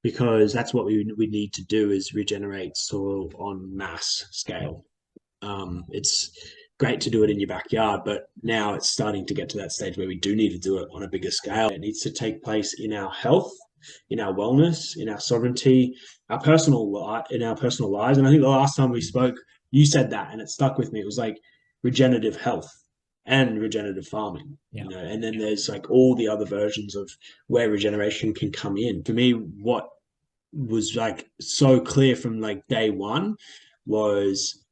because that's what we need to do is regenerate soil on mass scale. It's great to do it in your backyard, but now it's starting to get to that stage where we do need to do it on a bigger scale. It needs to take place in our health, in our wellness, in our sovereignty, in our personal lives. And I think the last time we spoke, you said that, and it stuck with me. It was like regenerative health and regenerative farming, Yeah. and then there's like all the other versions of where regeneration can come in. For me, what was like so clear from like day one was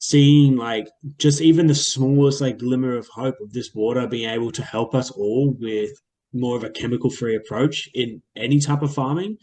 seeing like just even the smallest like glimmer of hope of this water being able to help us all with more of a chemical free approach in any type of farming.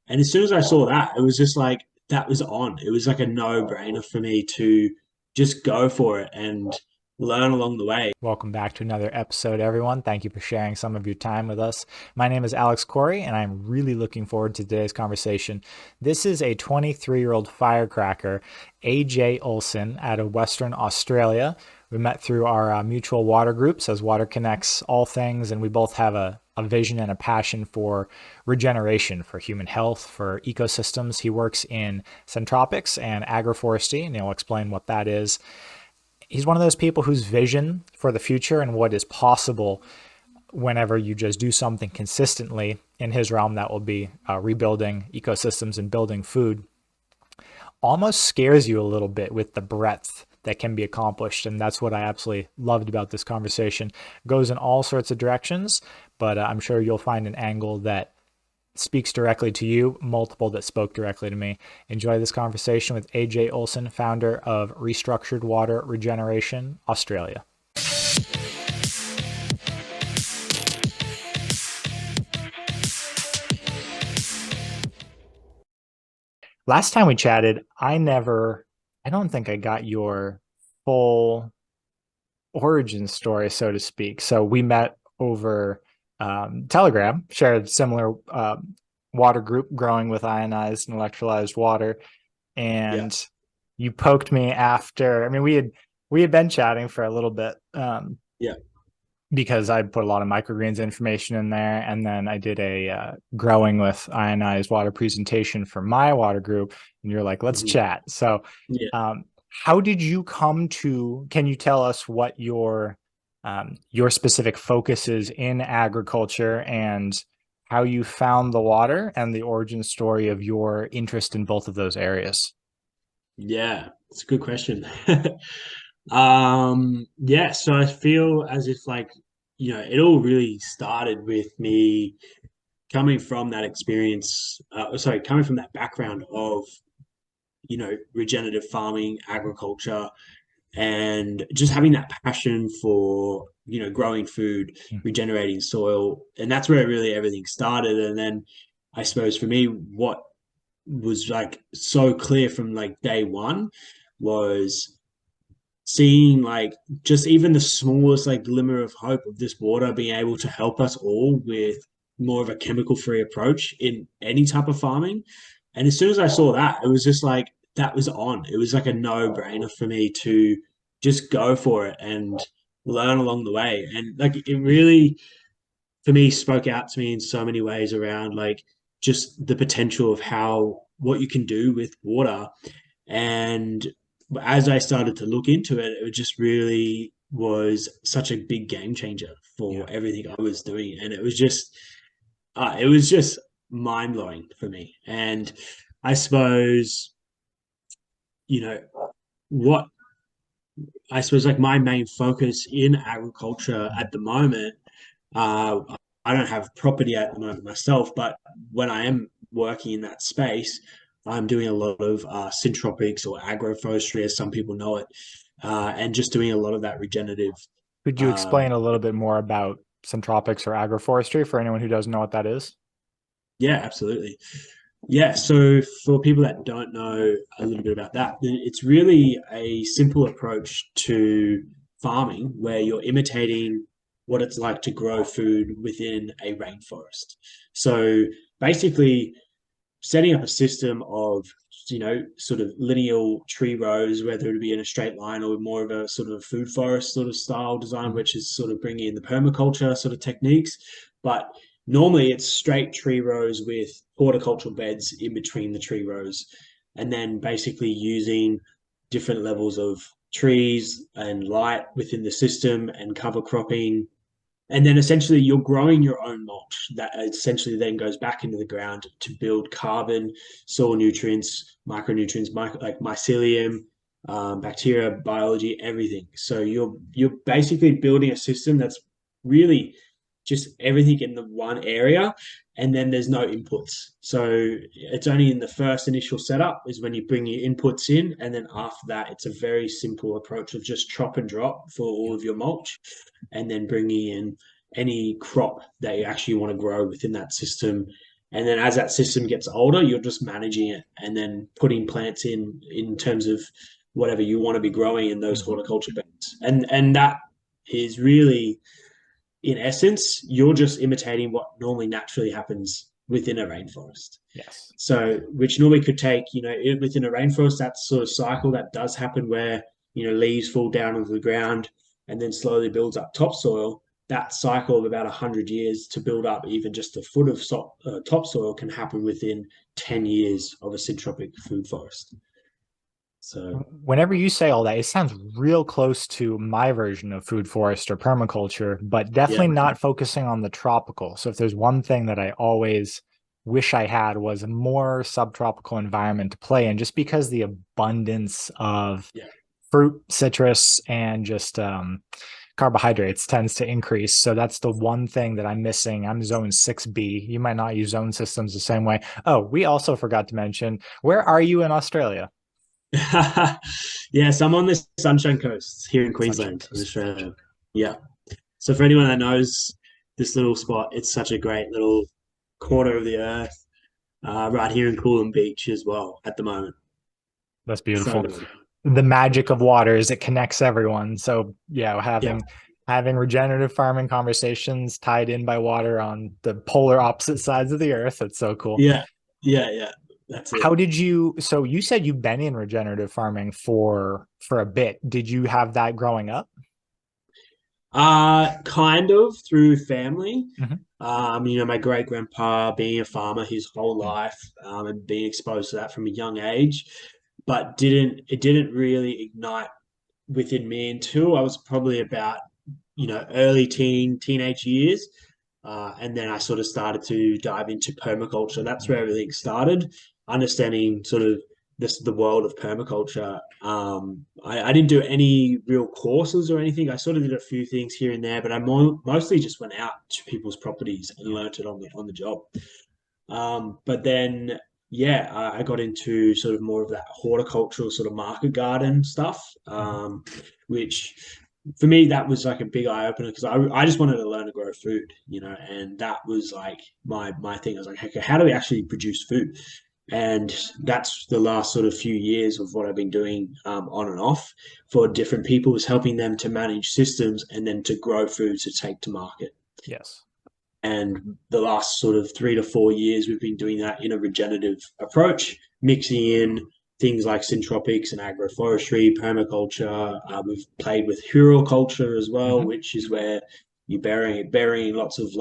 And as soon as I saw that, it was just like that was on. It was like a no brainer for me to just go for it and learn along the way. Welcome back to another episode, everyone. Thank you for sharing some of your time with us. My name is Alex Corey, and I'm really looking forward to today's conversation. This is a 23-year-old firecracker, AJ Olsen, out of Western Australia. We met through our mutual water groups as water connects all things, and we both have a vision and a passion for regeneration, for human health, for ecosystems. He works in Syntropics and Agroforestry, and he'll explain what that is. He's one of those people whose vision for the future and what is possible whenever you just do something consistently in his realm, that will be rebuilding ecosystems and building food, almost scares you a little bit with the breadth that can be accomplished. And that's what I absolutely loved about this conversation. It goes in all sorts of directions, but I'm sure you'll find an angle that speaks directly to you, multiple that spoke directly to me. Enjoy this conversation with AJ Olsen, founder of Restructured Water Regeneration, Australia. Last time we chatted, I don't think I got your full origin story, so to speak. So we met over Telegram, shared similar water group, growing with ionized and electrolyzed water. Yeah. And you poked me after. I mean, we had been chatting for a little bit, Yeah. because I put a lot of microgreens information in there, and then I did a growing with ionized water presentation for my water group, and you're like, let's Mhm. chat. So Yeah. how did you come to, can you tell us what your specific focus is in agriculture, and how you found the water, and the origin story of your interest in both of those areas? Yeah. It's a good question. Yeah, so I feel as if like, it all really started with me coming from that experience, coming from that background of, regenerative farming, agriculture, and just having that passion for, growing food, regenerating soil. And that's where really everything started. And then I suppose for me, what was like so clear from like day one was seeing like just even the smallest like glimmer of hope of this water being able to help us all with more of a chemical free approach in any type of farming. And as soon as I saw that, it was just like that was on. It was like a no brainer for me to just go for it and learn along the way. And like it really, for me, spoke out to me in so many ways around like just the potential of how what you can do with water. And as I started to look into it, it just really was such a big game changer for Yeah. everything I was doing. And it was just mind blowing for me. And I suppose, you know, what I suppose like my main focus in agriculture at the moment, uh, I don't have property at the moment myself, but when I am working in that space, I'm doing a lot of syntropics or agroforestry, as some people know it, and just doing a lot of that regenerative. Could you explain Um, a little bit more about syntropics or agroforestry for anyone who doesn't know what that is? yeah, absolutely. Yeah, so for people that don't know a little bit about that, it's really a simple approach to farming where you're imitating what it's like to grow food within a rainforest. So basically, setting up a system of sort of lineal tree rows, whether it be in a straight line or more of a sort of a food forest sort of style design, which is sort of bringing in the permaculture sort of techniques, but normally it's straight tree rows with horticultural beds in between the tree rows, and then basically using different levels of trees and light within the system and cover cropping. And then essentially you're growing your own mulch that essentially then goes back into the ground to build carbon, soil nutrients, micronutrients, like mycelium, bacteria, biology, everything. So you're basically building a system that's really just everything in the one area, and then there's no inputs. So it's only in the first initial setup is when you bring your inputs in, and then after that, it's a very simple approach of just chop and drop for all of your mulch, and then bringing in any crop that you actually want to grow within that system. And then as that system gets older, you're just managing it and then putting plants in terms of whatever you want to be growing in those horticulture beds. And that is really, in essence, you're just imitating what normally naturally happens within a rainforest. Yes. So, which normally could take, within a rainforest, that sort of cycle that does happen where, leaves fall down onto the ground and then slowly builds up topsoil. That cycle of about 100 years to build up even just a foot of topsoil can happen within 10 years of a syntropic food forest. So whenever you say all that, it sounds real close to my version of food forest or permaculture, but definitely not focusing on the tropical. So if there's one thing that I always wish I had was a more subtropical environment to play in, just because the abundance of fruit, citrus, and just carbohydrates tends to increase. So that's the one thing that I'm missing. I'm zone 6B. You might not use zone systems the same way. Oh, we also forgot to mention, where are you in Australia? Yes, I'm on the Sunshine Coast here in Queensland, in Australia. Yeah. So for anyone that knows this little spot, it's such a great little corner of the earth, right here in Coolum Beach as well at the moment. That's beautiful. So the magic of water is it connects everyone. So yeah, having regenerative farming conversations tied in by water on the polar opposite sides of the earth. It's so cool. Yeah. That's it. How did you, so you said you've been in regenerative farming for a bit. Did you have that growing up? Kind of through family. My great grandpa being a farmer his whole life, and being exposed to that from a young age, but it didn't really ignite within me until I was probably about, early teenage years. And then I sort of started to dive into permaculture. That's where everything started, understanding sort of the world of permaculture. I didn't do any real courses or anything. I sort of did a few things here and there, but I mostly just went out to people's properties and learnt it on the job. But then, I got into sort of more of that horticultural sort of market garden stuff, which for me, that was like a big eye opener because I just wanted to learn to grow food, and that was like my thing. I was like, okay, how do we actually produce food? And that's the last sort of few years of what I've been doing, on and off for different people, is helping them to manage systems and then to grow food to take to market. Yes. And the last sort of 3 to 4 years, we've been doing that in a regenerative approach, mixing in things like syntropics and agroforestry, permaculture. We've played with culture as well, which is where you're burying lots of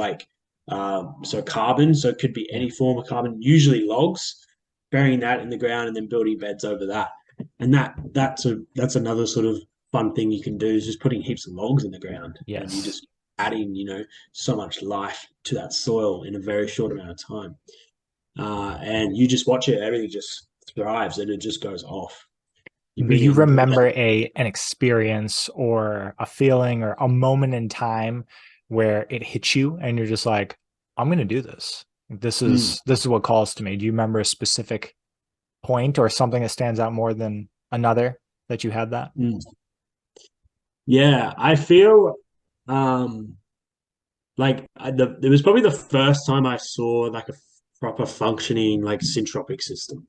so carbon. So it could be any form of carbon, usually logs, burying that in the ground and then building beds over that. And that's another sort of fun thing you can do, is just putting heaps of logs in the ground. Yes. And you just adding, so much life to that soil in a very short amount of time. And you just watch it, everything just thrives and it just goes off. Do you remember an experience or a feeling or a moment in time where it hit you and you're just like, I'm going to do this. This is what calls to me. Do you remember a specific point or something that stands out more than another that you had that? Yeah, I feel it was probably the first time I saw like a proper functioning like syntropic system,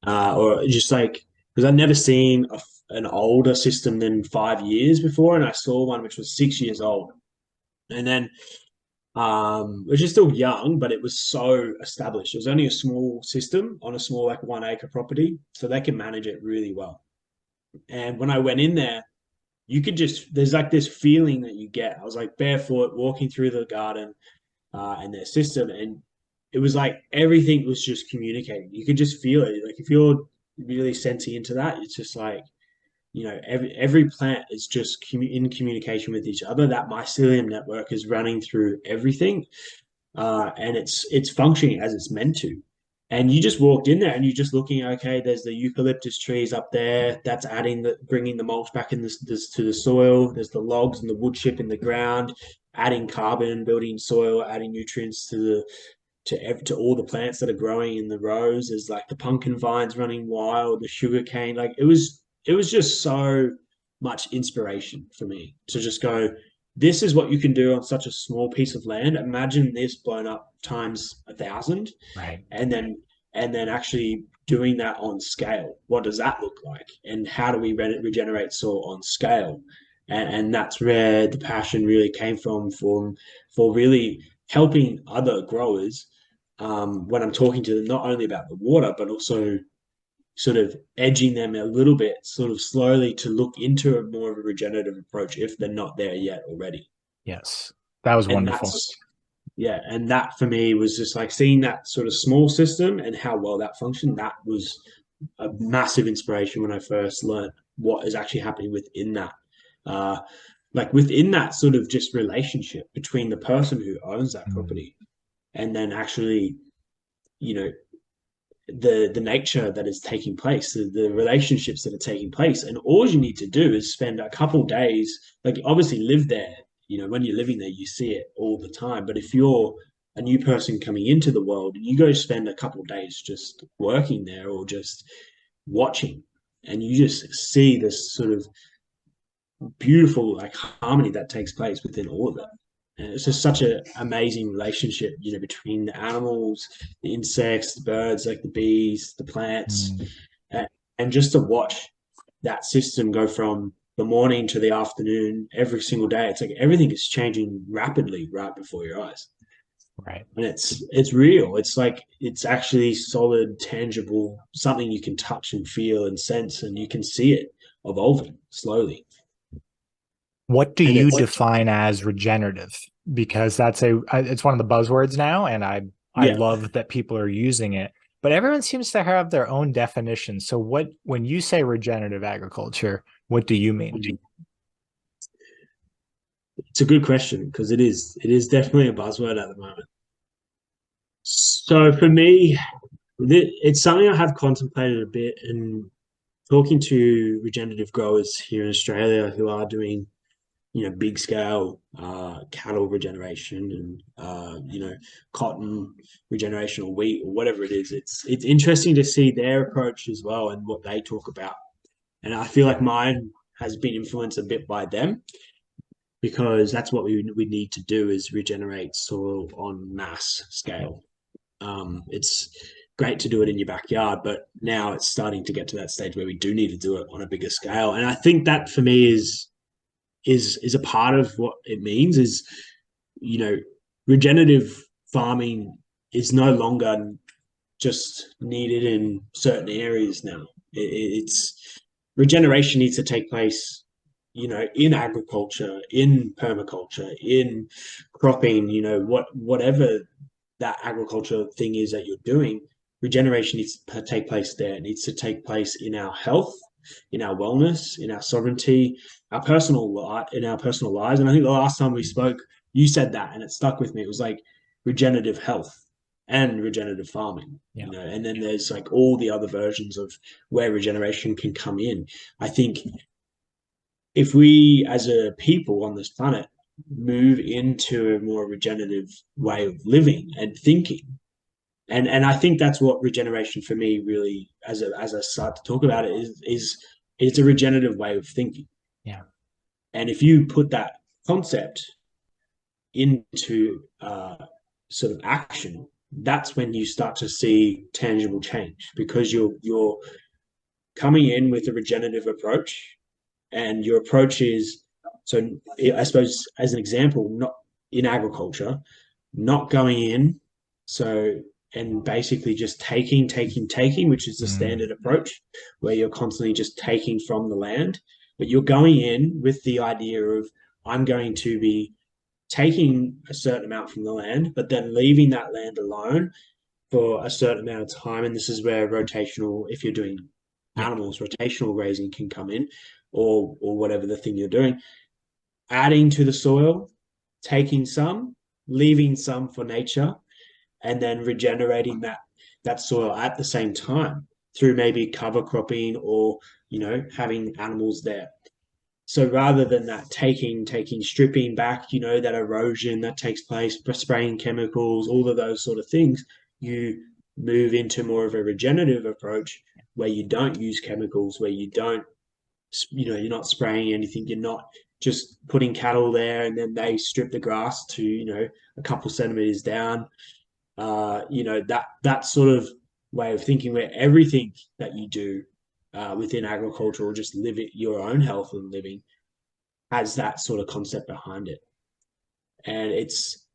or just like, because I'd never seen an older system than 5 years before, and I saw one which was 6 years old, and then which is still young, but it was so established. It was only a small system on a small like 1 acre property, so they can manage it really well. And when I went in there, you could there's like this feeling that you get. I was like barefoot walking through the garden, and their system. And it was like everything was just communicating. You could just feel it. Like if you're really sensing into that, it's just like, every plant is just in communication with each other. That mycelium network is running through everything, and it's functioning as it's meant to. And you just walked in there and you're just looking, okay, there's the eucalyptus trees up there. That's bringing the mulch back in this to the soil. There's the logs and the wood chip in the ground, adding carbon, building soil, adding nutrients to all the plants that are growing in the rows. There's like the pumpkin vines running wild, the sugar cane. Like it was just so much inspiration for me to just go, this is what you can do on such a small piece of land. Imagine this blown up times 1,000, Right. and then actually doing that on scale. What does that look like? And how do we regenerate soil on scale? And that's where the passion really came from for really helping other growers, when I'm talking to them, not only about the water, but also sort of edging them a little bit, sort of slowly, to look into a more of a regenerative approach if they're not there yet already. Yes. That was And wonderful. that's, yeah, and that for me was just like seeing that sort of small system and how well that functioned. That was a massive inspiration when I first learned what is actually happening within that. Uh, like within that sort of just relationship between the person who owns that Mm. property and then actually, you know, the nature that is taking place, the relationships that are taking place. And all you need to do is spend a couple days, like obviously live there. When you're living there, you see it all the time. But if you're a new person coming into the world, you go spend a couple days just working there or just watching, and you just see this sort of beautiful like harmony that takes place within all of it. And it's just such an amazing relationship, between the animals, the insects, the birds, like the bees, the plants, Mm. and just to watch that system go from the morning to the afternoon every single day. It's like everything is changing rapidly right before your eyes. Right. And it's real. It's like it's actually solid, tangible, something you can touch and feel and sense, and you can see it evolving slowly. What do And you it's define as regenerative? Because it's one of the buzzwords now, and I yeah, love that people are using it. But everyone seems to have their own definition. So when you say regenerative agriculture, what do you mean? it's a good question because it is definitely a buzzword at the moment. So for me, it's something I have contemplated a bit, and talking to regenerative growers here in Australia who are doing, big scale cattle regeneration and cotton regeneration or wheat or whatever it is. It's interesting to see their approach as well and what they talk about. And I feel like mine has been influenced a bit by them, because that's what we need to do, is regenerate soil on mass scale. It's great to do it in your backyard, but now it's starting to get to that stage where we do need to do it on a bigger scale. And I think that for me is a part of what it means is, you know, regenerative farming is no longer just needed in certain areas now. It's regeneration needs to take place, in agriculture, in permaculture, in cropping, whatever that agriculture thing is that you're doing. Regeneration needs to take place there. It needs to take place in our health, in our wellness, in our sovereignty, in our personal lives. And I think the last time we spoke, you said that, and it stuck with me. It was like regenerative health and regenerative farming, Yeah. and then there's like all the other versions of where regeneration can come in. I think if we as a people on this planet move into a more regenerative way of living and thinking, and I think that's what regeneration for me really, as I start to talk about it, is it's a regenerative way of thinking. Yeah. And if you put that concept into sort of action, that's when you start to see tangible change, because you're coming in with a regenerative approach, and your approach is, so I suppose as an example, not in agriculture, not going in, so, and basically just taking, which is the Mm. standard approach, where you're constantly just taking from the land, but you're going in with the idea of, I'm going to be taking a certain amount from the land, but then leaving that land alone for a certain amount of time. And this is where rotational, if you're doing Yeah. animals, rotational grazing can come in, or whatever the thing you're doing. Adding to the soil, taking some, leaving some for nature, and then regenerating that soil at the same time through maybe cover cropping or having animals there. So rather than that taking, stripping back, that erosion that takes place, spraying chemicals, all of those sort of things, you move into more of a regenerative approach where you don't use chemicals, where you don't, you're not spraying anything, you're not just putting cattle there and then they strip the grass to, a couple centimeters down. That sort of way of thinking where everything that you do within agriculture or just living your own health and living has that sort of concept behind it. And it's,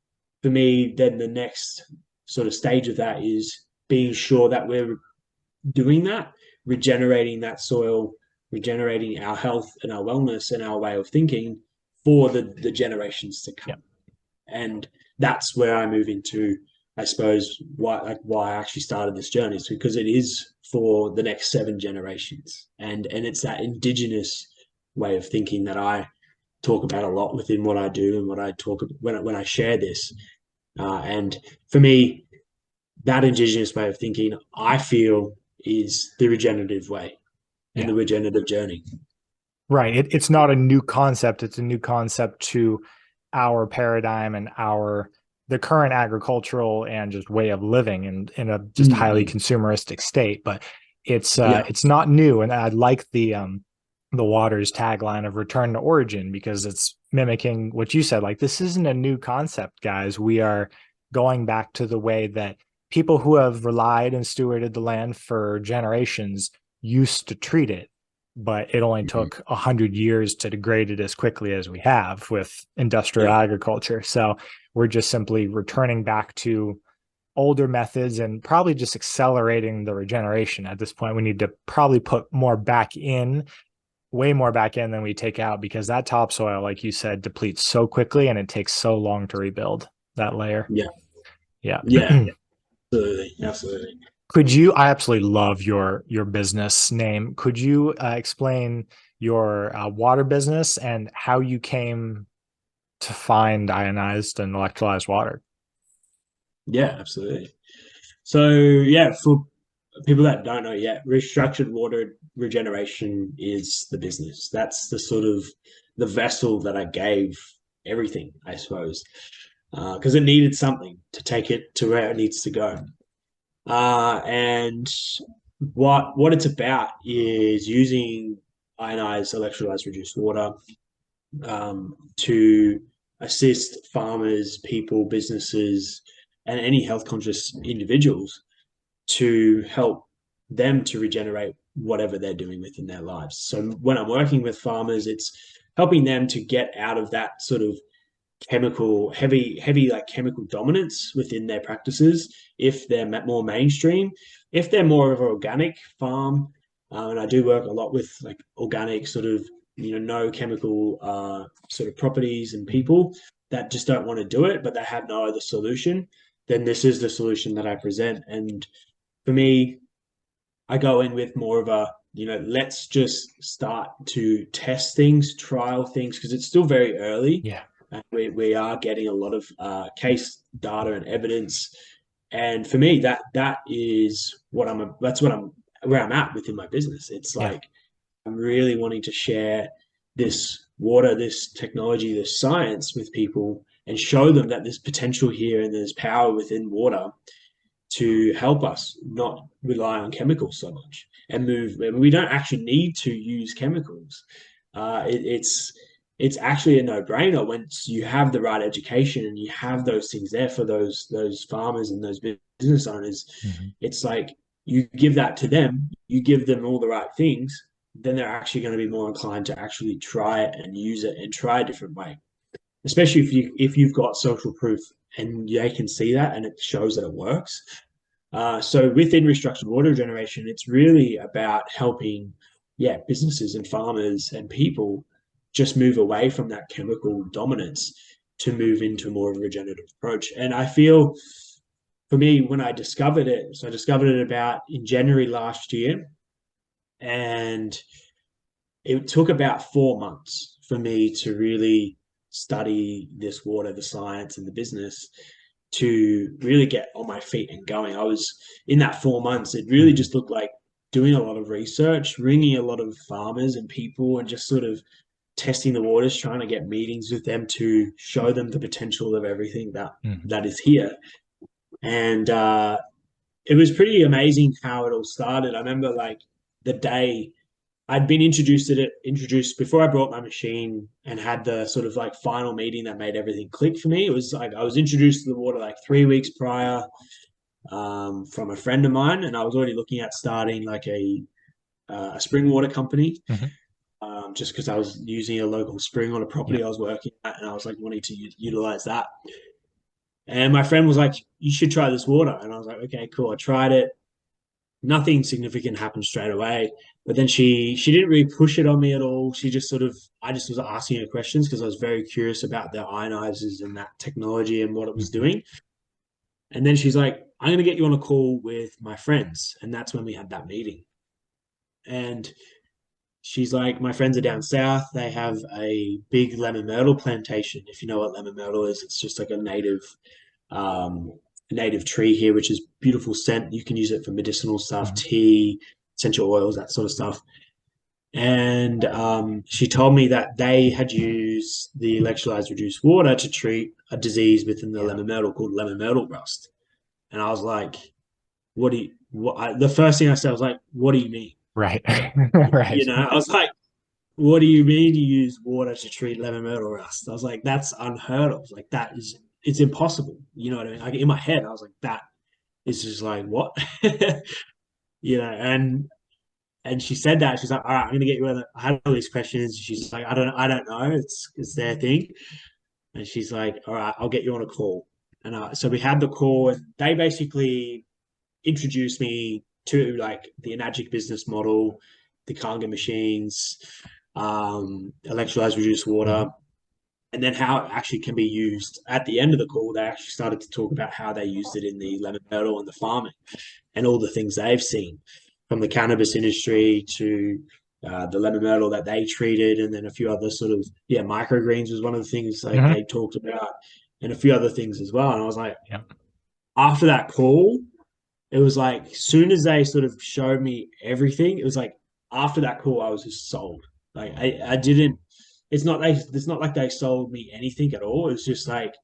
for me, then the next sort of stage of that is being sure that we're doing that, regenerating that soil, regenerating our health and our wellness and our way of thinking for the generations to come. Yeah. And that's where I move into, I suppose, why I actually started this journey, is because it is for the next 7 generations. And it's that indigenous way of thinking that I talk about a lot within what I do and what I talk about when I share this. And for me, that indigenous way of thinking, I feel, is the regenerative way and the regenerative journey. Right. It's not a new concept. It's a new concept to our paradigm and the current agricultural and just way of living in a just highly consumeristic state. But it's not new. And I like the Waters tagline of return to origin, because it's mimicking what you said. Like, this isn't a new concept, guys. We are going back to the way that people who have relied and stewarded the land for generations used to treat it. But it only took 100 years to degrade it as quickly as we have with industrial agriculture. So we're just simply returning back to older methods and probably just accelerating the regeneration. At this point, we need to probably put more back in, way more back in than we take out, because that topsoil, like you said, depletes so quickly and it takes so long to rebuild that layer. Yeah. Absolutely. Could you, I absolutely love your business name. Could you explain your water business and how you came to find ionized and electrolyzed water? Yeah, absolutely. So for people that don't know yet, Restructured Water Regeneration is the business. That's the sort of the vessel that I gave everything, I suppose, because it needed something to take it to where it needs to go. And what it's about is using ionized electrolyzed reduced water to assist farmers, people, businesses, and any health conscious individuals to help them to regenerate whatever they're doing within their lives. So when I'm working with farmers, it's helping them to get out of that sort of heavy like chemical dominance within their practices. If they're more mainstream, if they're more of an organic farm, and I do work a lot with like organic sort of no chemical sort of properties and people that just don't want to do it, but they have no other solution, then this is the solution that I present. And for me, I go in with more of a let's just start to test things, trial things, because it's still very early. We are getting a lot of case data and evidence, and for me, that is what where I'm at within my business. It's like I'm really wanting to share this water, this technology, this science with people, and show them that there's potential here and there's power within water to help us not rely on chemicals so much and move. We don't actually need to use chemicals. It's actually a no-brainer once you have the right education and you have those things there for those farmers and those business owners. It's like you give that to them, you give them all the right things, then they're actually going to be more inclined to actually try it and use it and try a different way. Especially if you've got social proof and they can see that and it shows that it works. So within Restructured Water Regeneration, it's really about helping businesses and farmers and people just move away from that chemical dominance to move into more of a regenerative approach. And I feel for me, when I discovered it, so I discovered it about in January last year, and it took about 4 months for me to really study this water, the science and the business, to really get on my feet and going. I was in that 4 months, it really just looked like doing a lot of research, ringing a lot of farmers and people, and just sort of testing the waters, trying to get meetings with them to show them the potential of everything that is here. And it was pretty amazing how it all started. I remember like the day I'd been introduced before I brought my machine and had the sort of like final meeting that made everything click for me. It was like I was introduced to the water like 3 weeks prior, from a friend of mine, and I was already looking at starting like a spring water company, just because I was using a local spring on a property I was working at, and I was like wanting to utilize that. And my friend was like, "You should try this water," and I was like, "Okay, cool." I tried it. Nothing significant happened straight away, but then she didn't really push it on me at all. She just sort of I just was asking her questions because I was very curious about the ionizers and that technology and what it was doing. And then she's like, "I'm going to get you on a call with my friends," and that's when we had that meeting. And she's like, "My friends are down south. They have a big lemon myrtle plantation. If you know what lemon myrtle is, it's just like um, a native tree here, which is beautiful scent. You can use it for medicinal stuff, tea, essential oils, that sort of stuff." And she told me that they had used the electrolyzed reduced water to treat a disease within the lemon myrtle called lemon myrtle rust. And I was like, "What do you?" The first thing I said was like, "What do you mean?" Right. Right. I was like, "What do you mean you use water to treat lemon myrtle rust?" I was like, "That's unheard of. Like it's impossible." You know what I mean? Like in my head, I was like, "That is just like what?" And she said that she's like, "All right, I'm gonna get you." I had all these questions. She's like, I don't know. It's their thing." And she's like, "All right, I'll get you on a call." And so we had the call, and they basically introduced me to like the Enagic business model, the Kanga machines, electrolyzed reduced water, and then how it actually can be used. At the end of the call, they actually started to talk about how they used it in the lemon myrtle and the farming and all the things they've seen from the cannabis industry to the lemon myrtle that they treated, and then a few other sort of microgreens was one of the things like they talked about, and a few other things as well. And I was like, after that call, it was like soon as they sort of showed me everything, it was like after that call, I was just sold. Like I didn't. It's not like they sold me anything at all. It's just like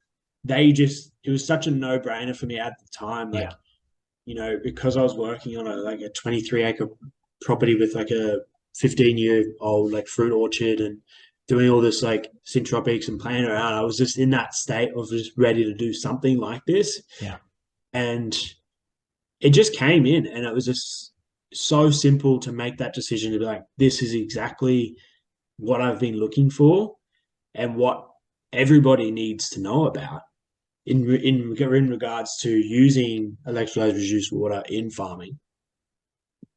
it was such a no brainer for me at the time. Like because I was working on a 23-acre property with like a 15-year-old like fruit orchard and doing all this like syntropics and playing around. I was just in that state of just ready to do something like this. Yeah. And it just came in, and it was just so simple to make that decision to be like, this is exactly what I've been looking for and what everybody needs to know about in regards to using electrolyzed reduced water in farming.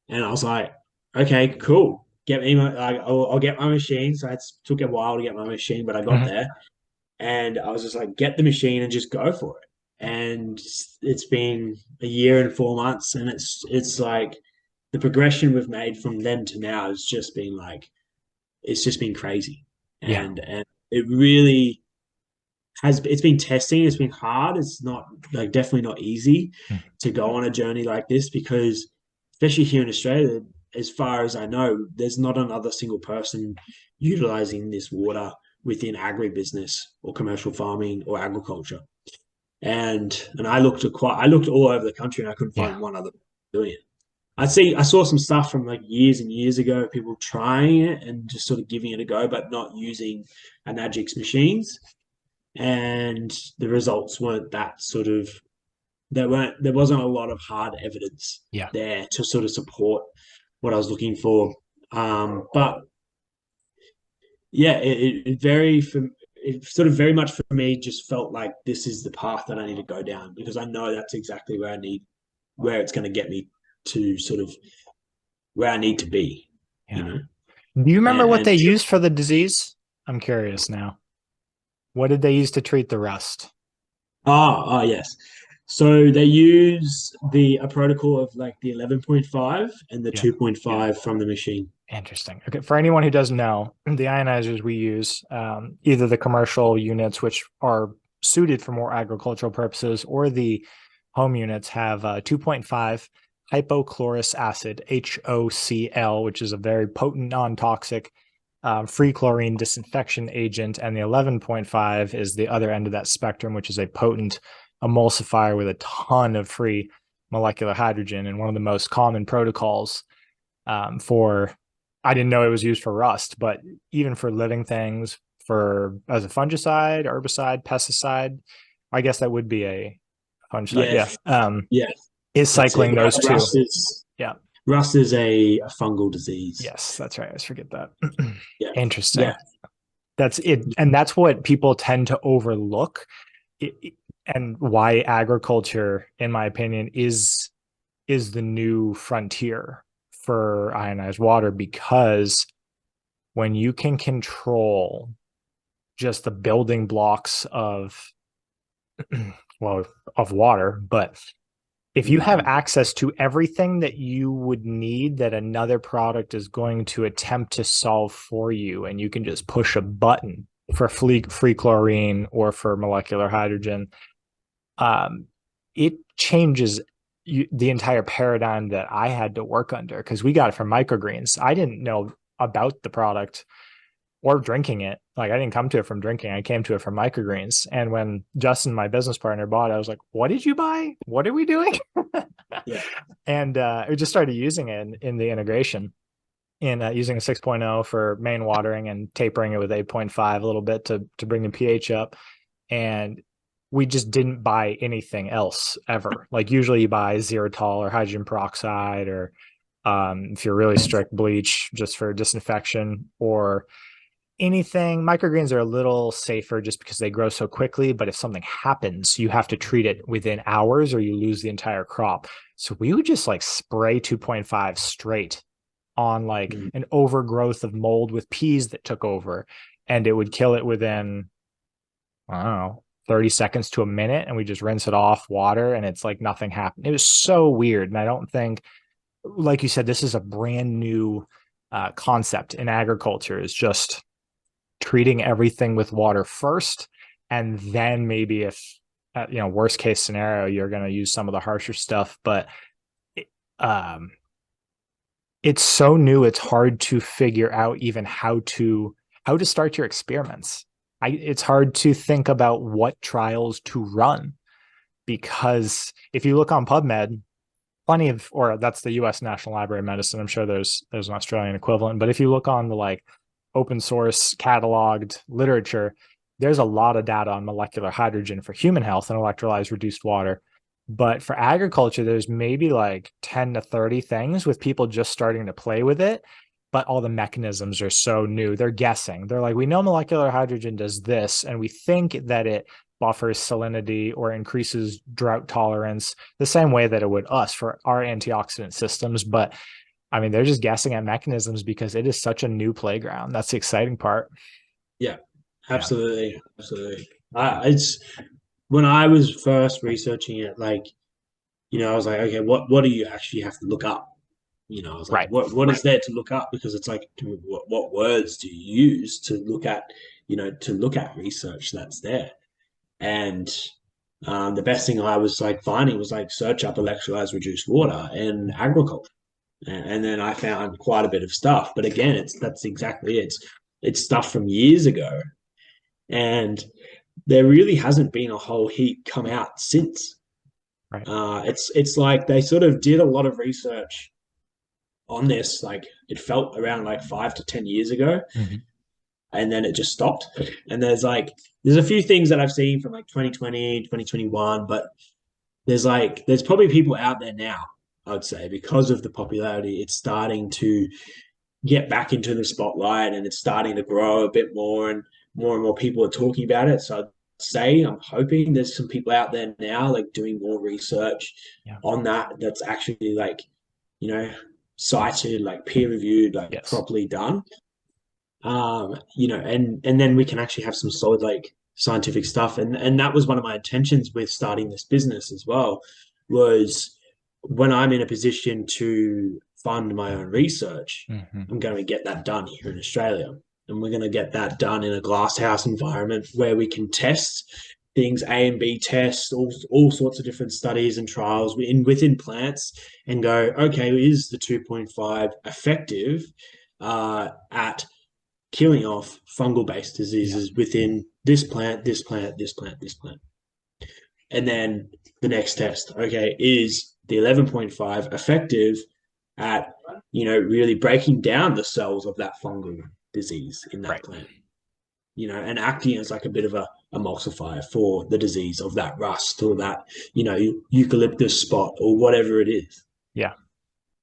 And I was like, okay, cool. Get me I'll get my machine. So it took a while to get my machine, but I got there, and I was just like, get the machine and just go for it. And it's been a year and 4 months, and it's like the progression we've made from then to now has just been like, it's just been crazy. And it really it's been testing. It's been hard. It's not like definitely not easy to go on a journey like this, because especially here in Australia, as far as I know, there's not another single person utilizing this water within agribusiness or commercial farming or agriculture. And I looked all over the country, and I couldn't find one other doing it. I saw some stuff from like years and years ago, people trying it and just sort of giving it a go, but not using Anagic's machines. And the results weren't that sort of there wasn't a lot of hard evidence there to sort of support what I was looking for. But yeah, it sort of very much for me just felt like this is the path that I need to go down, because I know that's exactly where it's going to get me to sort of where I need to be. Do you remember what they used for the disease? I'm curious now. What did they use to treat the rust? Yes. So they use a protocol of like the 11.5 and the Yeah. 2.5 from the machine. Interesting. Okay. For anyone who doesn't know, the ionizers we use, either the commercial units, which are suited for more agricultural purposes, or the home units have 2.5 hypochlorous acid, HOCl, which is a very potent non-toxic free chlorine disinfection agent. And the 11.5 is the other end of that spectrum, which is a potent emulsifier with a ton of free molecular hydrogen. And one of the most common protocols for, I didn't know it was used for rust, but even for living things, for as a fungicide, herbicide, pesticide, I guess that would be a fungicide. Yeah. Yes. Yes. Is That's it. cycling those two. Yeah. Rust is a fungal disease. Yes, that's right. I always forget that. Yeah. Interesting. Yeah. That's it. And that's what people tend to overlook. And why agriculture, in my opinion, is the new frontier for ionized water, because when you can control just the building blocks of well, of water, but if you have access to everything that you would need that another product is going to attempt to solve for you, and you can just push a button for free chlorine or for molecular hydrogen, it changes the entire paradigm that I had to work under, because we got it from microgreens. I didn't know about the product or drinking it. Like, I didn't come to it from drinking. I came to it from microgreens. And when Justin, my business partner, bought it, I was like, what did you buy? What are we doing? Yeah. And we just started using it in the integration, in using a 6.0 for main watering and tapering it with 8.5 a little bit to bring the pH up. And we just didn't buy anything else ever. Like, usually you buy xylitol or hydrogen peroxide, or if you're really strict, bleach just for disinfection, or anything. Microgreens are a little safer just because they grow so quickly, but if something happens, you have to treat it within hours or you lose the entire crop. So we would just like spray 2.5 straight on like an overgrowth of mold with peas that took over, and it would kill it within, I don't know, 30 seconds to a minute, and we just rinse it off water and it's like nothing happened. It was so weird. And I don't think, like you said, this is a brand new concept in agriculture, is just treating everything with water first, and then maybe if worst case scenario, you're going to use some of the harsher stuff. But it's so new, it's hard to figure out even how to start your experiments. It's hard to think about what trials to run, because if you look on PubMed, plenty of, or that's the US National Library of Medicine, I'm sure there's an Australian equivalent, but if you look on the like open source cataloged literature, there's a lot of data on molecular hydrogen for human health and electrolyzed reduced water. But for agriculture, there's maybe like 10 to 30 things with people just starting to play with it. But all the mechanisms are so new. They're guessing. They're like, we know molecular hydrogen does this, and we think that it buffers salinity or increases drought tolerance the same way that it would us for our antioxidant systems. But I mean, they're just guessing at mechanisms because it is such a new playground. That's the exciting part. Yeah, absolutely. Yeah. Absolutely. It's when I was first researching it, like, I was like, okay, what do you actually have to look up? I was like, Right. what is there to look up? Because it's like, what words do you use to look at, research that's there? And the best thing I was like finding was like search up electrolyzed reduced water in agriculture, and then I found quite a bit of stuff. But again, that's exactly it. It's stuff from years ago, and there really hasn't been a whole heap come out since. Right. It's like they sort of did a lot of research on this, like it felt around like 5 to 10 years ago, and then it just stopped. And there's a few things that I've seen from like 2020, 2021, but there's probably people out there now, I would say, because of the popularity, it's starting to get back into the spotlight, and it's starting to grow a bit more, and more people are talking about it. So I'm hoping there's some people out there now like doing more research on that's actually like, cited, like peer reviewed, like properly done. And then we can actually have some solid like scientific stuff. And that was one of my intentions with starting this business as well, was when I'm in a position to fund my own research, Mm-hmm. I'm going to get that done here in Australia. And we're going to get that done in a glass house environment where we can test things, A and B tests, all sorts of different studies and trials within plants, and go, okay, is the 2.5 effective at killing off fungal-based Yeah. diseases within this plant, this plant, this plant, this plant? And then the next test, okay, is the 11.5 effective at, really breaking down the cells of that fungal disease in that Right. plant, and acting as like a bit of a emulsifier for the disease of that rust or that, eucalyptus spot or whatever it is. Yeah.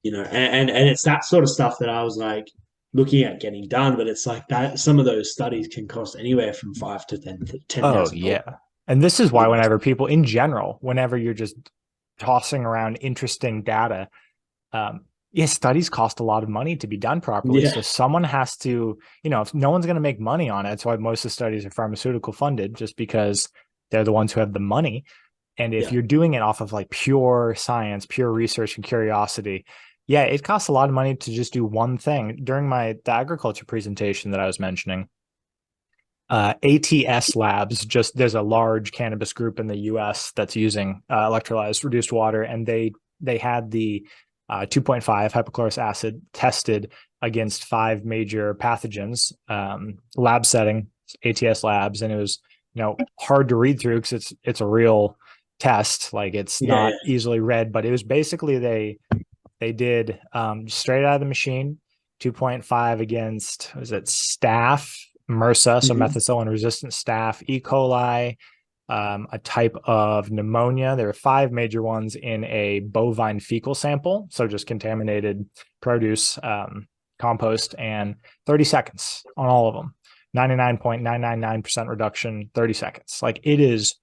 And it's that sort of stuff that I was like looking at getting done, but it's like that some of those studies can cost anywhere from five to ten Oh, thousand dollars. yeah. And this is why whenever people in general, whenever you're just tossing around interesting data, yeah, studies cost a lot of money to be done properly. Yeah, So someone has to, if no one's going to make money on it, that's why most of the studies are pharmaceutical funded, just because they're the ones who have the money. And if yeah, you're doing it off of like pure science, pure research and curiosity, yeah, it costs a lot of money to just do one thing. During the agriculture presentation that I was mentioning, ATS Labs, just there's a large cannabis group in the US that's using electrolyzed reduced water, and they had the 2.5 hypochlorous acid tested against 5 major pathogens, lab setting, ATS Labs, and it was hard to read through because it's a real test, like it's yeah, not easily read, but it was basically they did straight out of the machine 2.5 against, was it staph, MRSA, so mm-hmm. methicillin resistant staph, E. coli, a type of pneumonia. There were 5 major ones in a bovine fecal sample, so just contaminated produce, compost, and 30 seconds on all of them. 99.999% reduction, 30 seconds. Like it is,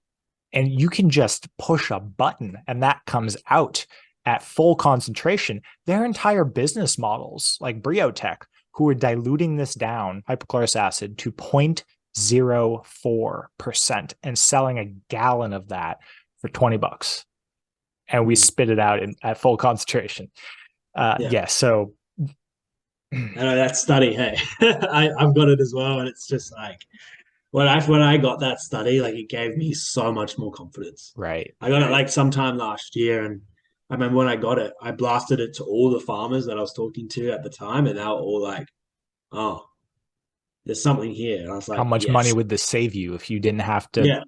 and you can just push a button and that comes out at full concentration. Their entire business models, like Briotech, who are diluting this down, hypochlorous acid, to 0.04% and selling a gallon of that for $20. And we spit it out at full concentration. Yeah. So I know that study. Hey, I've got it as well, and it's just like when I got that study, like it gave me so much more confidence. right. I got it like sometime last year, and I remember when I got it, I blasted it to all the farmers that I was talking to at the time, and they were all like, "Oh, there's something here." And I was How like, much money "Yes, would this save you if you didn't have to yeah,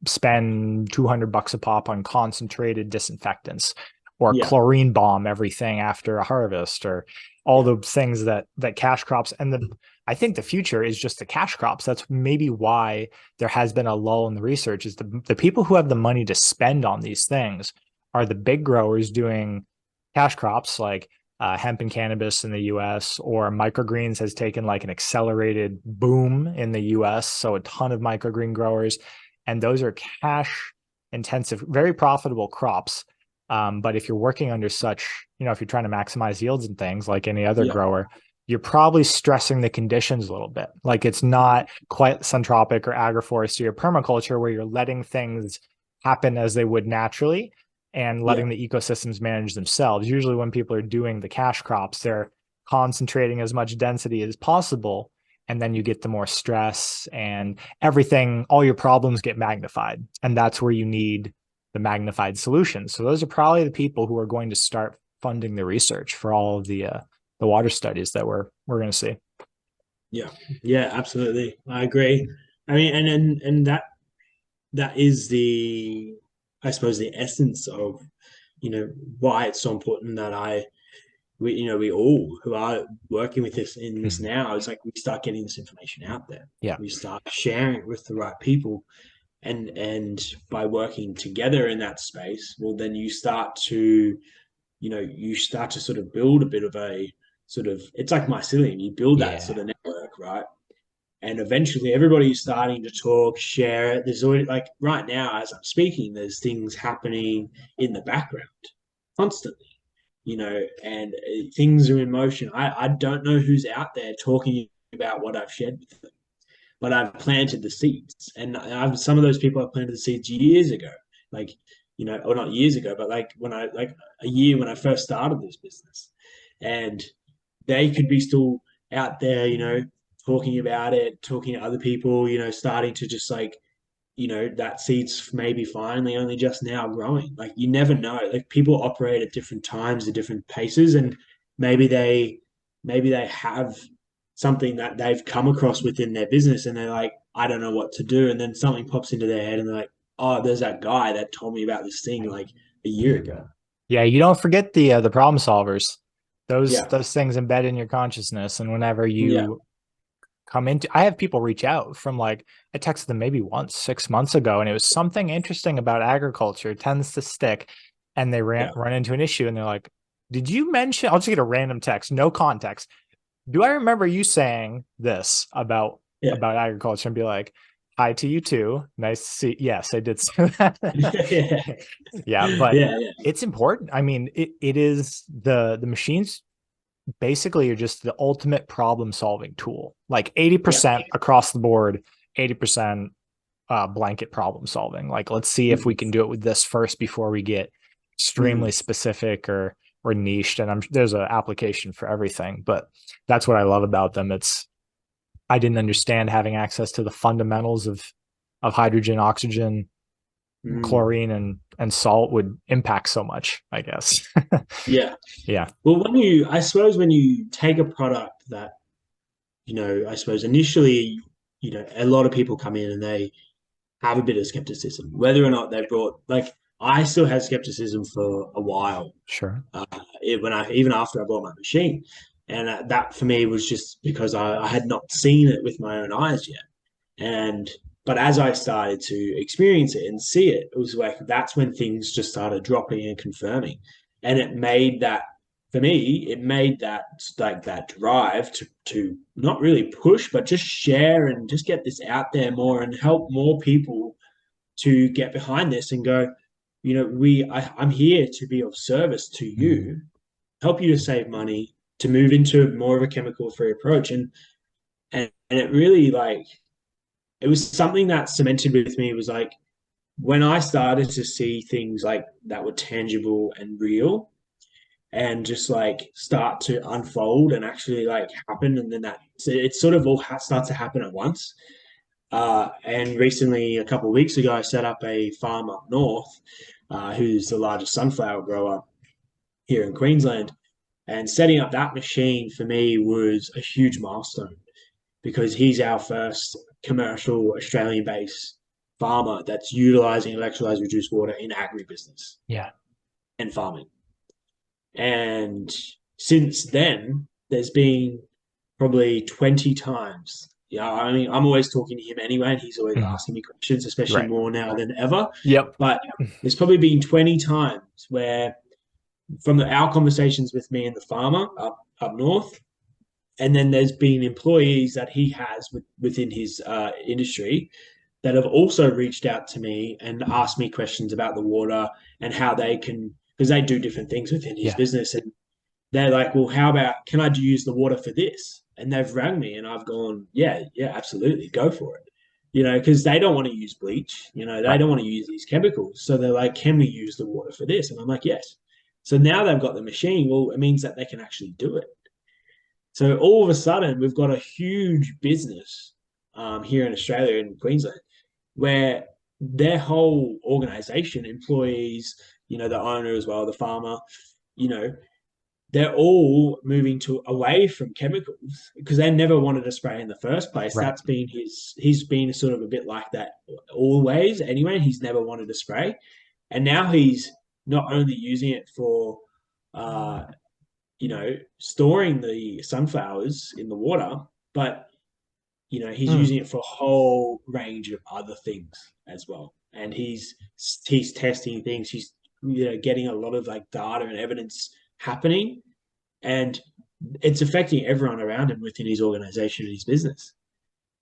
spend $200 a pop on concentrated disinfectants or yeah, chlorine bomb everything after a harvest, or all yeah, the things that cash crops, and I think the future is just the cash crops. That's maybe why there has been a lull in the research, is the people who have the money to spend on these things are the big growers doing cash crops like hemp and cannabis in the US, or microgreens has taken like an accelerated boom in the US. So a ton of microgreen growers, and those are cash intensive, very profitable crops. But if you're working under such, if you're trying to maximize yields and things like any other yeah, grower, you're probably stressing the conditions a little bit. Like it's not quite syntropic or agroforestry or permaculture where you're letting things happen as they would naturally and yeah, letting the ecosystems manage themselves. Usually when people are doing the cash crops, they're concentrating as much density as possible. And then you get the more stress and everything, all your problems get magnified. And that's where you need the magnified solutions. So those are probably the people who are going to start funding the research for all of the water studies that we're going to see. yeah, yeah. Absolutely, I agree. I mean, and that is the, I suppose, the essence of, why it's so important that we all who are working with this in this Mhm. now, is like we start getting this information out there. Yeah. We start sharing it with the right people, and by working together in that space, well, then you start to sort of build a bit of a sort of, it's like mycelium. You build that Yeah. sort of network, right? And eventually everybody's starting to talk, share it. There's already, like right now, as I'm speaking, there's things happening in the background constantly, and things are in motion. I don't know who's out there talking about what I've shared with them. but I've planted the seeds, and some of those people I planted the seeds years ago, like, or not years ago, but like a year when I first started this business, and they could be still out there, talking about it, talking to other people, starting to just like, that seed's maybe finally only just now growing. Like you never know. Like people operate at different times, at different paces, and maybe they have something that they've come across within their business, and they're like, I don't know what to do, and then something pops into their head, and they're like, oh, there's that guy that told me about this thing like a year ago. Yeah, you don't forget the problem solvers. Yeah, Those things embed in your consciousness, and whenever yeah, you come into, I have people reach out from like, I texted them maybe once 6 months ago, and it was something interesting about agriculture. It tends to stick, and they yeah, run into an issue, and they're like, did you mention, I'll just get a random text, no context, do I remember you saying this yeah, about agriculture? And be like, hi to you too, nice to see. Yes, I did say that. yeah, Yeah, but yeah, yeah. it's important. I mean, it is the machines basically are just the ultimate problem solving tool, like Yeah. 80% across the board, 80% blanket problem solving. Like, let's see if we Mhm. can do it with this first before we get extremely Mm. specific or niched. And there's an application for everything, but that's what I love about them. I didn't understand having access to the fundamentals of hydrogen, oxygen, Mm. chlorine, and salt would impact so much, I guess. Yeah. Yeah, Well, I suppose when you take a product that, I suppose initially, a lot of people come in and they have a bit of skepticism, whether or not they brought, like, I still had skepticism for a while, sure. even after I bought my machine. And that for me was just because I had not seen it with my own eyes yet. And but as I started to experience it and see it, it was like that's when things just started dropping and confirming. And it made that for me, it made that like that drive to not really push, but just share and just get this out there more and help more people to get behind this and go, I'm here to be of service to Mm. you, help you to save money, to move into more of a chemical free approach. And it really like it was something that cemented with me. It was like when I started to see things like that were tangible and real and just like start to unfold and actually like happen. And then so it sort of all starts to happen at once. And recently, a couple of weeks ago, I set up a farm up north, who's the largest sunflower grower here in Queensland. And setting up that machine for me was a huge milestone because he's our first commercial Australian based farmer that's utilizing electrolyzed reduced water in agribusiness Yeah. and farming. And since then, there's been probably 20 times. Yeah, I mean, I'm always talking to him anyway, and he's always Mhm. asking me questions, especially Right. more now than ever. Yep. But there's probably been 20 times where, from our conversations with me and the farmer up north, and then there's been employees that he has within his industry that have also reached out to me and asked me questions about the water and how they can, because they do different things within his Yeah. business, and they're like, well, how about can I use the water for this? And they've rang me, and I've gone, yeah, yeah, absolutely, go for it. Because they don't want to use bleach, they Right. don't want to use these chemicals. So they're like, can we use the water for this? And I'm like, yes. So now they've got the machine. Well, it means that they can actually do it. So all of a sudden, we've got a huge business here in Australia and Queensland where their whole organization, employees, the owner as well, the farmer, you know, they're all moving to away from chemicals because they never wanted to spray in the first place. Right. That's been he's been sort of a bit like that always anyway. He's never wanted to spray. And now he's not only using it for uh, storing the sunflowers in the water, but he's Mm. using it for a whole range of other things as well. And he's testing things. He's getting a lot of like data and evidence happening, and it's affecting everyone around him within his organization and his business.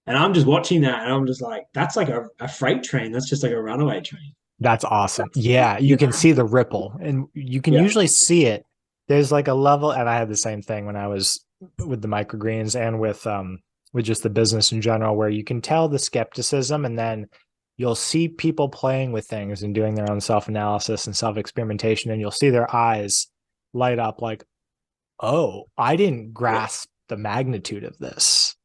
And I'm just watching that, and I'm just like, that's like a freight train. That's just like a runaway train. That's awesome. That's, Yeah, you you can know, see the ripple, and you can yeah, usually see it. There's like a level, and I had the same thing when I was with the microgreens and with with just the business in general, where you can tell the skepticism, and then you'll see people playing with things and doing their own self-analysis and self-experimentation, and you'll see their eyes light up like, oh, I didn't Yeah. grasp the magnitude of this.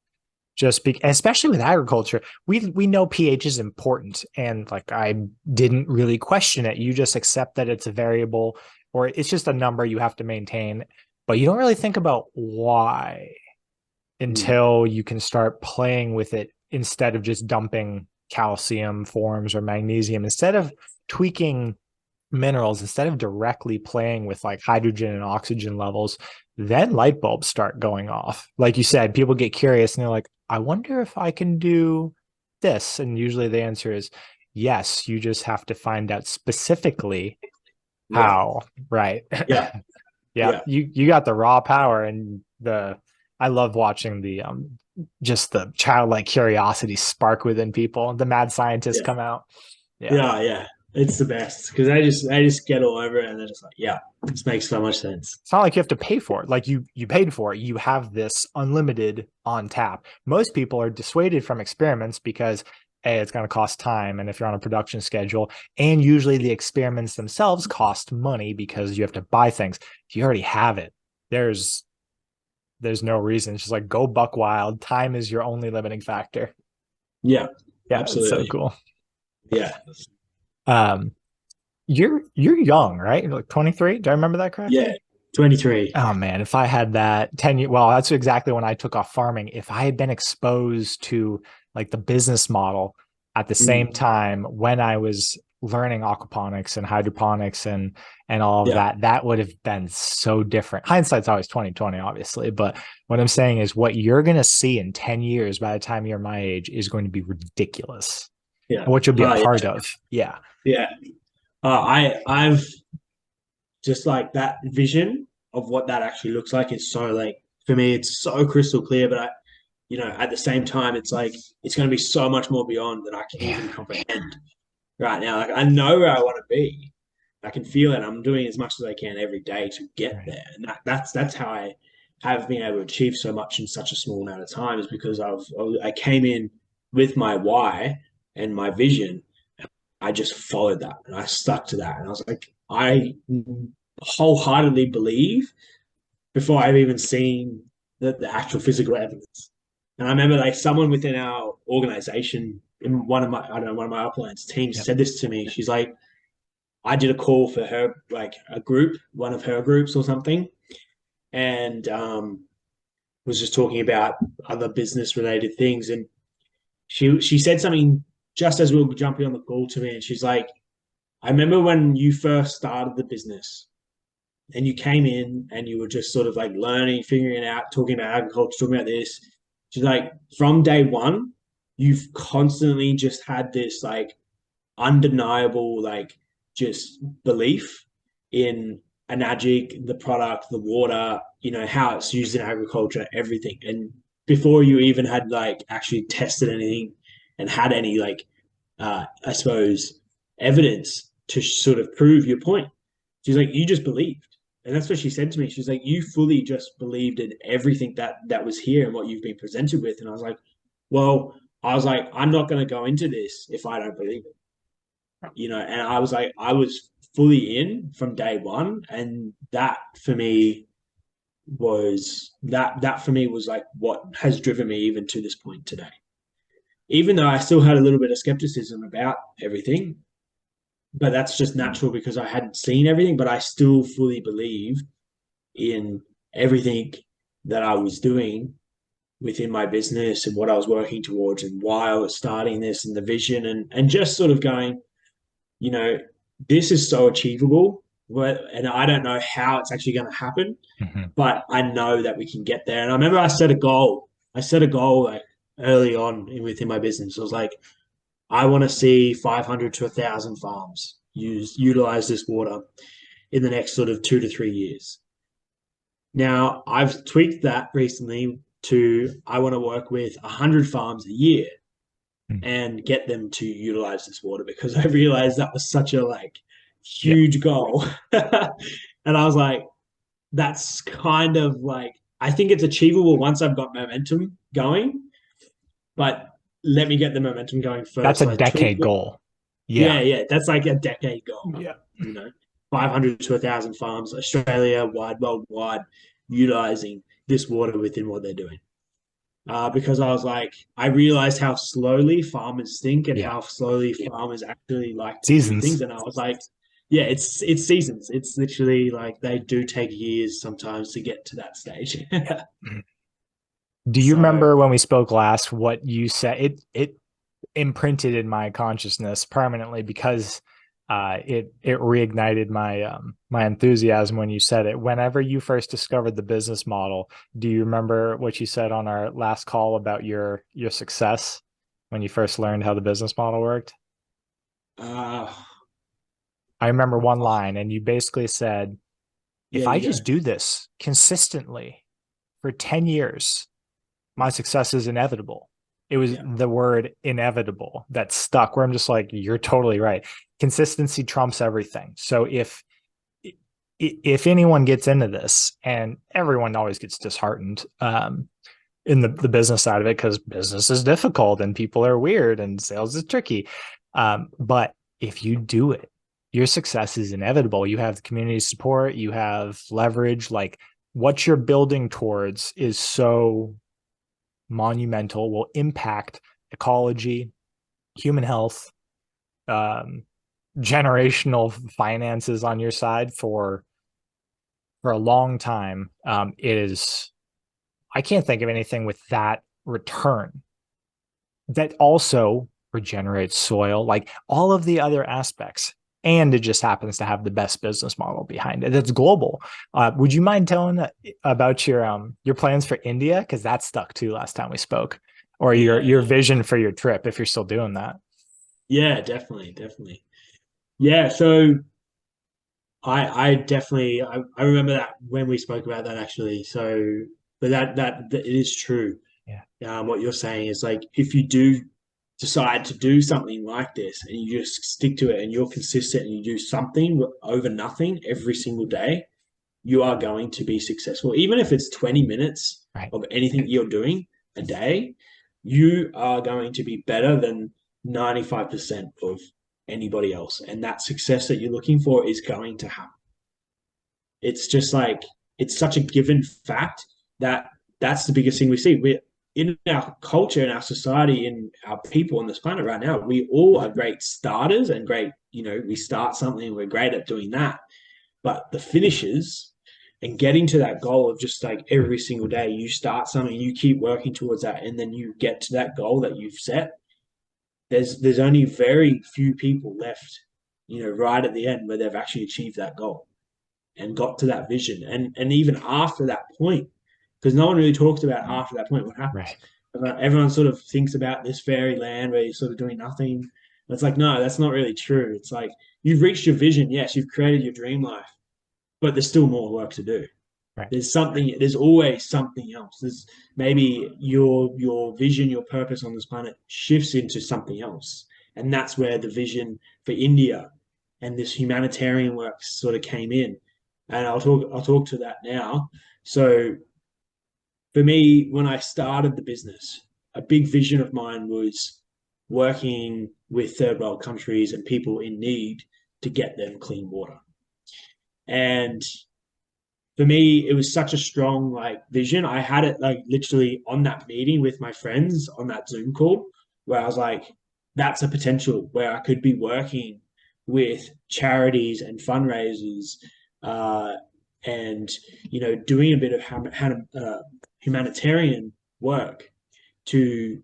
Especially with agriculture, we know pH is important, and like I didn't really question it. You just accept that it's a variable, or it's just a number you have to maintain, but you don't really think about why Mm. until you can start playing with it instead of just dumping calcium forms or magnesium, instead of tweaking minerals, instead of directly playing with like hydrogen and oxygen levels. Then light bulbs start going off. Like you said, people get curious and they're like, I wonder if I can do this. And usually the answer is yes. You just have to find out specifically Yeah. how. Right. Yeah. Yeah, Yeah. you got the raw power. And I love watching the just the childlike curiosity spark within people. The mad scientists Yeah. come out. Yeah. Yeah. Yeah. It's the best because they just get all over it and they're just like, yeah, this makes so much sense. It's not like you have to pay for it. Like you paid for it. You have this unlimited on tap. Most people are dissuaded from experiments because A, it's going to cost time, and if you're on a production schedule, and usually the experiments themselves cost money because you have to buy things. If you already have it, there's no reason. It's just like go buck wild. Time is your only limiting factor. Yeah. Yeah, it's so Absolutely. cool. Yeah. Um, you're young, right? You're like 23. Do I remember that correctly? Yeah. 23. Oh man, if I had that 10 years, well, that's exactly when I took off farming. If I had been exposed to like the business model at the same Mm. time when I was learning aquaponics and hydroponics and all of Yeah. that, that would have been so different. Hindsight's always 2020, obviously, but what I'm saying is what you're gonna see in 10 years by the time you're my age is going to be ridiculous. Yeah. And what you'll be a Yeah. part of. Yeah. Yeah. I've just like that vision of what that actually looks like is so like for me it's so crystal clear, but at the same time it's like it's going to be so much more beyond that I can Yeah. even comprehend right now. Like I know where I want to be. I can feel it. I'm doing as much as I can every day to get Right. there, and that's how I have been able to achieve so much in such a small amount of time is because I came in with my why and my vision. I just followed that and I stuck to that, and I was like, I wholeheartedly believe before I've even seen the actual physical evidence. And I remember like someone within our organization in one of my uplines teams Yep. said this to me. She's like, I did a call for her, like a group, one of her groups or something, and was just talking about other business related things. And she said something just as we were jumping on the call to me, and she's like, I remember when you first started the business and you came in and you were just sort of like learning, figuring it out, talking about agriculture, talking about this. She's like, from day one, you've constantly just had this like undeniable, like just belief in anagic, the product, the water, how it's used in agriculture, everything. And before you even had like actually tested anything and had any like, I suppose, evidence to sort of prove your point. She's like, you just believed. And that's what she said to me. She's like, you fully just believed in everything that was here and what you've been presented with. And I was like, well, I'm not going to go into this if I don't believe it. And I was like, I was fully in from day one. And that for me was like what has driven me even to this point today. Even though I still had a little bit of skepticism about everything, but that's just natural because I hadn't seen everything, but I still fully believed in everything that I was doing within my business and what I was working towards and why I was starting this and the vision and just sort of going, you know, this is so achievable, and I don't know how it's actually going to happen, Mm-hmm. but I know that we can get there. And I remember I set a goal. I set a goal like early on within my business. I was like, I want to see 500 to 1,000 farms utilize this water in the next sort of 2 to 3 years. Now, I've tweaked that recently to I want to work with 100 farms a year Mm. and get them to utilize this water because I realized that was such a like Yeah. huge goal. And I was like, that's kind of like I think it's achievable once I've got momentum going. but let me get the momentum going That's first. a So I tweaked decade it. goal. Yeah, Yeah. yeah, that's like a decade goal. Yeah. 500 to 1,000 farms, Australia wide, worldwide, utilizing this water within what they're doing. Because I was like, I realized how slowly farmers think and Yeah. how slowly farmers actually like to do things. Seasons. And I was like, yeah, it's seasons. It's literally like they do take years sometimes to get to that stage. Yeah. Do you So remember when we spoke last what you said? It imprinted in my consciousness permanently because it reignited my enthusiasm when you said it. Whenever you first discovered the business model, do you remember what you said on our last call about your success when you first learned how the business model worked? uh, I remember one line, and you basically said, yeah, if I you go. just do this consistently for 10 years, my success is inevitable. It was Yeah, the word inevitable that stuck, where I'm just like, you're totally right. Consistency trumps everything. So if anyone gets into this, and everyone always gets disheartened in the business side of it, because business is difficult and people are weird and sales is tricky. But if you do it, your success is inevitable. You have community support, you have leverage. Like what you're building towards is so monumental, will impact ecology, human health, um, generational finances on your side for a long time. It is, I can't think of anything with that return that also regenerates soil, like all of the other aspects. And it just happens to have the best business model behind it. It's global. Would you mind telling about your plans for India? Because that stuck too last time we spoke, or yeah, your vision for your trip if you're still doing that. yeah, definitely, definitely. Yeah, so I definitely I remember that when we spoke about that actually. So, but that it is true. Yeah. What you're saying is like if you do decide to do something like this and you just stick to it and you're consistent and you do something over nothing every single day, you are going to be successful. Even if it's 20 minutes Right. of anything you're doing a day, you are going to be better than 95% of anybody else. And that success that you're looking for is going to happen. It's just like it's such a given fact that that's the biggest thing we see. We're in our culture, in our society, in our people on this planet right now. We all are great starters and great. We start something and we're great at doing that. But the finishes and getting to that goal of just like every single day, you start something, you keep working towards that, and then you get to that goal that you've set. There's only very few people left, right at the end where they've actually achieved that goal and got to that vision. And even after that point, because no one really talks about after that point what happens. Right. Everyone sort of thinks about this fairy land where you're sort of doing nothing. It's like, no, that's not really true. It's like you've reached your vision. Yes, you've created your dream life, but there's still more work to do. Right. There's always something else. There's maybe your vision, your purpose on this planet shifts into something else. And that's where the vision for India and this humanitarian work sort of came in. And I'll talk to that now. So for me, when I started the business, a big vision of mine was working with third world countries and people in need to get them clean water. And for me, it was such a strong like vision. I had it like literally on that meeting with my friends on that Zoom call where I was like, that's a potential where I could be working with charities and fundraisers, uh, and doing a bit of humanitarian work to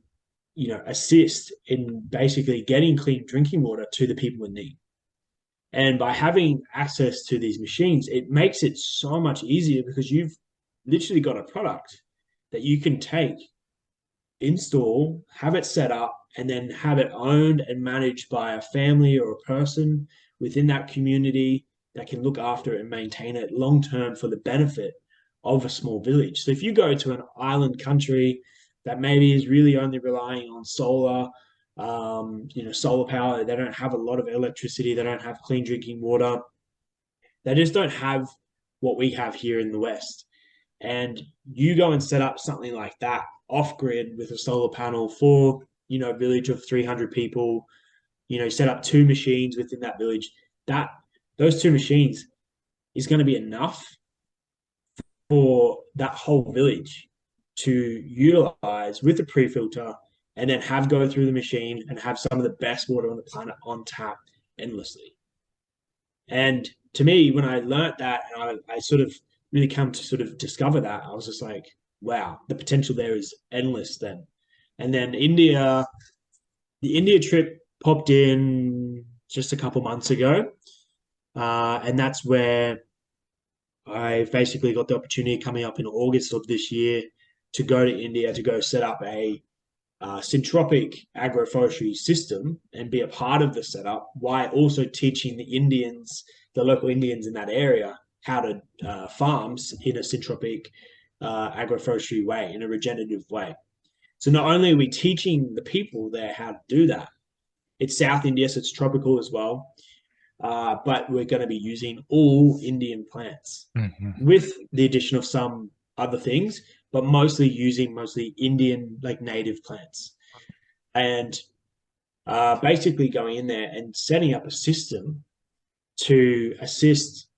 assist in basically getting clean drinking water to the people in need. And by having access to these machines, it makes it so much easier because you've literally got a product that you can take, install, have it set up, and then have it owned and managed by a family or a person within that community that can look after it and maintain it long term for the benefit of a small village. So if you go to an island country that maybe is really only relying on solar, solar power, they don't have a lot of electricity, they don't have clean drinking water, they just don't have what we have here in the West. and you go and set up something like that off grid with a solar panel for, a village of 300 people, set up two machines within that village, that those two machines is going to be enough for that whole village to utilize with a pre-filter and then have go through the machine and have some of the best water on the planet on tap endlessly. And to me, when I learned that, and I sort of really come to sort of discover that, I was just like, wow, the potential there is endless then. And then the India trip popped in just a couple months ago. And that's where I basically got the opportunity coming up in August of this year to go to India to go set up a syntropic agroforestry system and be a part of the setup, while also teaching the local Indians in that area, how to farms in a syntropic agroforestry way, in a regenerative way. So not only are we teaching the people there how to do that, it's South India, so it's tropical as well, but we're going to be using all Indian plants with the addition of some other things, but mostly Indian, like native plants. And basically going in there and setting up a system to assist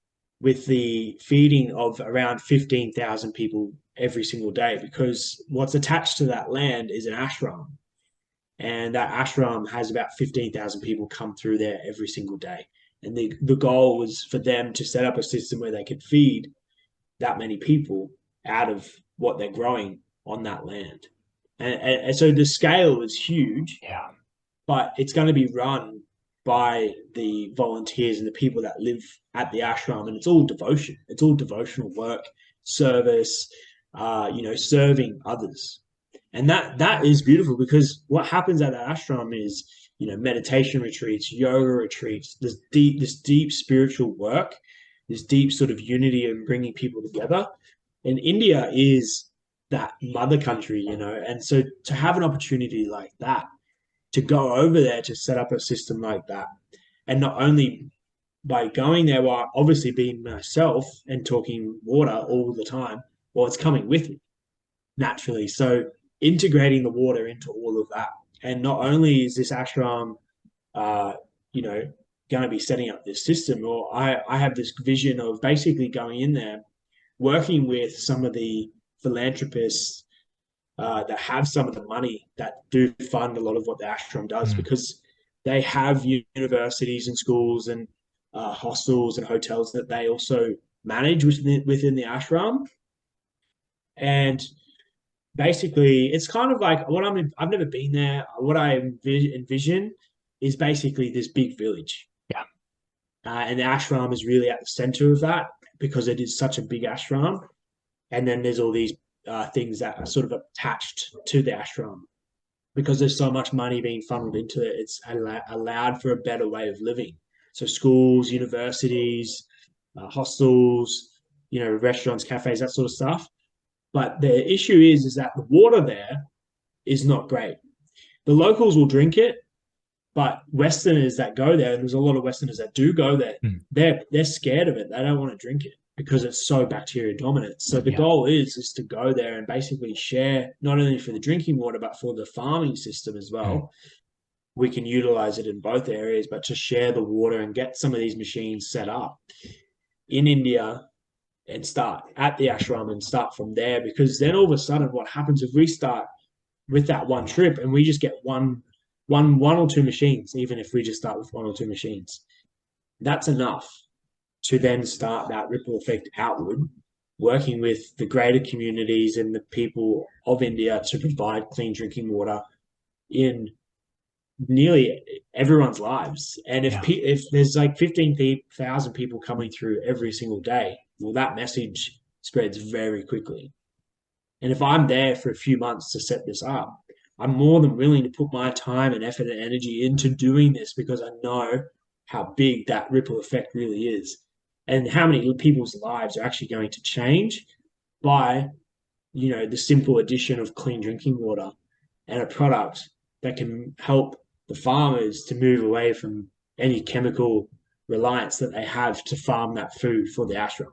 with the feeding of around 15,000 people every single day, because what's attached to that land is an ashram. And that ashram has about 15,000 people come through there every single day. And the goal was for them to set up a system where they could feed that many people out of what they're growing on that land. And so the scale is huge, Yeah. but it's going to be run by the volunteers and the people that live at the ashram. And it's all devotion. It's all devotional work, service, serving others. And that is beautiful, because what happens at the ashram is, meditation retreats, yoga retreats, this deep spiritual work, this deep sort of unity and bringing people together. And India is that mother country, and so to have an opportunity like that, to go over there to set up a system like that, and not only by going there while obviously being myself and talking water all the time, well, it's coming with me naturally. So integrating the water into all of that. And not only is this ashram, uh, going to be setting up this system, or I have this vision of basically going in there, working with some of the philanthropists that have some of the money that do fund a lot of what the ashram does, because they have universities and schools and hostels and hotels that they also manage within the ashram. And basically, it's kind of like I've never been there. What I envision is basically this big village. Yeah. And the ashram is really at the center of that, because it is such a big ashram. And then there's all these things that are sort of attached to the ashram, because there's so much money being funneled into it. It's allowed for a better way of living. So schools, universities, hostels, restaurants, cafes, that sort of stuff. But the issue is that the water there is not great. The locals will drink it, but Westerners that go there, and there's a lot of Westerners that do go there, they're scared of it. They don't want to drink it because it's so bacteria dominant. So the goal is to go there and basically share, not only for the drinking water, but for the farming system as well. We can utilize it in both areas, but to share the water and get some of these machines set up in India and start at the ashram and start from there. Because then all of a sudden, what happens if we start with that one trip and we just get one or two machines, even if we just start with one or two machines, that's enough to then start that ripple effect outward, working with the greater communities and the people of India to provide clean drinking water in nearly everyone's lives. And if there's like 15,000 people coming through every single day, well, that message spreads very quickly. And if I'm there for a few months to set this up, I'm more than willing to put my time and effort and energy into doing this, because I know how big that ripple effect really is, and how many people's lives are actually going to change by, the simple addition of clean drinking water and a product that can help the farmers to move away from any chemical reliance that they have to farm that food for the ashram.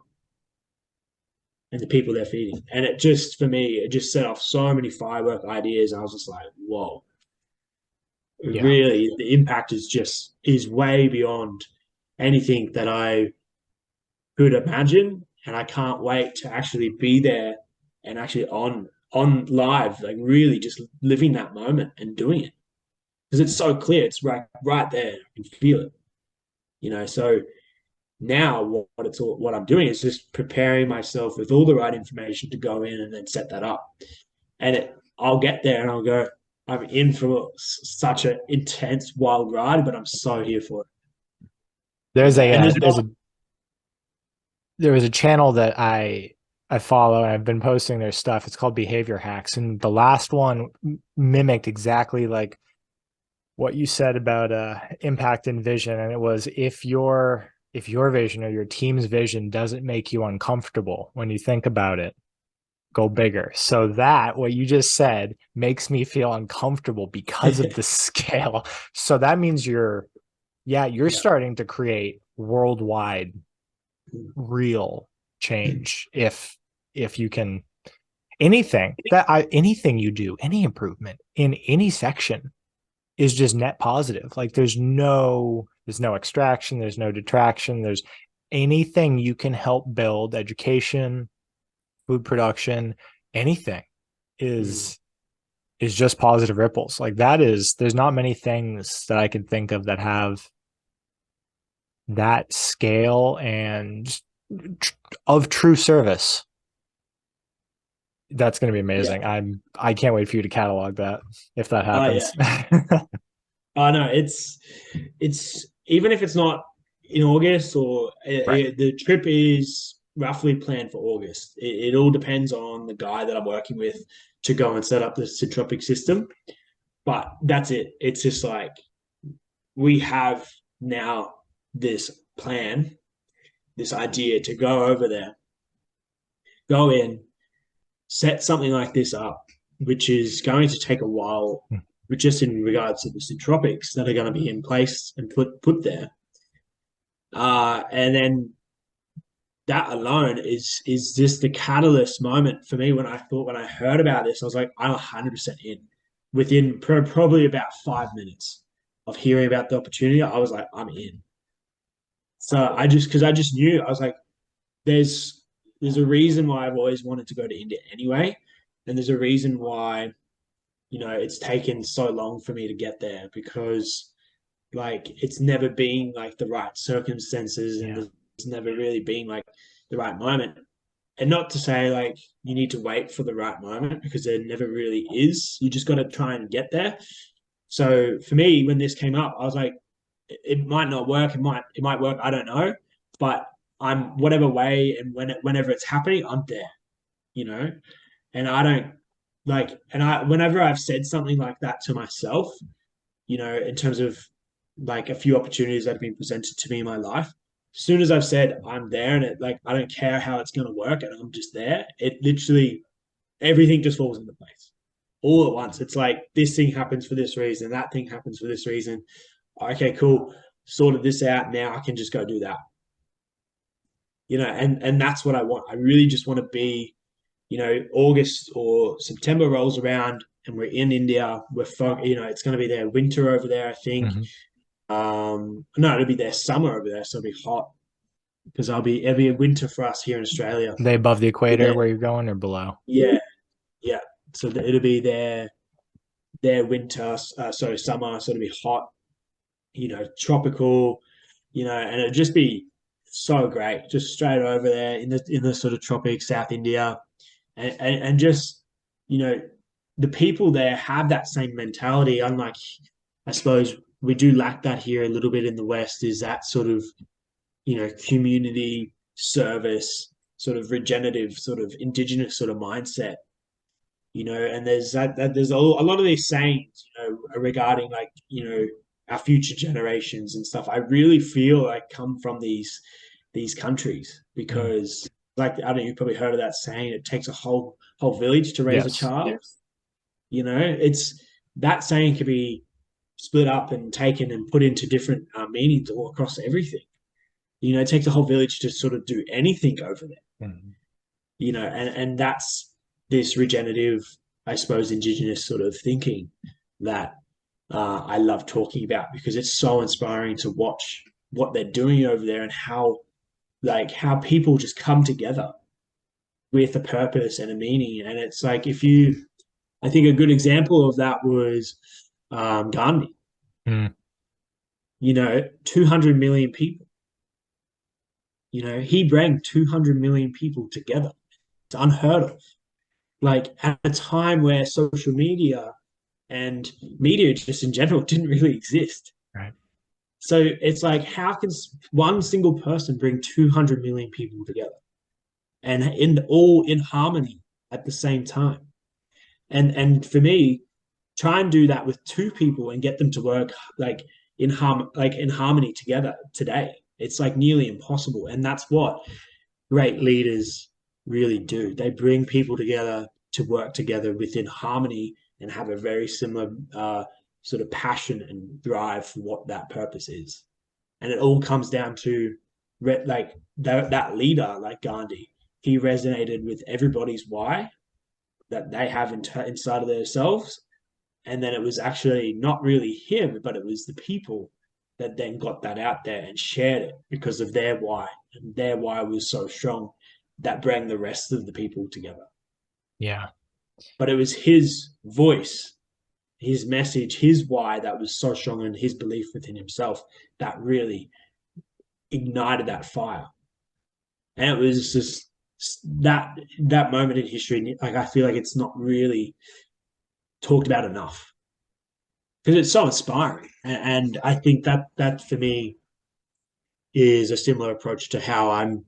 and the people they're feeding. And it just, for me, it just set off so many firework ideas. I was just like, whoa, Yeah. really, the impact is way beyond anything that I could imagine. And I can't wait to actually be there and actually on live, like really just living that moment and doing it. Because it's so clear, it's right there. I can feel it. So now what I'm doing is just preparing myself with all the right information to go in and then set that up. And I'll get there and I'll go, I'm in for such an intense wild ride, but I'm so here for it. There's And a there was a channel that I follow, and I've been posting their stuff. It's called Behavior Hacks, and the last one mimicked exactly like what you said about impact and vision. And it was, if your vision or your team's vision doesn't make you uncomfortable when you think about it, go bigger. So that, what you just said, makes me feel uncomfortable because of the scale. So that means you're starting to create worldwide real change if you can. Anything you do, any improvement in any section is just net positive. Like there's no extraction, there's no detraction, there's anything you can help build, education, food production, anything is just positive ripples. Like there's not many things that I can think of that have that scale and of true service. That's going to be amazing. Yeah. I can't wait for you to catalog that if that happens. Oh no, it's even if it's not in August or Right. the trip is roughly planned for August. It all depends on the guy that I'm working with to go and set up the syntropic system. But that's it. It's just like we have now this plan, this idea to go over there, go in, set something like this up, which is going to take a while, but just in regards to the syntropics that are going to be in place and put there. And then that alone is just the catalyst moment for me. When I heard about this, I was like, I'm 100% in. Within probably about 5 minutes of hearing about the opportunity, I was like, I'm in. So because I just knew, I was like, there's a reason why I've always wanted to go to India anyway, and there's a reason why it's taken so long for me to get there, because like it's never been like the right circumstances, and there's never really been like the right moment. And not to say like you need to wait for the right moment, because there never really is. You just got to try and get there. So for me, when this came up, I was like, it might not work. It might work. I don't know. But I'm whatever way and whenever it's happening, I'm there. You know, and I don't like. And whenever I've said something like that to myself, in terms of like a few opportunities that have been presented to me in my life, as soon as I've said I'm there and it like I don't care how it's going to work and I'm just there, it literally everything just falls into place all at once. It's like this thing happens for this reason, that thing happens for this reason. Okay, cool. Sorted this out. Now I can just go do that. And that's what I want. I really just want to be, August or September rolls around and we're in India. It's going to be their winter over there, I think. No, it'll be their summer over there, so it'll be hot because it'll be a winter for us here in Australia. They above the equator where you're going, or below? Yeah, yeah. So it'll be their winter, so summer, so it'll be hot, tropical, and it'll just be so great, just straight over there in the sort of tropics, South India, and just the people there have that same mentality. Unlike, I suppose we do lack that here a little bit in the West, is that sort of community service, sort of regenerative, sort of indigenous sort of mindset. And there's there's a lot of these sayings, regarding like, our future generations and stuff. I really feel like come from these countries, because like, I don't know, you've probably heard of that saying, it takes a whole village to raise a child. Yes. It's that saying could be split up and taken and put into different meanings all across everything. It takes a whole village to sort of do anything over there. and that's this regenerative, I suppose, indigenous sort of thinking that I love talking about, because it's so inspiring to watch what they're doing over there, and how people just come together with a purpose and a meaning. And it's like, I think a good example of that was Gandhi. Mm. 200 million people. He brought 200 million people together. It's unheard of. Like, at a time where social media and media just in general didn't really exist. Right. So it's like, how can one single person bring 200 million people together, and all in harmony at the same time? And for me, try and do that with two people and get them to work in harmony together today. It's like nearly impossible. And that's what great leaders really do. They bring people together to work together within harmony and have a very similar sort of passion and drive for what that purpose is. And it all comes down to that leader, like Gandhi. He resonated with everybody's why that they have inside of themselves. And then it was actually not really him, but it was the people that then got that out there and shared it because of their why. And their why was so strong that brought the rest of the people together. Yeah. But it was his voice, his message, his why that was so strong, and his belief within himself that really ignited that fire. And it was just that moment in history. Like, I feel like it's not really talked about enough, because it's so inspiring. And I think that for me is a similar approach to how I'm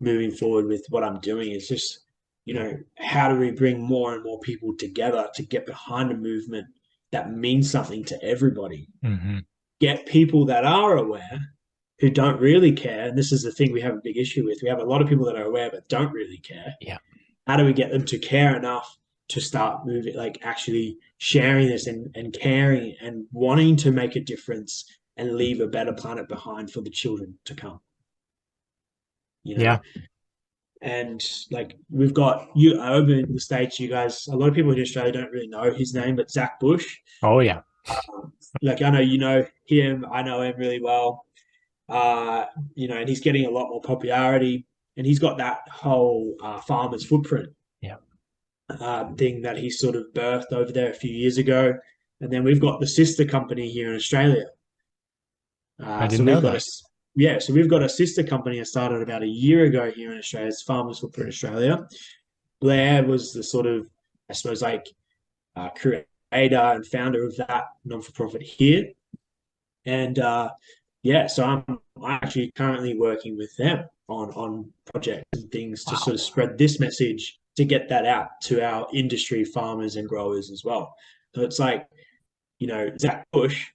moving forward with what I'm doing. Is just, how do we bring more and more people together to get behind a movement that means something to everybody? Mm-hmm. Get people that are aware who don't really care. And this is the thing we have a big issue with. We have a lot of people that are aware but don't really care. Yeah. How do we get them to care enough to start moving, like actually sharing this and caring and wanting to make a difference and leave a better planet behind for the children to come? Yeah. And like, we've got you over in the States, you guys, a lot of people in Australia don't really know his name, but Zach Bush. Oh, yeah. Like, I know you know him, I know him really well. And he's getting a lot more popularity, and he's got that whole farmer's footprint Yeah. thing that he sort of birthed over there a few years ago. And then we've got the sister company here in Australia. I So didn't know we've got that. so we've got a sister company that started about a year ago here in Australia. It's Farmers Footprint Australia. Blair was the sort of, I suppose, like creator and founder of that non-for-profit here. And so I'm actually currently working with them on projects and things to sort of spread this message, to get that out to our industry farmers and growers as well. So it's like, Zach Bush,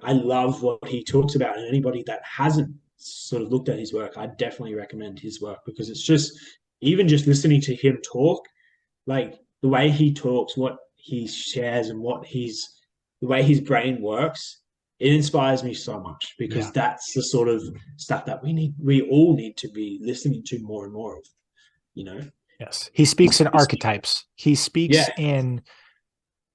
I love what he talks about, and anybody that hasn't sort of looked at his work, I definitely recommend his work, because it's just, even just listening to him talk, like the way he talks, what he shares, and the way his brain works, it inspires me so much, because that's the sort of stuff that we all need to be listening to more and more of, Yes. He speaks in archetypes. He speaks yeah.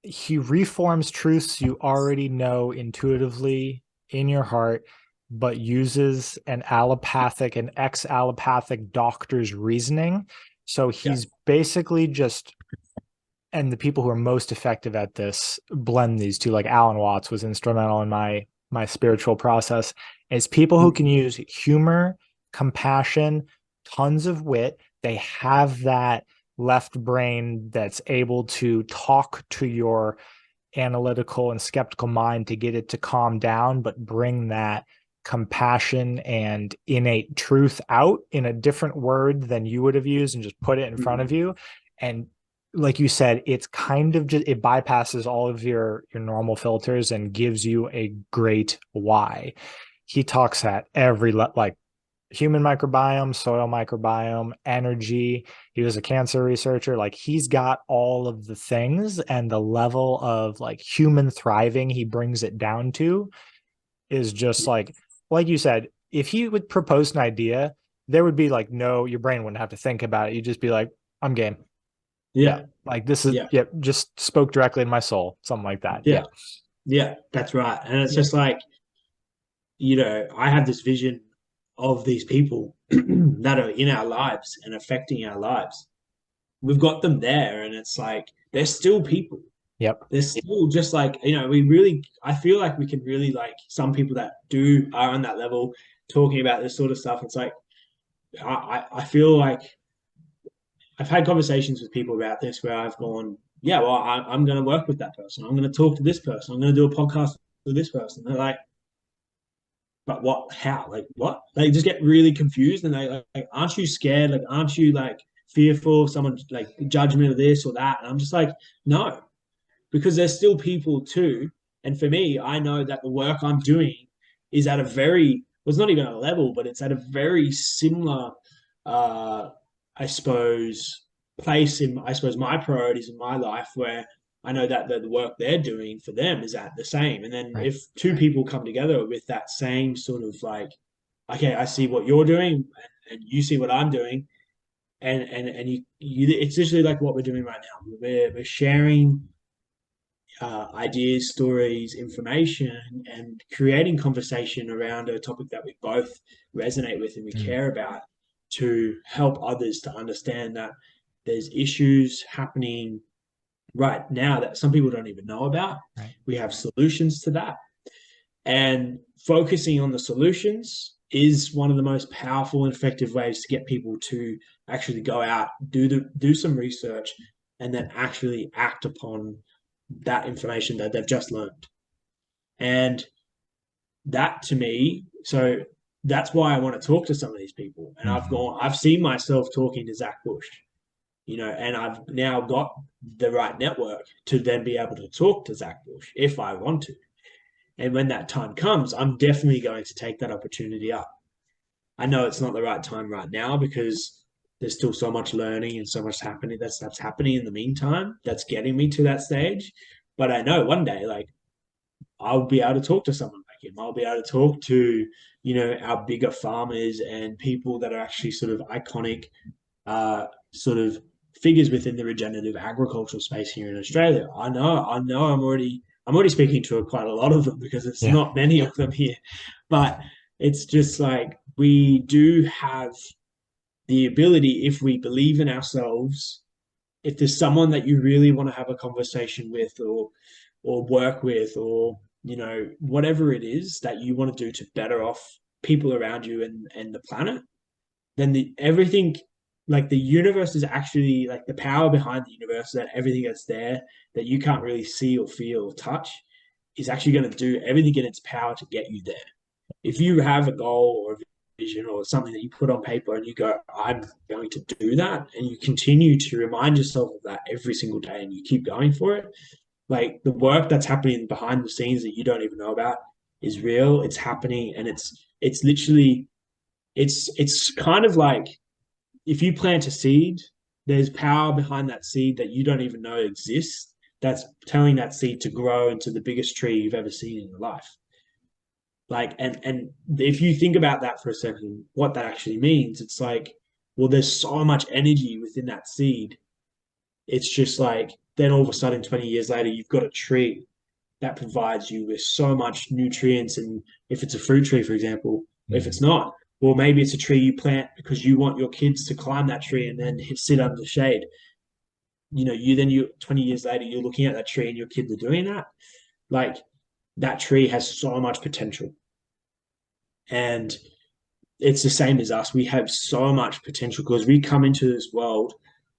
he reforms truths you already know intuitively in your heart, but uses an ex-allopathic doctor's reasoning. So he's basically just, and the people who are most effective at this blend these two, like Alan Watts was instrumental in my spiritual process, is people who can use humor, compassion, tons of wit. They have that left brain that's able to talk to your analytical and skeptical mind to get it to calm down, but bring that compassion and innate truth out in a different word than you would have used, and just put it in front of you. And like you said, it's kind of just, it bypasses all of your normal filters and gives you a great why. He talks at every like human microbiome, soil microbiome, energy. He was a cancer researcher. Like, he's got all of the things, and the level of like human thriving he brings it down to is just like you said, if he would propose an idea, there would be like no, your brain wouldn't have to think about it. You'd just be like, I'm game. Yeah. Yeah, Like this is, yeah, yeah, just spoke directly in my soul, something like that. yeah, Yeah. yeah. That's right. And it's Yeah. just like, I have this vision of these people that are in our lives and affecting our lives. We've got them there, and it's like they're still people. Yep. They're still just like, we really, I feel like we can really, like, some people that are on that level talking about this sort of stuff. It's like, I feel like I've had conversations with people about this where I've gone, yeah, well, I'm going to work with that person. I'm going to talk to this person. I'm going to do a podcast with this person. They're like, but what, how, like, what? They just get really confused, and they like, aren't you scared? Like, aren't you like fearful of someone like judgment of this or that? And I'm just like, no, because they're still people too. And for me, I know that the work I'm doing is at a very, well, it's not even a level, but it's at a very similar, uh, I suppose, place in, I suppose, my priorities in my life, where I know that the work they're doing for them is at the same. And then Right. if two people come together with that same sort of like, okay, I see what you're doing and you see what I'm doing, and it's literally like what we're doing right now. We're sharing ideas, stories, information, and creating conversation around a topic that we both resonate with and we Mm. care about, to help others to understand that there's issues happening right now that some people don't even know about. Right. We have solutions to that. And focusing on the solutions is one of the most powerful and effective ways to get people to actually go out, do some research, and then actually act upon that information that they've just learned. And that to me, so that's why I want to talk to some of these people. And Mm-hmm. I've seen myself talking to Zach Bush, and I've now got the right network to then be able to talk to Zach Bush if I want to. And when that time comes, I'm definitely going to take that opportunity up. I know it's not the right time right now because there's still so much learning and so much happening that's happening in the meantime that's getting me to that stage. But I know one day, like, I'll be able to talk to someone like him. I'll be able to talk to, our bigger farmers and people that are actually sort of iconic, sort of figures within the regenerative agricultural space here in Australia. I know I'm already speaking to quite a lot of them because it's Yeah. not many of them here. But it's just like we do have the ability, if we believe in ourselves, if there's someone that you really want to have a conversation with, or work with, or whatever it is that you want to do to better off people around you and the planet, then everything, like, the universe is actually, like, the power behind the universe, that everything that's there that you can't really see or feel or touch is actually going to do everything in its power to get you there. If you have a goal or a vision or something that you put on paper and you go, I'm going to do that, and you continue to remind yourself of that every single day and you keep going for it, like, the work that's happening behind the scenes that you don't even know about is real. It's happening, and it's literally, it's kind of like, if you plant a seed, there's power behind that seed that you don't even know exists, that's telling that seed to grow into the biggest tree you've ever seen in your life. Like, and if you think about that for a second, what that actually means, it's like, well, there's so much energy within that seed. It's just like, then all of a sudden, 20 years later, you've got a tree that provides you with so much nutrients. And if it's a fruit tree, for example, if Mm-hmm. it's not, well, maybe it's a tree you plant because you want your kids to climb that tree and then sit under the shade. 20 years later, you're looking at that tree and your kids are doing that. Like, that tree has so much potential. And it's the same as us. We have so much potential because we come into this world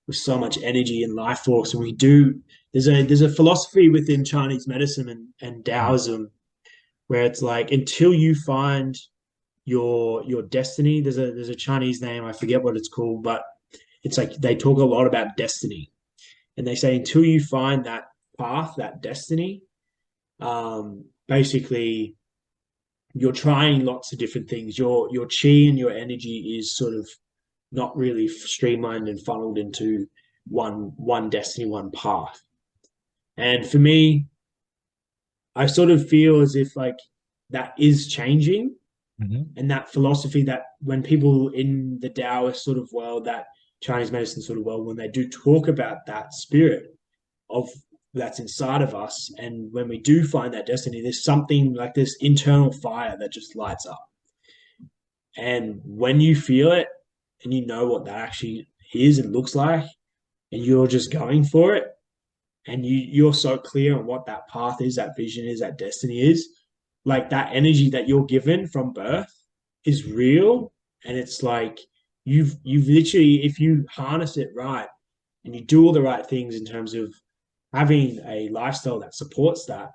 with so much energy and life force, and we do. There's a philosophy within Chinese medicine and Taoism where it's like, until you find your destiny. There's a Chinese name, I forget what it's called, but it's like they talk a lot about destiny, and they say until you find that path, that destiny, basically you're trying lots of different things. Your chi and your energy is sort of not really streamlined and funneled into one destiny, one path. And for me, I sort of feel as if, like, that is changing, Mhm. And that philosophy, that when people in the Taoist sort of world, that Chinese medicine sort of world, when they do talk about that spirit of that's inside of us, and when we do find that destiny, there's something like this internal fire that just lights up. And when you feel it and you know what that actually is and looks like, and you're just going for it, and you're so clear on what that path is, that vision is, that destiny is, like that energy that you're given from birth is real. And it's like you've literally, if you harness it right and you do all the right things in terms of having a lifestyle that supports that,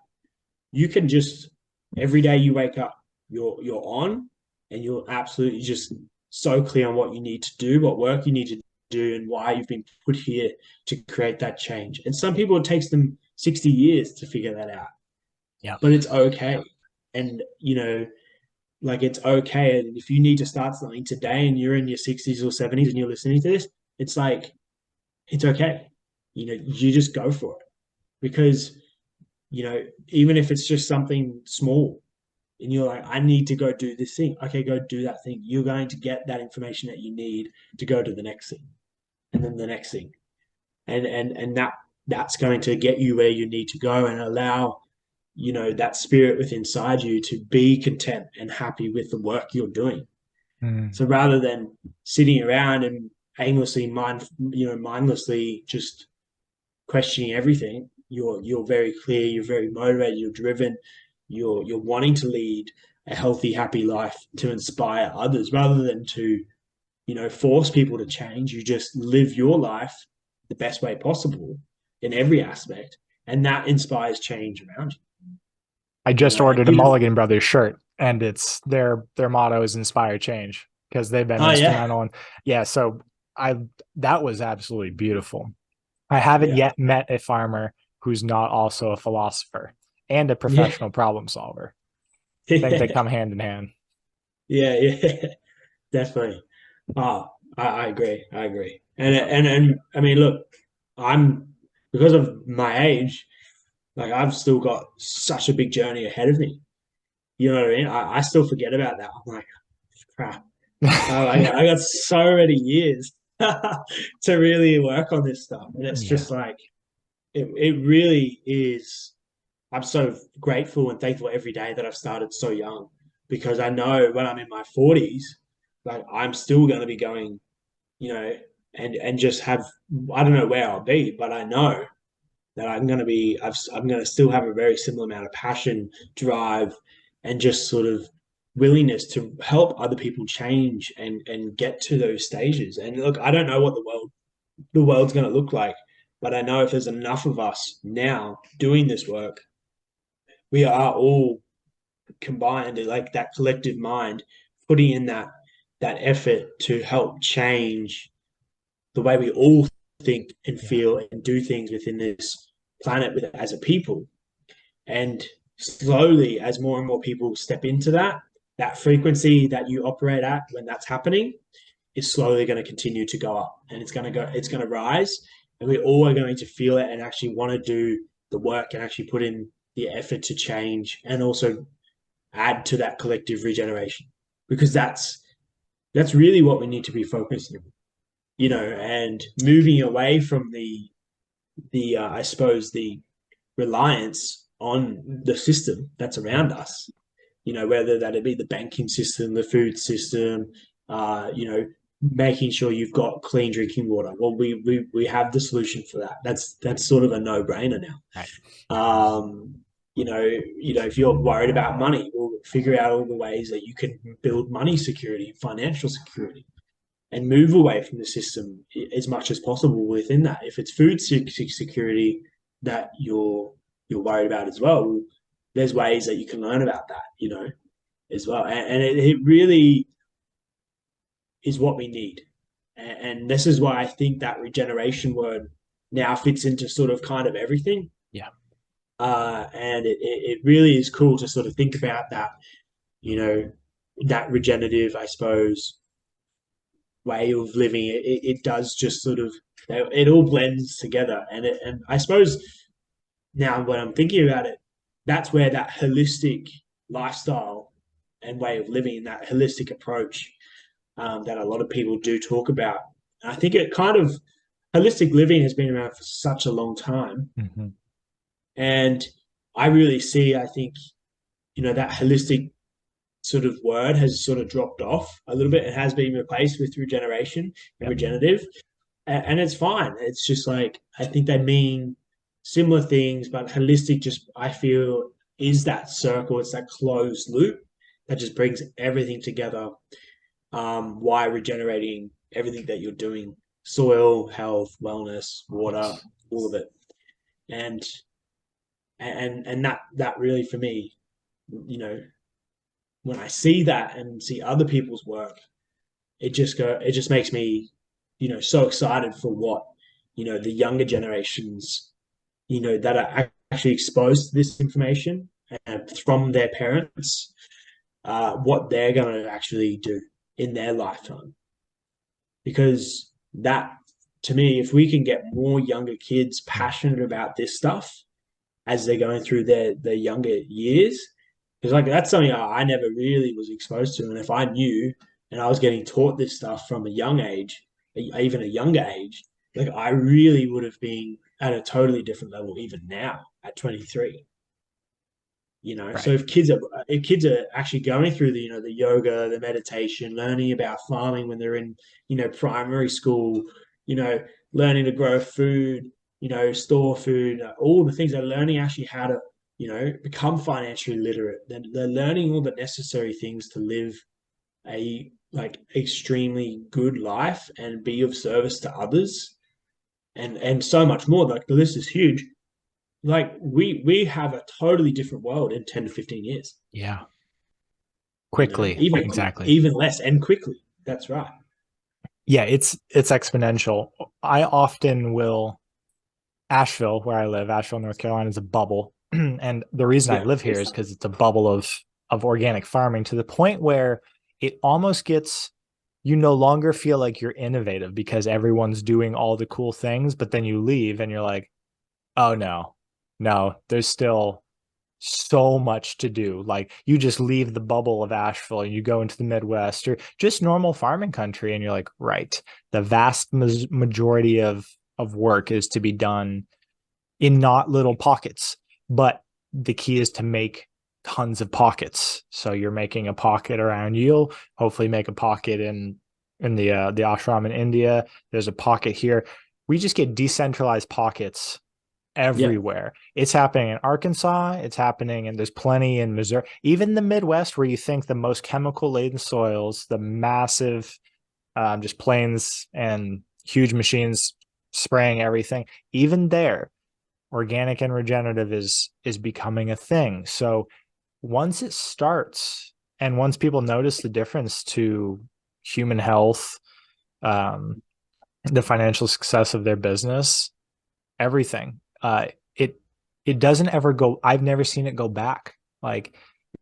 you can just, every day you wake up, you're on, and you're absolutely just so clear on what you need to do, what work you need to do, and why you've been put here to create that change. And some people, it takes them 60 years to figure that out, Yeah. but it's okay. And like, it's okay. And if you need to start something today and you're in your 60s or 70s and you're listening to this, it's like, it's okay. You just go for it, because even if it's just something small, and you're like, I need to go do this thing. Okay, go do that thing. You're going to get that information that you need to go to the next thing, and then the next thing, and that's going to get you where you need to go, and allow that spirit within inside you to be content and happy with the work you're doing. Mm. So rather than sitting around and aimlessly mindlessly just questioning everything, you're very clear, you're very motivated, you're driven, you're wanting to lead a healthy, happy life to inspire others, rather than to force people to change. You just live your life the best way possible in every aspect, and that inspires change around I you. just ordered a Mulligan Brothers shirt, and it's their motto is inspire change, because they've been Oh yeah, instrumental in, yeah. So I that was absolutely beautiful. I haven't yeah, yet met a farmer who's not also a philosopher and a yeah, professional problem solver. I think they yeah, come hand in hand. yeah, definitely. Oh, I agree. I agree. And Yeah. and I mean, look, I'm, because of my age, like, I've still got such a big journey ahead of me. You know what I mean? I still forget about that. I'm like, crap. I got so many years to really work on this stuff, and it's Yeah. just like, it really is. I'm so grateful and thankful every day that I've started so young, because I know when I'm in my 40s, like, I'm still going to be going, you know, and just have, I don't know where I'll be, but I know that I'm going to still have a very similar amount of passion, drive, and just sort of willingness to help other people change and get to those stages. And look, I don't know what the world's going to look like, but I know if there's enough of us now doing this work, we are all combined, like that collective mind, putting in that effort to help change the way we all think and Yeah. feel and do things within this planet as a people. And slowly, as more and more people step into that frequency that you operate at, when that's happening, is slowly going to continue to go up, and it's going to rise, and we all are going to feel it and actually want to do the work and actually put in the effort to change, and also add to that collective regeneration, because that's really what we need to be focusing on, and moving away from the I suppose the reliance on the system that's Yeah. around us, whether that be the banking system, the food system, making sure you've got clean drinking water. Well, we have the solution for that. That's sort of a no-brainer now. Right. If you're worried about money, we'll figure out all the ways that you can build money security, financial security, and move away from the system as much as possible within that. If it's food security that you're worried about as well, there's ways that you can learn about that, as well. And it really is what we need. And this is why I think that regeneration word now fits into sort of kind of everything. Yeah. And it really is cool to sort of think about that, that regenerative, I suppose, way of living. It does just sort of, it all blends together. And I suppose now when I'm thinking about it, that's where that holistic lifestyle and way of living, and that holistic approach that a lot of people do talk about. And I think it kind of holistic living has been around for such a long time, Mm-hmm. and I really see, I think, that holistic sort of word has sort of dropped off a little bit. It has been replaced with regeneration and Yep. regenerative, and it's fine. It's just like I think they mean similar things, but holistic just I feel is that circle. It's that closed loop that just brings everything together. Why regenerating everything that you're doing, soil, health, wellness, water, Yes. all of it, and that really for me, you know, when I see that and see other people's work, it just makes me, so excited for what, the younger generations, that are actually exposed to this information from their parents, what they're going to actually do in their lifetime. Because that, to me, if we can get more younger kids passionate about this stuff as they're going through their younger years, because like that's something I never really was exposed to. And if I knew and I was getting taught this stuff from a young age, even a younger age, like I really would have been at a totally different level even now at 23. So Right. if kids are actually going through the yoga, the meditation, learning about farming when they're in primary school, you know learning to grow food, store food, all the things, they're learning actually how to become financially literate. They're learning all the necessary things to live a like extremely good life and be of service to others, and so much more. Like the list is huge. Like we have a totally different world in 10 to 15 years. Yeah. Quickly. Even Exactly. even less and quickly. That's right. Yeah, it's exponential. I often will Asheville, where I live, Asheville, North Carolina, is a bubble. And the reason I Yeah. live here is because it's a bubble of organic farming, to the point where it almost gets, you no longer feel like you're innovative because everyone's doing all the cool things, but then you leave and you're like, oh no, no, there's still so much to do. Like you just leave the bubble of Asheville and you go into the Midwest or just normal farming country, and you're like, right, the vast majority of work is to be done in not little pockets, but the key is to make tons of pockets. So you're making a pocket around you. You'll hopefully make a pocket in the ashram in India. There's a pocket here. We just get decentralized pockets Yeah. everywhere. It's happening in Arkansas. It's happening, and there's plenty in Missouri. Even the Midwest, where you think the most chemical laden soils, the massive just plains and huge machines spraying everything. Even there, organic and regenerative is becoming a thing. So once it starts, and once people notice the difference to human health, um, the financial success of their business, everything, it it doesn't ever go. I've never seen it go back. Like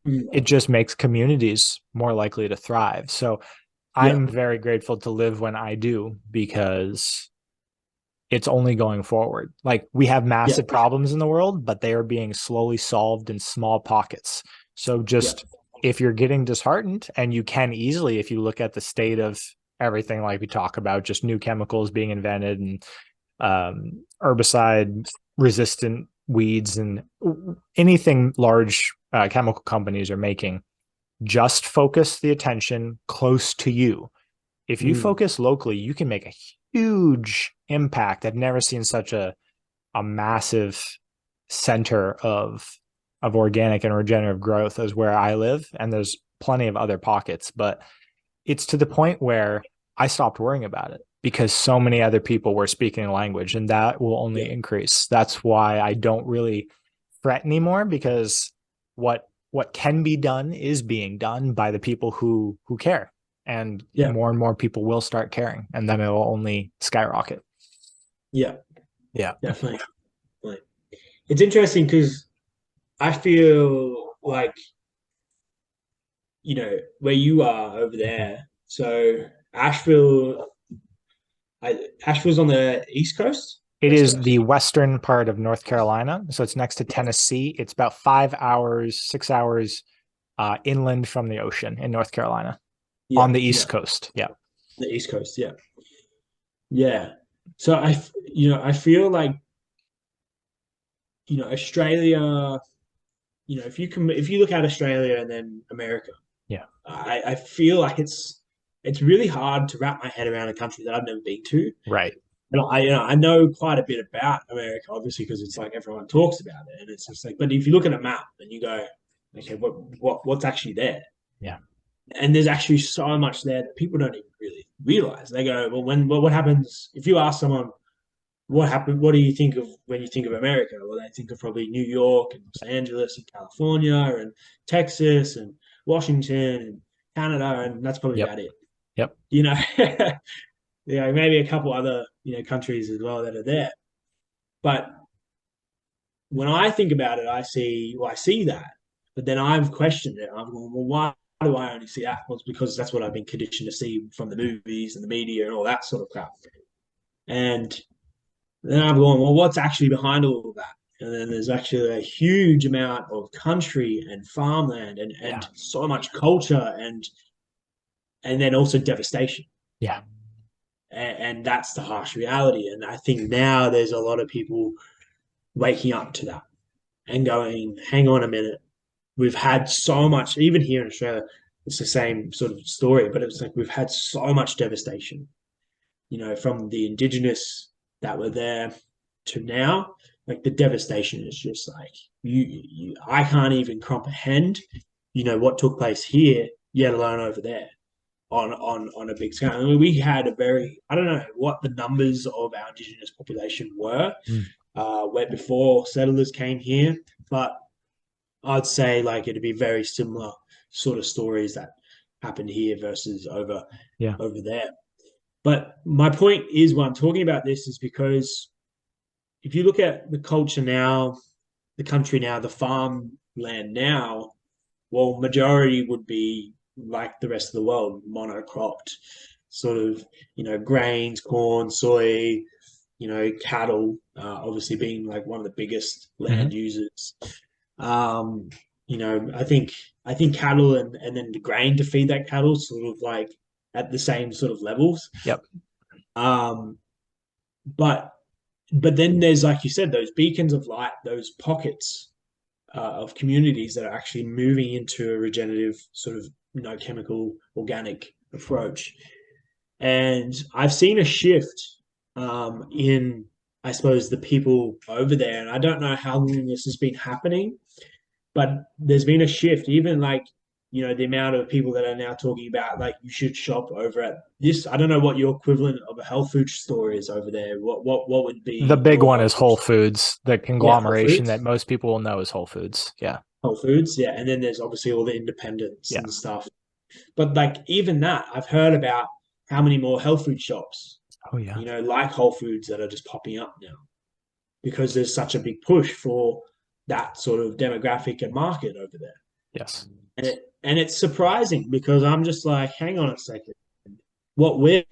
it just makes communities more likely to thrive. So Yeah. I'm very grateful to live when I do, because it's only going forward. Like we have Yeah. massive problems in the world, but they are being slowly solved in small pockets. So Yeah. just if you're getting disheartened, and you can easily, if you look at the state of everything, like we talk about, just new chemicals being invented, and herbicide resistant weeds and anything large chemical companies are making, just focus the attention close to you. If you Mm. focus locally, you can make a huge impact. I've never seen such a massive center of organic and regenerative growth as where I live. And there's plenty of other pockets, but it's to the point where I stopped worrying about it because so many other people were speaking the language, and that will only Yeah. increase. That's why I don't really fret anymore, because what can be done is being done by the people who care, and Yeah. more and more people will start caring, and then it will only skyrocket. Yeah. Yeah. Definitely. Like, it's interesting because I feel like, where you are over there. So Asheville's on the East Coast, It West is the Coast. western part of North Carolina, so it's next to Yeah. Tennessee. It's about 5 hours, 6 hours inland from the ocean in North Carolina Yeah, on the East yeah, Coast. Yeah. the East Coast. Yeah, yeah. So I feel like Australia. If you look at Australia and then America, Yeah. I feel like it's really hard to wrap my head around a country that I've never been to. Right. And I know quite a bit about America, obviously, because it's like everyone talks about it, and it's just like. But if you look at a map and you go, okay, what's actually there? Yeah. And there's actually so much there that people don't even really realize. They go, well, what happens if you ask someone what happened? What do you think of when you think of America? Well, they think of probably New York and Los Angeles and California and Texas and Washington and Canada, and that's probably Yep. about it. Yep. You know, maybe a couple other countries as well that are there. But when I think about it, I see that, but then I've questioned it. I'm going, well, why do I only see that? Well, it's because that's what I've been conditioned to see from the movies and the media and all that sort of crap. And then I'm going, well, what's actually behind all of that? And then there's actually a huge amount of country and farmland and Yeah. so much culture and then also devastation. Yeah. And that's the harsh reality. And I think now there's a lot of people waking up to that and going, hang on a minute. We've had so much, even here in Australia, it's the same sort of story, but it's like we've had so much devastation, from the indigenous that were there to now. Like the devastation is just like I can't even comprehend, what took place here, yet alone over there on a big scale. I mean, we had I don't know what the numbers of our indigenous population were Mm. where before settlers came here, but I'd say like it'd be very similar sort of stories that happened here versus Yeah. over there. But my point is, why I'm talking about this is because if you look at the culture now, the country now, the farmland now, well, majority would be like the rest of the world, monocropped, sort of, grains, corn, soy, cattle, obviously being like one of the biggest land Mm-hmm. users. Um, I think cattle and then the grain to feed that cattle sort of like at the same sort of levels. Yep. Um, but then there's, like you said, those beacons of light, those pockets of communities that are actually moving into a regenerative sort of no chemical organic approach. And I've seen a shift in, I suppose, the people over there. And I don't know how long this has been happening, but there's been a shift, even like, the amount of people that are now talking about like you should shop over at this. I don't know what your equivalent of a health food store is over there. What would The be big your one health is food Whole store? Foods, the Yeah, Whole conglomeration that Foods. most people will know is Whole Foods. Yeah. Whole Foods, yeah. And then there's obviously all the independents Yeah. and stuff. But like even that, I've heard about how many more health food shops, Oh, yeah. like Whole Foods that are just popping up now because there's such a big push for that sort of demographic and market over there. Yes. And it's surprising because I'm just like, hang on a second. What we're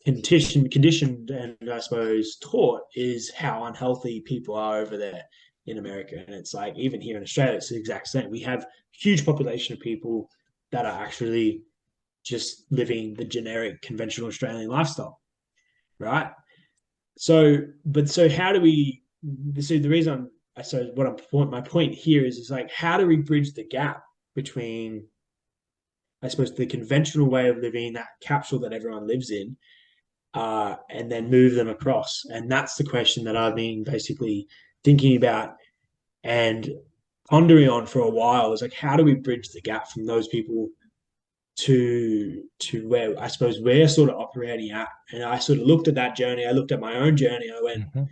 conditioned and I suppose taught is how unhealthy people are over there in America. And it's like even here in Australia, it's the exact same. We have a huge population of people that are actually just living the generic conventional Australian lifestyle, right? So how do we? So the reason my point here is like how do we bridge the gap between, I suppose, the conventional way of living, that capsule that everyone lives in, and then move them across? And that's the question that I've been basically thinking about and pondering on for a while. Is like how do we bridge the gap from those people to where I suppose we're sort of operating at. And I sort of looked at that journey. I looked at my own journey. I went, Mm-hmm.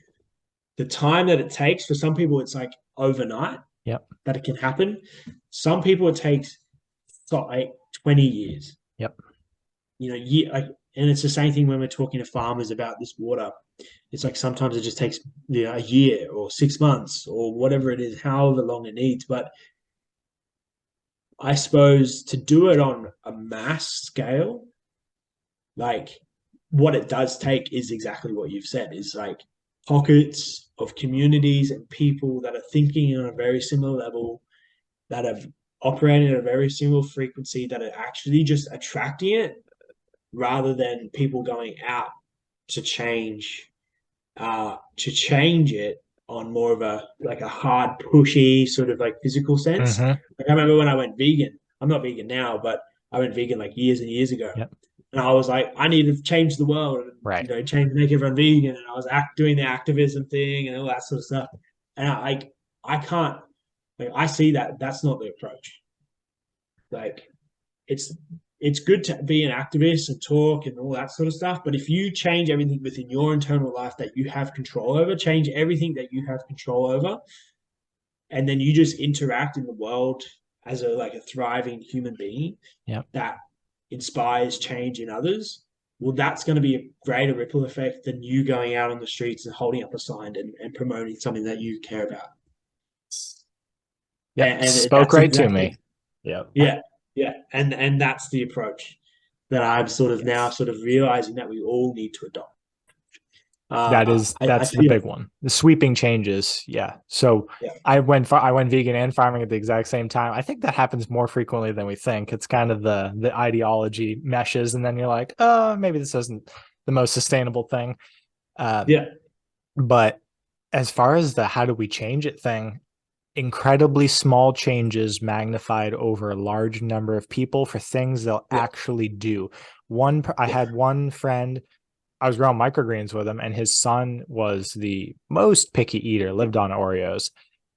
the time that it takes for some people, it's like overnight Yep. that it can happen. Some people it takes like 20 years. Yep. And it's the same thing when we're talking to farmers about this water. It's like sometimes it just takes a year or 6 months or whatever it is, however long it needs. But I suppose to do it on a mass scale, like what it does take is exactly what you've said, is like pockets of communities and people that are thinking on a very similar level, that have operating at a very similar frequency that are actually just attracting it rather than people going out to change it on more of a like a hard pushy sort of like physical sense. Mm-hmm. Like I remember when I went vegan. I'm not vegan now, but I went vegan like years and years ago. Yep. And I was like, I need to change the world and Right. make everyone vegan. And I was doing the activism thing and all that sort of stuff. And I can't like I see that that's not the approach. Like it's good to be an activist and talk and all that sort of stuff. But if you change everything within your internal life that you have control over, change everything that you have control over, and then you just interact in the world as a thriving human being that inspires change in others, well, that's going to be a greater ripple effect than you going out on the streets and holding up a sign and promoting something that you care about. Yeah, and spoke right to me. Yeah. And that's the approach that I'm now realizing that we all need to adopt. That's the big one. The sweeping changes. Yeah. So I went vegan and farming at the exact same time. I think that happens more frequently than we think. It's kind of the ideology meshes, and then you're like, oh, maybe this isn't the most sustainable thing. But as far as the how do we change it thing, incredibly small changes magnified over a large number of people for things they'll actually do. I had one friend, I was growing microgreens with him, and his son was the most picky eater, lived on Oreos.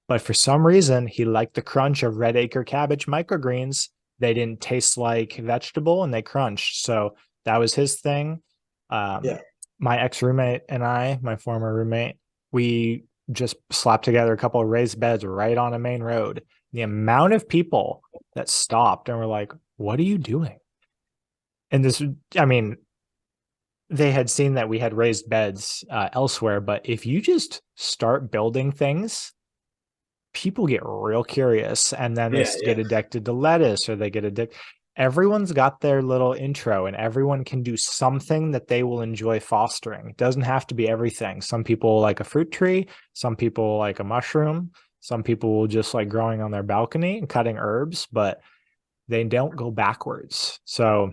But for some reason, he liked the crunch of red acre cabbage microgreens. They didn't taste like vegetable and they crunched. So that was his thing. My ex-roommate and I, my former roommate, we just slapped together a couple of raised beds right on a main road. The amount of people that stopped and were like, what are you doing? And this, I mean, they had seen that we had raised beds elsewhere, but if you just start building things, people get real curious, and then they get addicted to lettuce, or they get addicted. Everyone's got their little intro, and everyone can do something that they will enjoy fostering. It doesn't have to be everything. Some people like a fruit tree. Some people like a mushroom. Some people will just like growing on their balcony and cutting herbs, but they don't go backwards. So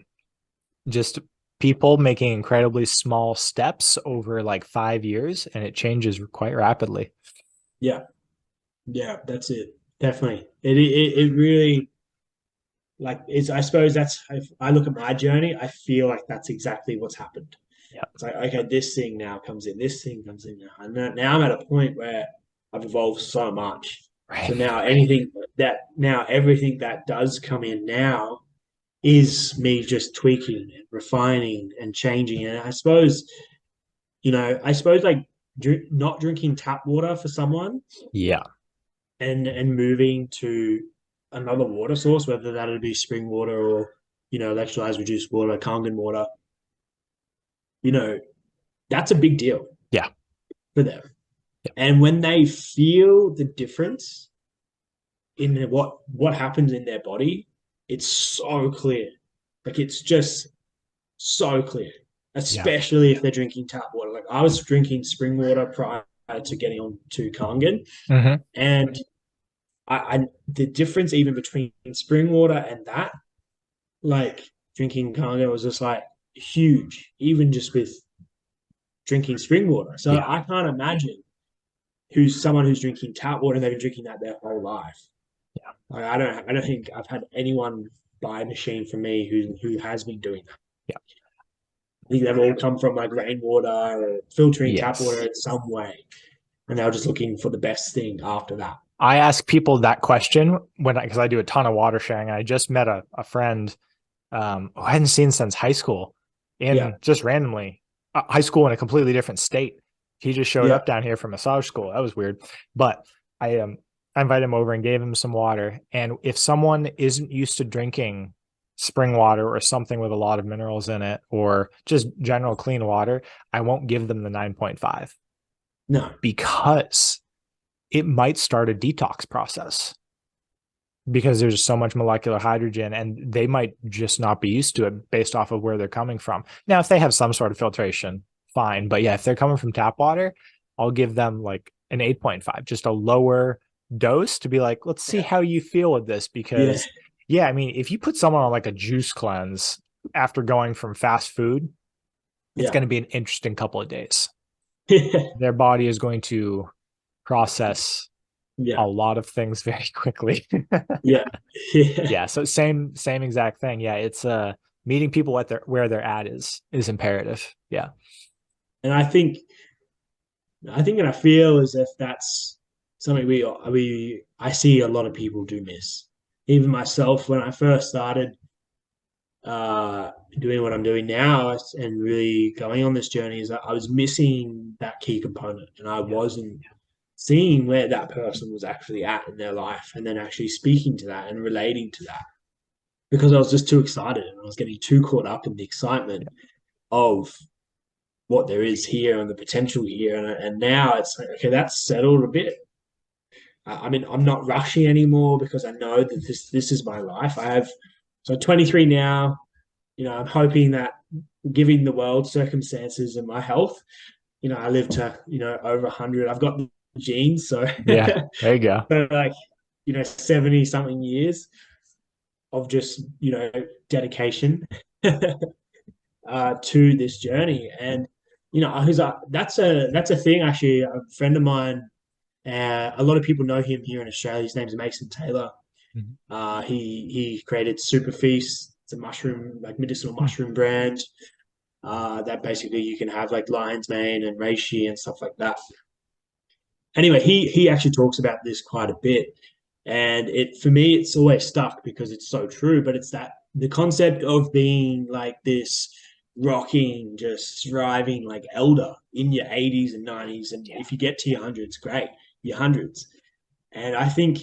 just people making incredibly small steps over like 5 years, and it changes quite rapidly. Yeah, that's it. Definitely. It really, like, I suppose that's, if I look at my journey, I feel like that's exactly what's happened. It's like, okay, this thing now comes in, this thing comes in now. And now I'm at a point where I've evolved so much. So now everything that does come in now is me just tweaking and refining and changing. And I suppose like not drinking tap water for someone. And moving to another water source, whether that would be spring water or, electrolyzed reduced water, Kangen water, that's a big deal. For them. And when they feel the difference in what happens in their body, it's so clear. Like, it's just so clear, especially if they're drinking tap water. Like, I was drinking spring water prior to getting on to Kangen. And the difference even between spring water and that, like drinking Kangen, was just like huge, even just with drinking spring water. So I can't imagine someone who's drinking tap water and they've been drinking that their whole life. Like, I don't think I've had anyone buy a machine from me who has been doing that. I think they've all come from like rainwater or filtering tap water in some way, and they're just looking for the best thing after that. I ask people that question because I do a ton of water sharing. I just met a friend who I hadn't seen since high school, just randomly high school in a completely different state. He just showed up down here from massage school. That was weird, but I invited him over and gave him some water. And if someone isn't used to drinking spring water or something with a lot of minerals in it, or just general clean water, I won't give them the 9.5. No, because it might start a detox process, because there's so much molecular hydrogen, and they might just not be used to it based off of where they're coming from. Now, if they have some sort of filtration, fine. But if they're coming from tap water, I'll give them like an 8.5, just a lower dose to be like, let's see Yeah. how you feel with this. Yeah. Because, yeah, I mean, if you put someone on like a juice cleanse after going from fast food, it's Yeah. going to be an interesting couple of days. Yeah. Their body is going to process a Yeah. lot of things very quickly. Yeah. Yeah. Yeah, so same exact thing. Yeah, it's meeting people at their where they're at is imperative. Yeah. And and I feel as if that's something I see a lot of people do miss. Even myself, when I first started uh, doing what I'm doing now and really going on this journey, is that I was missing that key component, and I Yeah. wasn't seeing where that person was actually at in their life, and then actually speaking to that and relating to that, because I was just too excited and I was getting too caught up in the excitement of what there is here and the potential here. And now it's like, okay, that's settled a bit. I mean, I'm not rushing anymore because I know that this is my life. I have so 23 now. You know, I'm hoping that given the world circumstances and my health, you know, I live to over 100. I've got the genes, so Yeah. There you go. so like 70 something years of just dedication to this journey. And that's a thing. Actually, a friend of mine, a lot of people know him here in Australia. His name's Mason Taylor. Mhm. He created Super Feast. It's a mushroom, like medicinal mushroom brand that basically you can have like lion's mane and reishi and stuff like that. Anyway, he actually talks about this quite a bit, and it for me it's always stuck because it's so true. But it's that the concept of being like this rocking, just thriving like elder in your 80s and 90s, and Yeah. if you get to your hundreds, great, your hundreds. And I think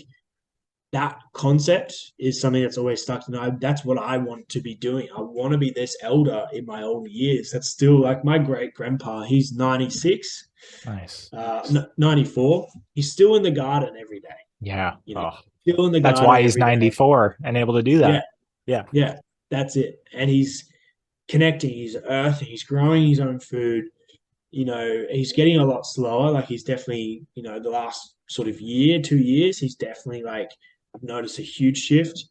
that concept is something that's always stuck. And that's what I want to be doing. I want to be this elder in my older years. That's still like my great grandpa. He's 96, Nice. 94. He's still in the garden every day. Yeah. You know, Oh, still in the that's garden why he's every day. 94 and able to do Yeah, that. Yeah. yeah, that's it. And he's connecting. He's earthing. He's growing his own food. He's getting a lot slower. Like he's definitely, the last sort of year, 2 years, he's definitely like I've noticed a huge shift.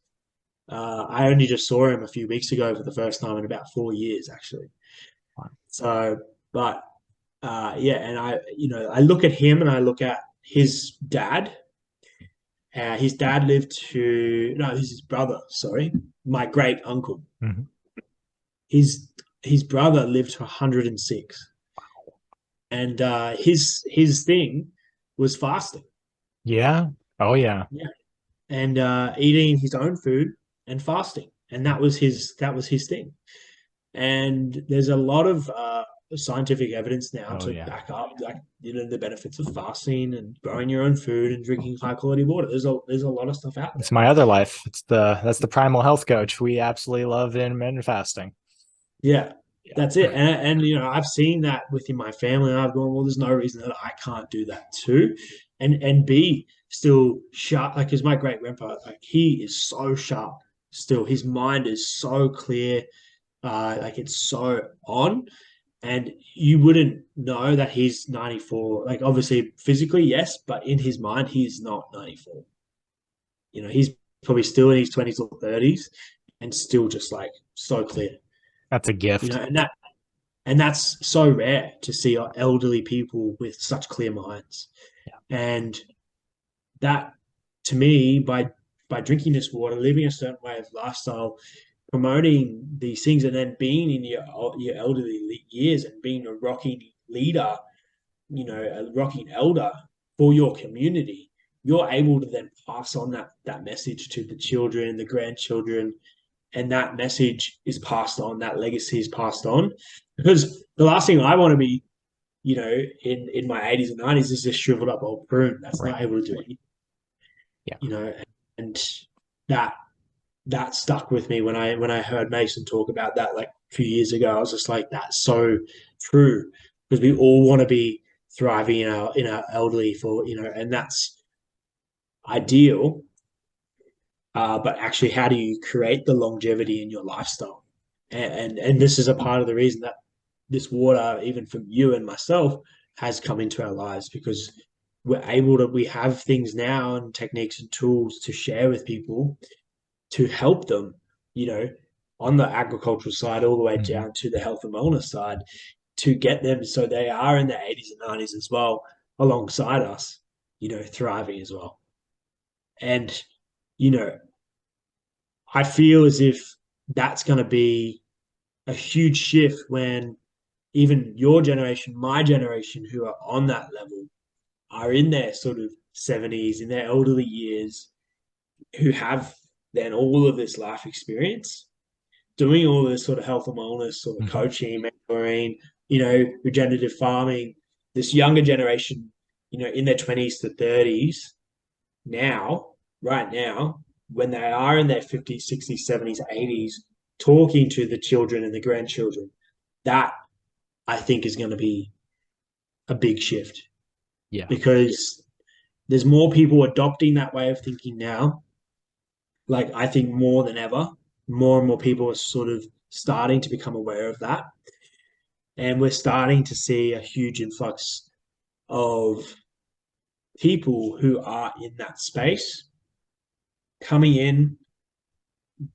I only just saw him a few weeks ago for the first time in about 4 years, actually. So, but yeah, and I look at him and I look at his dad. His dad lived to no, this is his brother. Sorry, my great uncle. Mhm. His brother lived to 106, and his thing was fasting. Yeah. Oh, yeah. Yeah, and eating his own food and fasting, and that was his thing. And there's a lot of scientific evidence now Oh, to yeah. back up like the benefits of fasting and growing your own food and drinking high quality water. There's a lot of stuff out there. It's my other life. That's the primal health coach. We absolutely love intermittent fasting. Yeah, Yeah. that's it. And I've seen that within my family, and I've gone, well, there's no reason that I can't do that too, and be still sharp. Like, as my great grandpa, like he is so sharp still. His mind is so clear. Like it's so on, and you wouldn't know that he's 94. Like obviously physically, yes, but in his mind, he's not 94. He's probably still in his 20s or 30s, and still just like so clear. That's a gift. And that's so rare to see elderly people with such clear minds. Yeah. And that, to me, by drinking this water, living a certain way of lifestyle, promoting these things, and then being in your elderly years and being a rocking leader, a rocking elder for your community, you're able to then pass on that message to the children, the grandchildren, and that message is passed on, that legacy is passed on. Because the last thing I want to be, in my 80s and 90s is this shriveled up old prune that's Right. not able to do anything, Yeah. and that that stuck with me when I heard Mason talk about that like a few years ago. I was just like, that's so true, because we all want to be thriving in our elderly for and that's ideal. But actually, how do you create the longevity in your lifestyle? And this is a part of the reason that this water, even from you and myself, has come into our lives, because we have things now and techniques and tools to share with people to help them, you know, on the agricultural side all the way Mm-hmm. down to the health and wellness side, to get them so they are in their 80s and 90s as well, alongside us, you know, thriving as well. And, you know, I feel as if that's going to be a huge shift when even your generation, my generation, who are on that level, are in their sort of 70s, in their elderly years, who have then all of this life experience, doing all this sort of health and wellness, sort of Mm-hmm. coaching, mentoring, you know, regenerative farming, this younger generation, you know, in their 20s to 30s now, right now, when they are in their 50s, 60s, 70s, 80s, talking to the children and the grandchildren, that I think is going to be a big shift, Yeah. because there's more people adopting that way of thinking now. Like, I think more than ever, more and more people are sort of starting to become aware of that. And we're starting to see a huge influx of people who are in that space coming in,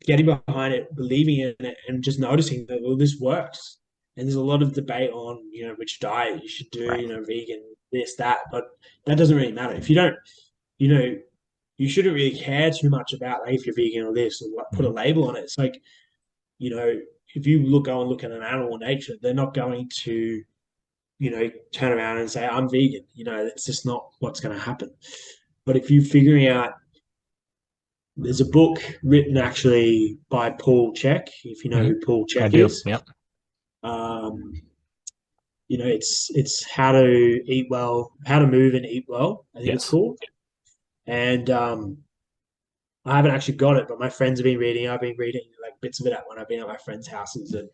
getting behind it, believing in it, and just noticing that, well, this works. And there's a lot of debate on, you know, which diet you should do, Right. you know, vegan, this, that, but that doesn't really matter. If you don't, you know, you shouldn't really care too much about, like, if you're vegan or this, or like, put a Mm-hmm. label on it. It's like, you know, if you go and look at an animal in nature, they're not going to, you know, turn around and say, I'm vegan. You know, it's just not what's going to happen. But if you're figuring out, there's a book written actually by Paul Chek, if you know Mm-hmm. who Paul I Chek do. is. Yep. Um, you know, it's How to Eat Well, How to Move and Eat Well, I think it's Yes. called. And I haven't actually got it, but my friends have been reading. I've been reading like bits of it when I've been at my friends' houses, and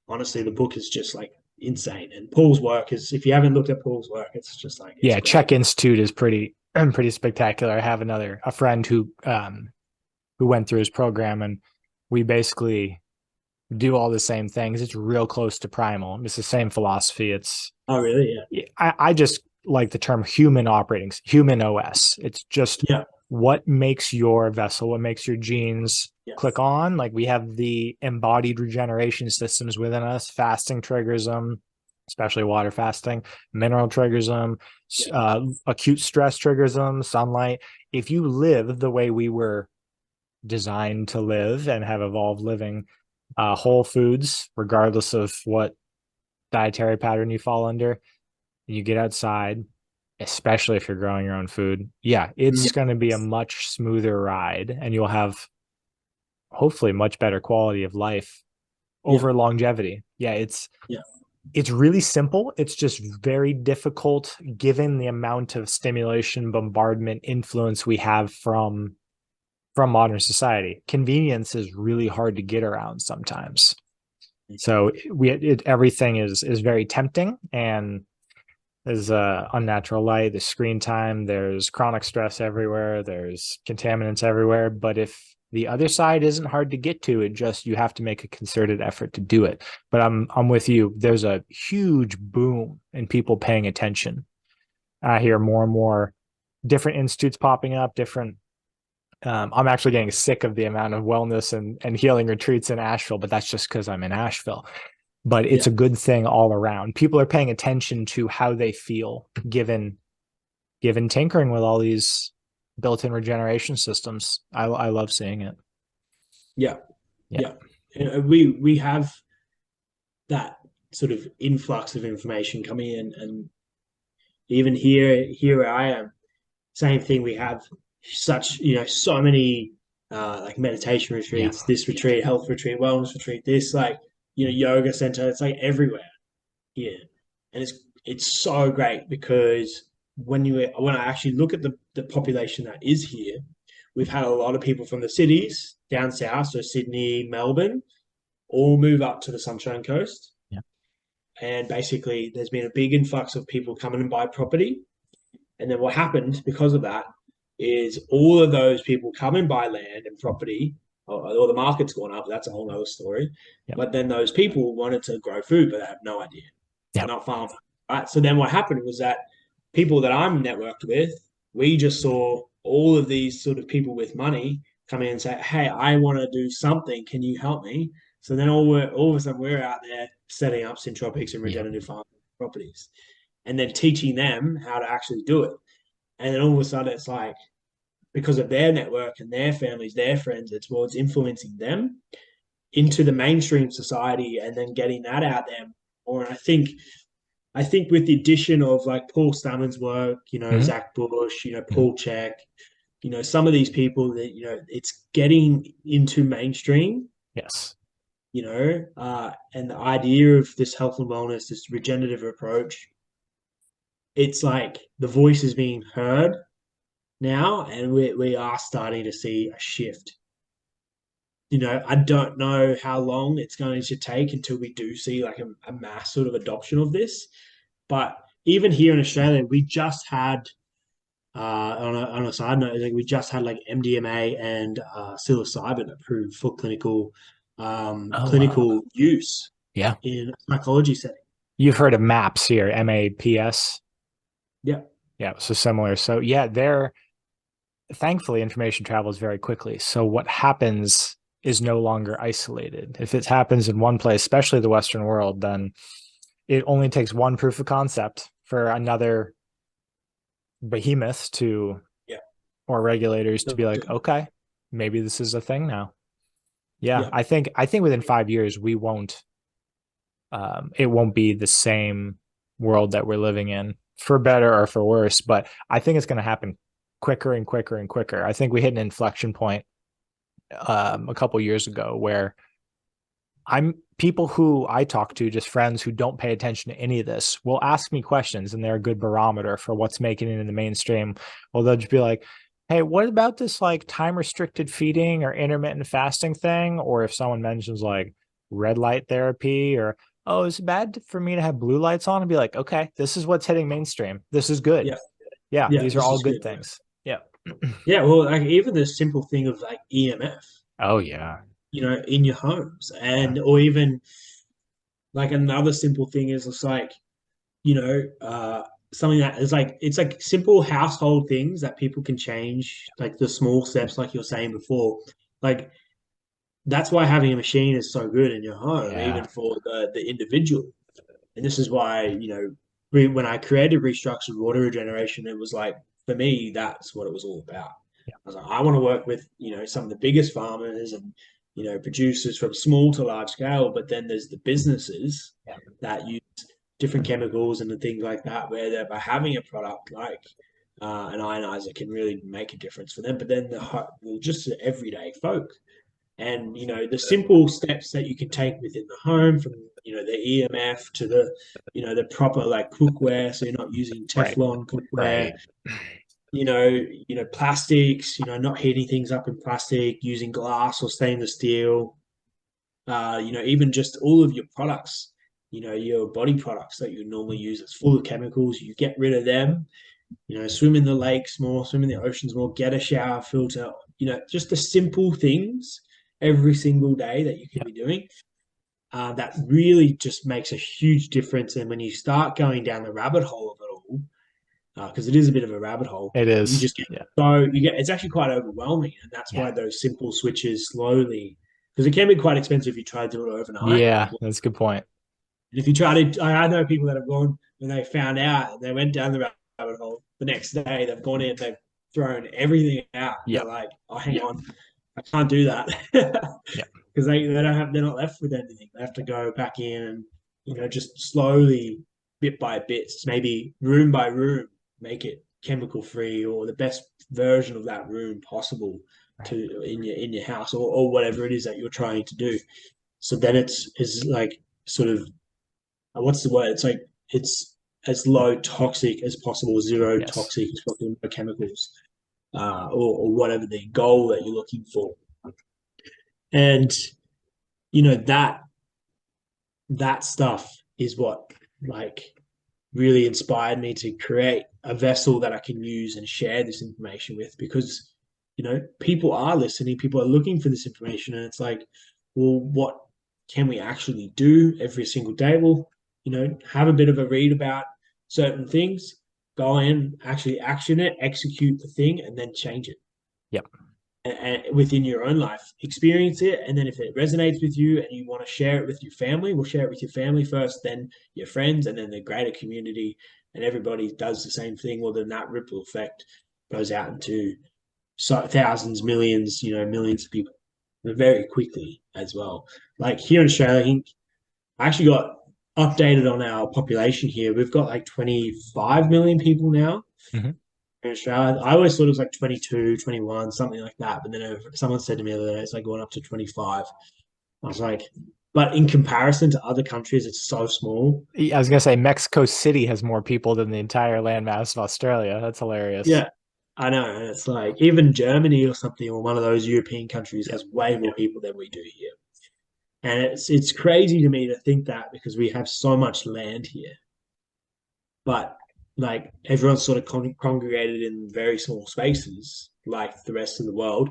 honestly, the book is just like insane. And Paul's work is, if you haven't looked at Paul's work, it's just like, it's Yeah. great. Czech Institute is pretty spectacular. I have a friend who went through his program, and we basically do all the same things. It's real close to primal. It's the same philosophy. Oh, really? Yeah. I just like the term human OS. It's just Yeah. what makes your vessel, what makes your genes Yeah. click on. Like, we have the embodied regeneration systems within us. Fasting triggers them, especially water fasting. Mineral triggers them. Yeah. Acute stress triggers them. Sunlight. If you live the way we were designed to live and have evolved living, whole foods, regardless of what dietary pattern you fall under, you get outside, especially if you're growing your own food, yeah, it's Yeah. going to be a much smoother ride, and you'll have hopefully much better quality of life Yeah. over longevity. Yeah, Yeah. it's really simple. It's just very difficult given the amount of stimulation, bombardment, influence we have from modern society. Convenience is really hard to get around sometimes. So everything is very tempting, and there's unnatural light, there's screen time, there's chronic stress everywhere, there's contaminants everywhere. But if the other side isn't hard to get to, you have to make a concerted effort to do it. But I'm with you. There's a huge boom in people paying attention. I hear more and more different institutes popping up, different. I'm actually getting sick of the amount of wellness and healing retreats in Asheville, but that's just because I'm in Asheville. But it's Yeah. a good thing all around. People are paying attention to how they feel given tinkering with all these built-in regeneration systems. I love seeing it. Yeah. Yeah. Yeah. We have that sort of influx of information coming in, and even here where I am, same thing. We have such, you know, so many like meditation Yeah. retreats, this retreat, health retreat, wellness retreat, this, like, you know, yoga center. It's like everywhere here, and it's so great, because when I actually look at the population that is here, we've had a lot of people from the cities down south, so Sydney, Melbourne, all move up to the Sunshine Coast. Yeah. And basically, there's been a big influx of people coming and buy property. And then what happened because of that is all of those people come and buy land and property, or the market's gone up. That's a whole other story. Yeah. But then those people wanted to grow food, but they have no idea. They're Yeah. not farming. Right. So then what happened was that people that I'm networked with, we just saw all of these sort of people with money come in and say, "Hey, I want to do something. Can you help me?" So then all of a sudden we're out there setting up syntropics and Yeah. regenerative farming properties, and then teaching them how to actually do it. And then all of a sudden it's like, because of their network and their families, their friends, it's influencing them into the mainstream society and then getting that out there more. And I think with the addition of like Paul Stammen's work, Hmm. Zach Bush, Hmm. Paul Check, some of these people that, it's getting into mainstream, Yes. and the idea of this health and wellness, this regenerative approach, it's like the voice is being heard now, and we are starting to see a shift. I don't know how long it's going to take until we do see like a mass sort of adoption of this. But even here in Australia, we just had on a side note, like we just had like MDMA and psilocybin approved for Oh, clinical use yeah. in a psychology setting. You've heard of MAPS here, MAPS. Yeah, Yeah, so similar. So yeah, they're thankfully information travels very quickly. So what happens is no longer isolated. If it happens in one place, especially the Western world, then it only takes one proof of concept for another behemoth to yeah, or regulators to be like, okay, maybe this is a thing now. Yeah, yeah, I think within 5 years we won't it won't be the same world that we're living in for better or for worse, but I think it's going to happen quicker and quicker and quicker. I think we hit an inflection point a couple years ago where I'm people who I talk to, just friends who don't pay attention to any of this, will ask me questions, and they're a good barometer for what's making it in the mainstream. Well, they'll just be like, "Hey, what about this like time restricted feeding or intermittent fasting thing?" Or if someone mentions like red light therapy or oh, is it bad for me to have blue lights on? And be like, okay, this is what's hitting mainstream. This is good. yeah, Yeah, yeah. these are This all is good. good Yeah, things. Yeah. yeah. Well, like even the simple thing of like EMF, Oh yeah. in your homes, Yeah. and or even like another simple thing is it's like something that is like it's like simple household things that people can change, like the small steps, like you're saying before. Like that's why having a machine is so good in your home, even Yeah. for the individual. And this is why, when I created Restructured Water Regeneration, it was like for me, that's what it was all about. Yeah. I was like, I want to work with, some of the biggest farmers and, producers from small to large scale, but then there's the businesses Yeah. that use different chemicals and the things like that, where they're by having a product like an ionizer can really make a difference for them. But then just the everyday folk, and the simple steps that you can take within the home, from the EMF to the proper like cookware, so you're not using Right. Teflon cookware, Right. plastics, not heating things up in plastic, using glass or stainless steel, even just all of your products, your body products that you normally use that's full of chemicals, you get rid of them. Swim in the lakes more, swim in the oceans more, get a shower filter, just the simple things every single day that you can Yeah. be doing. That really just makes a huge difference. And when you start going down the rabbit hole of it all, because it is a bit of a rabbit hole, It you is. just get Yeah. it's actually quite overwhelming. And that's Yeah. why those simple switches slowly, because it can be quite expensive if you try to do it overnight. Like, Yeah, that's a good point. if you try to, I know people that have gone when they found out, they went down the rabbit hole. The next day, they've gone in, they've thrown everything out. Yeah. They're like, "Oh, hang on, I can't do that," Yeah. because they're not left with anything. They have to go back in and just slowly, bit by bit, maybe room by room, make it chemical free or the best version of that room possible Right. to in your house, or whatever it is that you're trying to do. So then it's like sort of what's the word? It's like it's as low toxic as possible, zero Yes. toxic as possible, no chemicals, or whatever the goal that you're looking for. And that stuff is what like really inspired me to create a vessel that I can use and share this information with, because people are listening, people are looking for this information, and it's like, well, what can we actually do every single day? Well, have a bit of a read about certain things, go in, actually action it, execute the thing, and then change it. Yep. And within your own life, experience it, and then if it resonates with you and you want to share it with your family, we'll share it with your family first, then your friends, and then the greater community, and everybody does the same thing. Well, then that ripple effect goes out into thousands, millions, millions of people very quickly as well. Like here in Australia, I think I actually got updated on our population here. We've got like 25 million people now Mm-hmm. in Australia. I always thought it was like 22, 21, something like that. But then someone said to me the other day, it's like going up to 25. I was like, but in comparison to other countries, it's so small. I was gonna say Mexico City has more people than the entire landmass of Australia. That's hilarious. Yeah, I know. And it's like even Germany or something, or one of those European countries Yep. has way more people than we do here. And it's crazy to me to think that because we have so much land here, but like everyone's sort of congregated in very small spaces, like the rest of the world.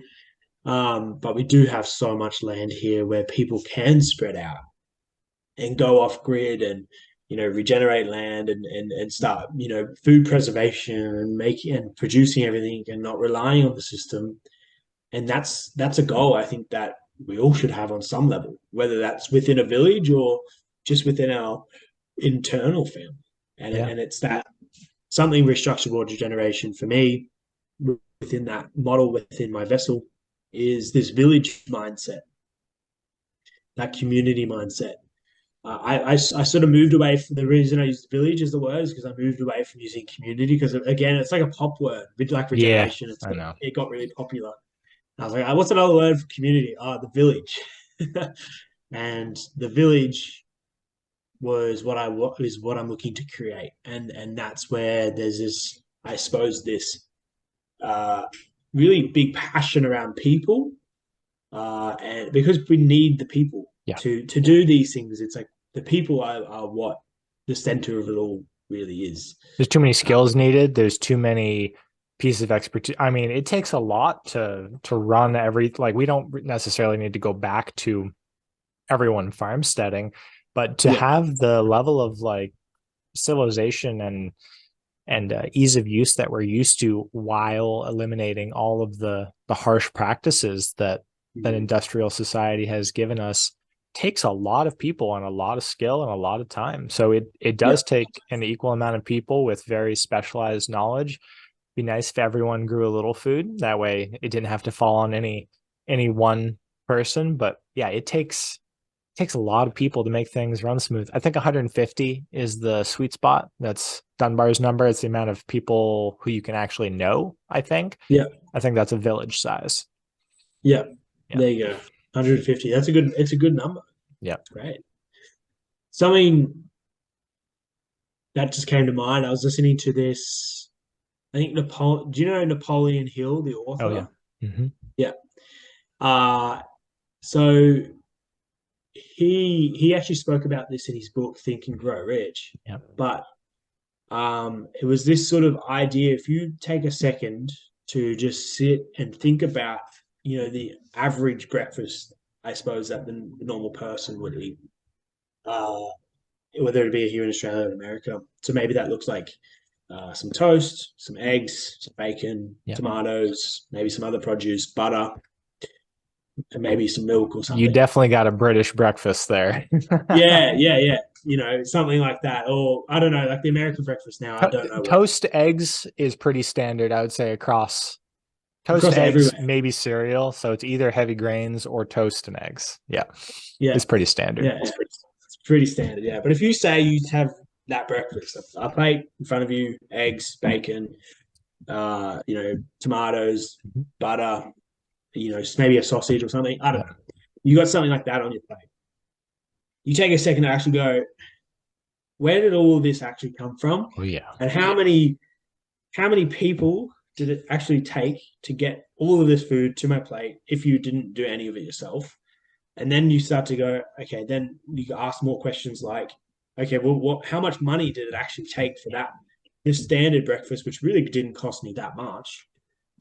But we do have so much land here where people can spread out and go off grid and regenerate land and start food preservation and making and producing everything and not relying on the system. And that's a goal I think that we all should have on some level, whether that's within a village or just within our internal family. Yeah. And it's that something restructured water generation for me within that model within my vessel is this village mindset, that community mindset. I sort of moved away from the reason I used village as the word is because I moved away from using community because again it's like a pop word, a bit like Yeah, regeneration. I know. It got really popular. I was like, what's another word for community? Oh, the village. And the village was what I'm looking to create, and that's where there's this, I suppose, this uh, really big passion around people, and because we need the people Yeah. to do these things. It's like the people are what the center of it all really is. There's too many skills needed. There's too many pieces of expertise. I mean, it takes a lot to run like we don't necessarily need to go back to everyone farmsteading, but to Yeah, have the level of like civilization and ease of use that we're used to while eliminating all of the harsh practices that mm-hmm. industrial society has given us takes a lot of people and a lot of skill and a lot of time. So it Yeah, does take an equal amount of people with very specialized knowledge. Be nice if everyone grew a little food. That way it didn't have to fall on any one person. But yeah, it takes a lot of people to make things run smooth. I think 150 is the sweet spot. That's Dunbar's number. It's the amount of people who you can actually know, I think. yeah, I think that's a village size. yeah. Yeah. There you go. 150. That's a good. It's a good number. Yeah. Great. Something that just came to mind. I was listening to this. I think Napoleon. Do you know Napoleon Hill, the Oh yeah. author? Mm-hmm. Yeah. Uh so he actually spoke about this in his book Think and Grow Rich. Yeah. But it was this sort of idea. If you take a second to just sit and think about, the average breakfast, I suppose that the normal person would eat, uh, whether it be here in Australia or America. So maybe that looks like some toast, some eggs, some bacon, Yeah. tomatoes, maybe some other produce, butter, and maybe some milk or You something. definitely got a British breakfast there. Yeah, yeah, yeah. Something like that. Or I don't know, like the American breakfast now. I don't know what Toast eggs is pretty standard, I would say, across toast across eggs, everywhere. maybe cereal. So it's either heavy grains or toast and eggs. Yeah. Yeah, It's pretty standard. yeah, it's pretty standard. Yeah, but if you say you have that breakfast, a plate in front of you, eggs, bacon, tomatoes, Mhm. butter, maybe a sausage or something. I don't Yeah. know. You got something like that on your plate. You take a second to actually go, where did all of this actually come from, Oh yeah. and how many people did it actually take to get all of this food to my plate if you didn't do any of it yourself? And then you start to go, okay, then you ask more questions like, okay, well, how much money did it actually take for that this standard breakfast, which really didn't cost me that much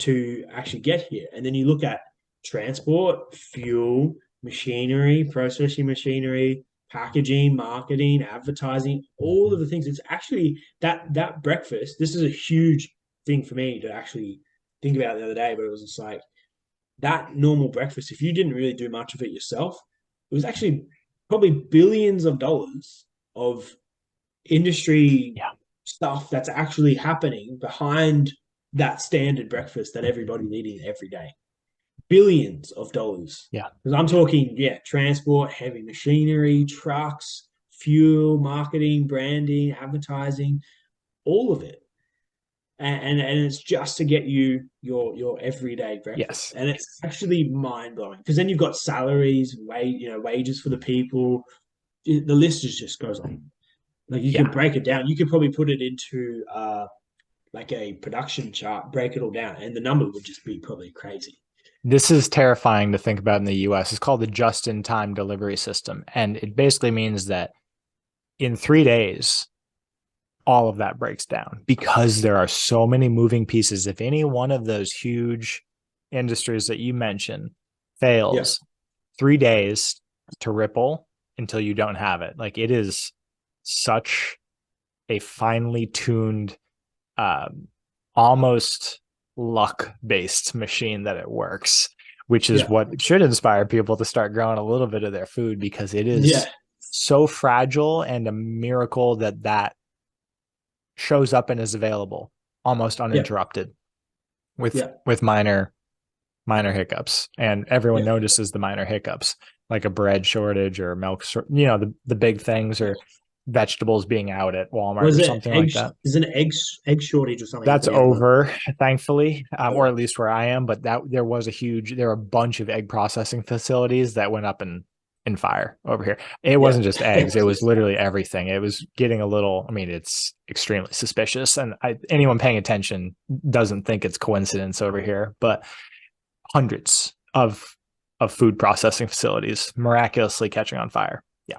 to actually get here? And then you look at transport, fuel, machinery, processing machinery, packaging, marketing, advertising, all of the things. It's actually that breakfast. This is a huge thing for me to actually think about the other day, but it was just like that normal breakfast. If you didn't really do much of it yourself, it was actually probably billions of dollars of industry Yeah. stuff that's actually happening behind that standard breakfast that everybody's eating every day. Billions of dollars. Yeah. Because I'm talking, transport, heavy machinery, trucks, fuel, marketing, branding, advertising, all of it. And it's just to get you your everyday breakfast. Yes. And it's actually mind blowing because then you've got salaries, wages for the people. The list just goes on. Like you could Yeah. break it down. You could probably put it into like a production chart, break it all down, and the number would just be probably crazy. This is terrifying to think about in the US. It's called the just-in-time delivery system. And it basically means that in 3 days, all of that breaks down because there are so many moving pieces. If any one of those huge industries that you mentioned Yeah, fails, 3 days to ripple until you don't have it. Like it is such a finely tuned, almost luck based machine that it works, which is yeah, what should inspire people to start growing a little bit of their food because it yeah, is so fragile and a miracle that that shows up and is available almost yeah, uninterrupted with yeah, minor hiccups, and everyone yeah. notices the minor hiccups like a bread shortage or milk, the big things, Yeah. or vegetables being out at Walmart Was or it something like eggs? that. There's an egg shortage or something up That's there as well. over, thankfully, or Okay. at least where I am. But there were a bunch of egg processing facilities that went up in fire over here. It Yeah. wasn't just eggs; it was literally everything. It was getting a little. I mean, it's extremely suspicious, and anyone paying attention doesn't think it's coincidence over here. But hundreds of food processing facilities miraculously catching on fire. Yeah.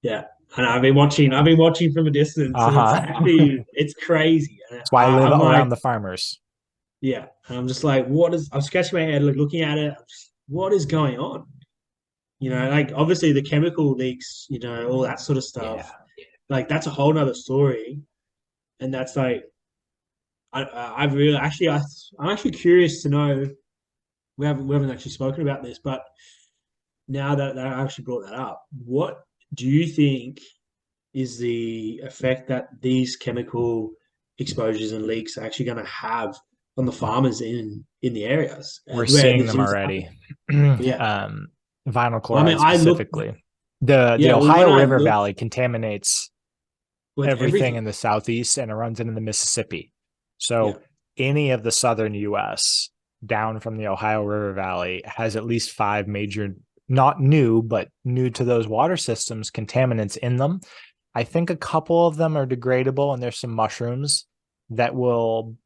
Yeah. And I've been watching from a distance, and it's Uh-huh. actually it's crazy. And That's why I live I'm like, around the farmers. yeah. And I'm just like, I'm scratching my head, looking at it. What is going on? Like obviously the chemical leaks, all that sort of Yeah. stuff. Like that's a whole nother story. And that's like, I've really actually, I'm actually curious to know. We haven't actually spoken about this, but now that I actually brought that up, what do you think is the effect that these chemical exposures and leaks are actually going to have on the farmers in the areas We're where seeing these them things already. happen? Yeah. Vinyl Well, I mean, chloride I look. specifically. The Yeah. Well, when Ohio I River look Valley contaminates with everything everything, in the southeast and it runs into the Mississippi. yeah, So any of the southern US down from the Ohio River Valley has at least 5 major, not new, but new to those water systems, contaminants in them. I think a couple of them are degradable, and there's some mushrooms that will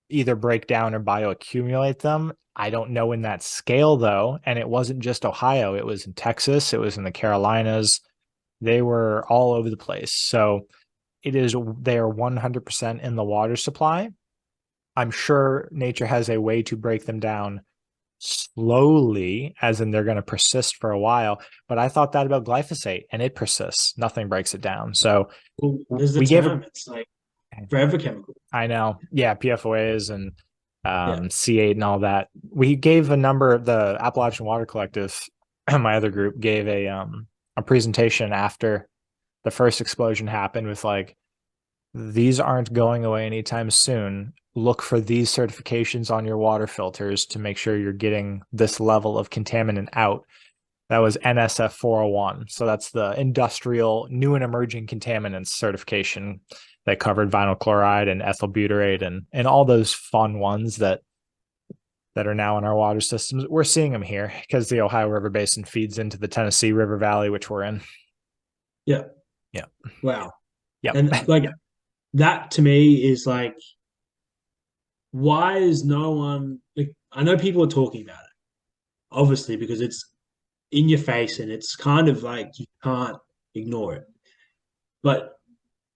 either break down or bioaccumulate them. I don't know in that scale though. And it wasn't just Ohio, it was in Texas, it was in the Carolinas. They were all over the place. So they are 100% in the water supply. I'm sure nature has a way to break them down slowly, as in they're going to persist for a while. But I thought that about glyphosate, and it persists. Nothing breaks it down. So well, there's the we gave a, term. It's like forever chemical. I know, yeah, PFOAs and Yeah, C8 and all that. We gave a number. The Appalachian Water Collective, my other group, gave a presentation after the first explosion happened with like, these aren't going away anytime soon. Look for these certifications on your water filters to make sure you're getting this level of contaminant out. That was NSF 401. So that's the industrial new and emerging contaminants certification that covered vinyl chloride and ethyl butyrate and all those fun ones that are now in our water systems. We're seeing them here because the Ohio River Basin feeds into the Tennessee River Valley, which we're in. yeah. Yeah. Wow. Yep. And like that to me is like, why is no one like? I know people are talking about it, obviously, because it's in your face and it's kind of like you can't ignore it. But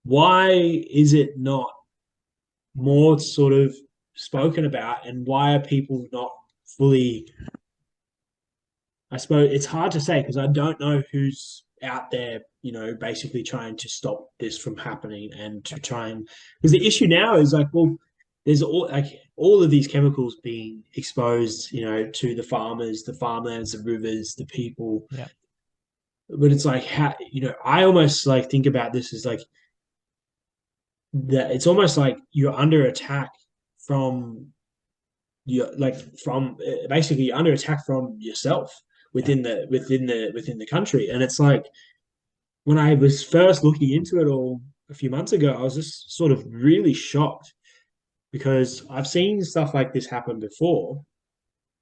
why is it not more sort of spoken about, and why are people not fully I suppose it's hard to say because I don't know who's out there, basically trying to stop this from happening and to try and because the issue now is like, well, there's all of these chemicals being exposed, to the farmers, the farmlands, the rivers, the people. Yeah. But it's like how I almost like think about this as like that it's almost like you're under attack from you're like from basically you're under attack from yourself Yeah. within the country. And it's like when I was first looking into it all a few months ago, I was just sort of really shocked because I've seen stuff like this happen before,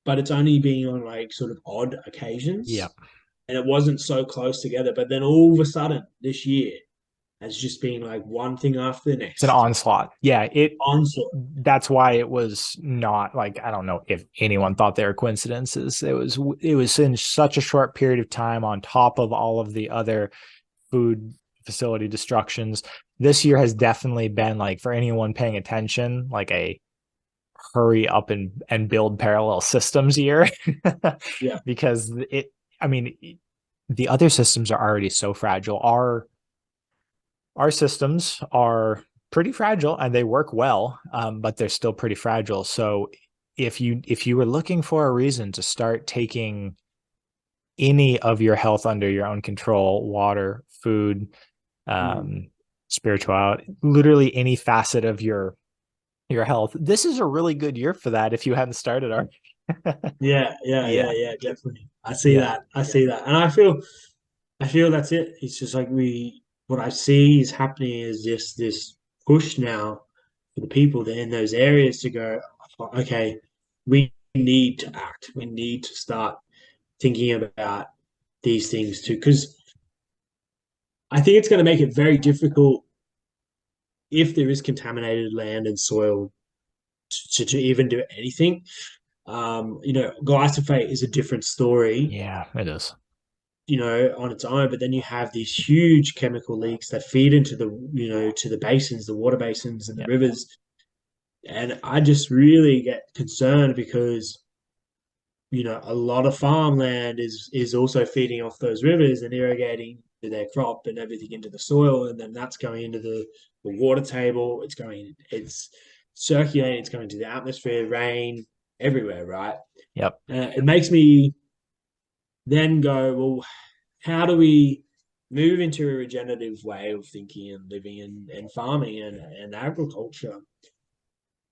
but it's only been on like sort of odd Yeah. occasions and it wasn't so close together. But then all of a sudden this year has just been like one thing after the It's an next onslaught. Yeah, onslaught. that's why it was not like, I don't know if anyone thought they were coincidences. It was in such a short period of time on top of all of the other food facility destructions. This year has definitely been, like, for anyone paying attention, like a hurry up and build parallel systems year. Yeah. Because I mean, the other systems are already so fragile. Our systems are pretty fragile and they work well, but they're still pretty fragile. So if you were looking for a reason to start taking any of your health under your own control, water, food, spirituality, literally any facet of your health, this is a really good year for that if you hadn't started already. Yeah, definitely. I see Yeah. that. I see that. And I feel that's it. It's just like what I see is happening is this push now for the people that in those areas to go, okay, we need to act. We need to start thinking about these things too. Because I think it's going to make it very difficult if there is contaminated land and soil to even do anything. Glyphosate is a different story, Yeah, it is. on its own, but then you have these huge chemical leaks that feed into to the basins, the water basins and the Yeah. rivers. And I just really get concerned because, a lot of farmland is also feeding off those rivers and irrigating their crop and everything into the soil. And then that's going into the water table. It's circulating, it's going to the atmosphere, rain, everywhere, right? Yep. It makes me then go, well, how do we move into a regenerative way of thinking and living and farming and agriculture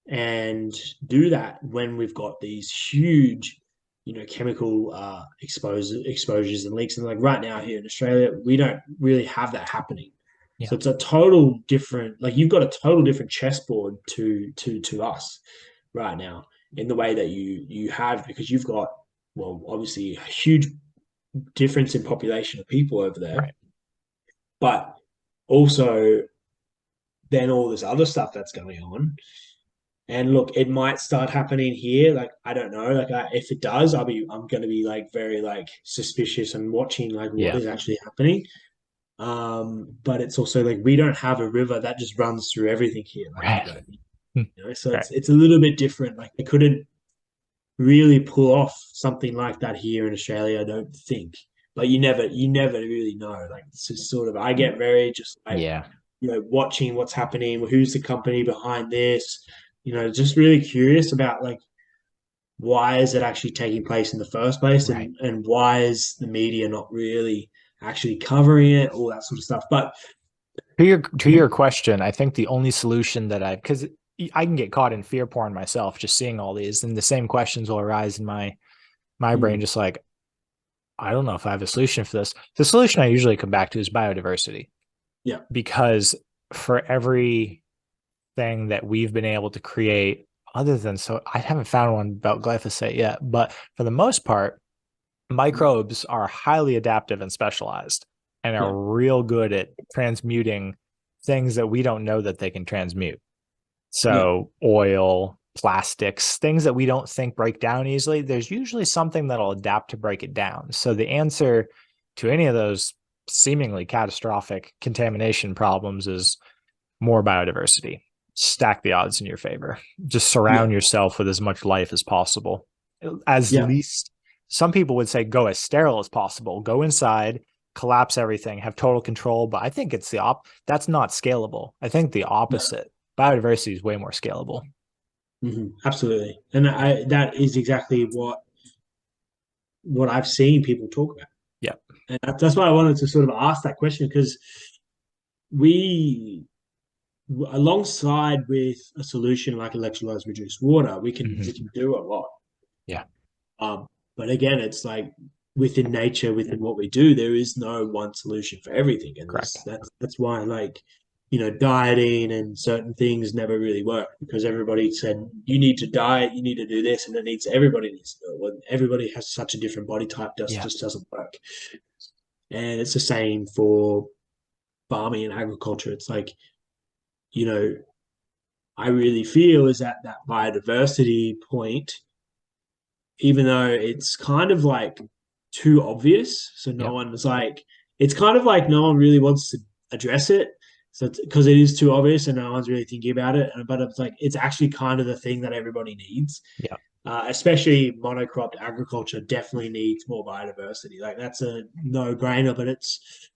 and do that when we've got these huge, chemical exposures and leaks. And like right now here in Australia, we don't really have that happening. Yeah. So it's a total different, like you've got a total different chessboard to us right now in the way that you have because you've got, well, obviously a huge difference in population of people over there, Right. but also then all this other stuff that's going on. And look, it might start happening here. Like I don't know. Like if it does, I'm going to be like very like suspicious and watching like what Yeah. is actually happening. But it's also like we don't have a river that just runs through everything here like you Right. got. So Right. it's a little bit different. Like they couldn't really pull off something like that here in Australia, I don't think. But you never really know. Like this is sort of I get very just like Yeah. watching what's happening, who's the company behind this, just really curious about like why is it actually taking place in the first place Right. and why is the media not really actually covering it, all that sort of stuff. But To your question, I think the only solution that because I can get caught in fear porn myself, just seeing all these, and the same questions will arise in my brain, just like, I don't know if I have a solution for this. The solution I usually come back to is biodiversity. Yeah. Because for every thing that we've been able to create, other than, so I haven't found one about glyphosate yet, but for the most part, microbes are highly adaptive and specialized and are Yeah. real good at transmuting things that we don't know that they can transmute. Yeah. So oil, plastics, things that we don't think break down easily, there's usually something that'll adapt to break it down. So the answer to any of those seemingly catastrophic contamination problems is more biodiversity. Stack the odds in your favor. Just Yeah. surround yourself with as much life as possible, as Yeah. least some people would say go as sterile as possible, go inside, collapse everything, have total control. But I think it's that's not scalable. I think the No. opposite. Biodiversity is way more scalable. Absolutely. And that is exactly what I've seen people talk about. Yeah. And that's why I wanted to sort of ask that question, because we, alongside with a solution like electrolyzed reduced water, we can do a lot. Yeah. But again, it's like within nature, within what we do, there is no one solution for everything. And that's why, like, dieting and certain things never really work, because everybody said you need to diet, you need to do this, and everybody needs to do it. Well, everybody has such a different body type, just doesn't work. And it's the same for farming and agriculture. It's like, I really feel is at that biodiversity point, even though it's kind of like too obvious. So no one was like, it's kind of like no one really wants to address it. So because it is too obvious and no one's really thinking about it. But it's like, it's actually kind of the thing that everybody needs. Yeah. Especially monocropped agriculture definitely needs more biodiversity. Like that's a no-brainer, but it's,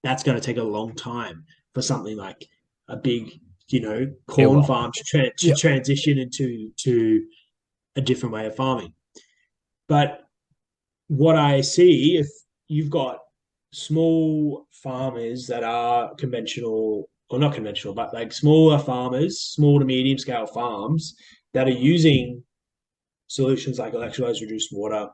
that's going to take a long time for something like a big, corn farm to transition into a different way of farming. But what I see, if you've got small farmers that are conventional, or not conventional, but like smaller farmers, small to medium scale farms that are using solutions like electrolyzed reduced water,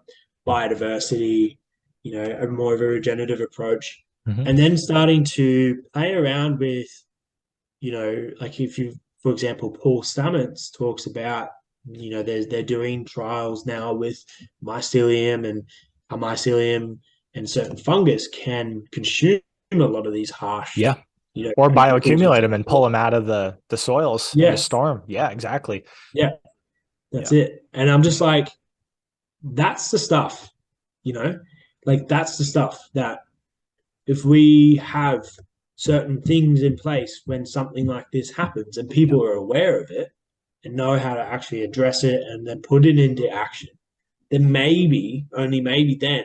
biodiversity, a more of a regenerative approach, and then starting to play around with, like if you, for example, Paul Stamets talks about, they're doing trials now with mycelium, and a mycelium and certain fungus can consume a lot of these harsh, or chemicals bioaccumulate them and pull them out of the soils in a storm. Yeah, exactly. Yeah, that's it. And I'm just like, that's the stuff, like that's the stuff that if we have certain things in place when something like this happens and people are aware of it and know how to actually address it and then put it into action, then maybe, only maybe then,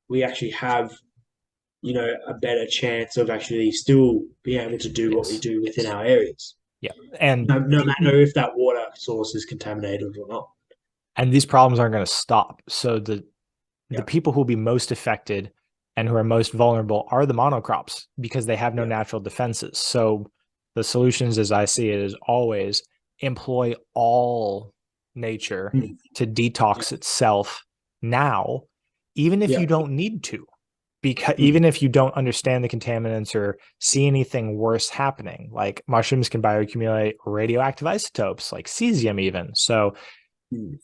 we actually have, a better chance of actually still being able to do what we do within our areas. Yeah. And no matter if that water source is contaminated or not. And these problems aren't going to stop. So the people who will be most affected and who are most vulnerable are the monocrops, because they have no natural defenses. So the solutions, as I see it, is always employ all nature to detox itself now, even if you don't need to, because even if you don't understand the contaminants or see anything worse happening, like mushrooms can bioaccumulate radioactive isotopes like cesium even. So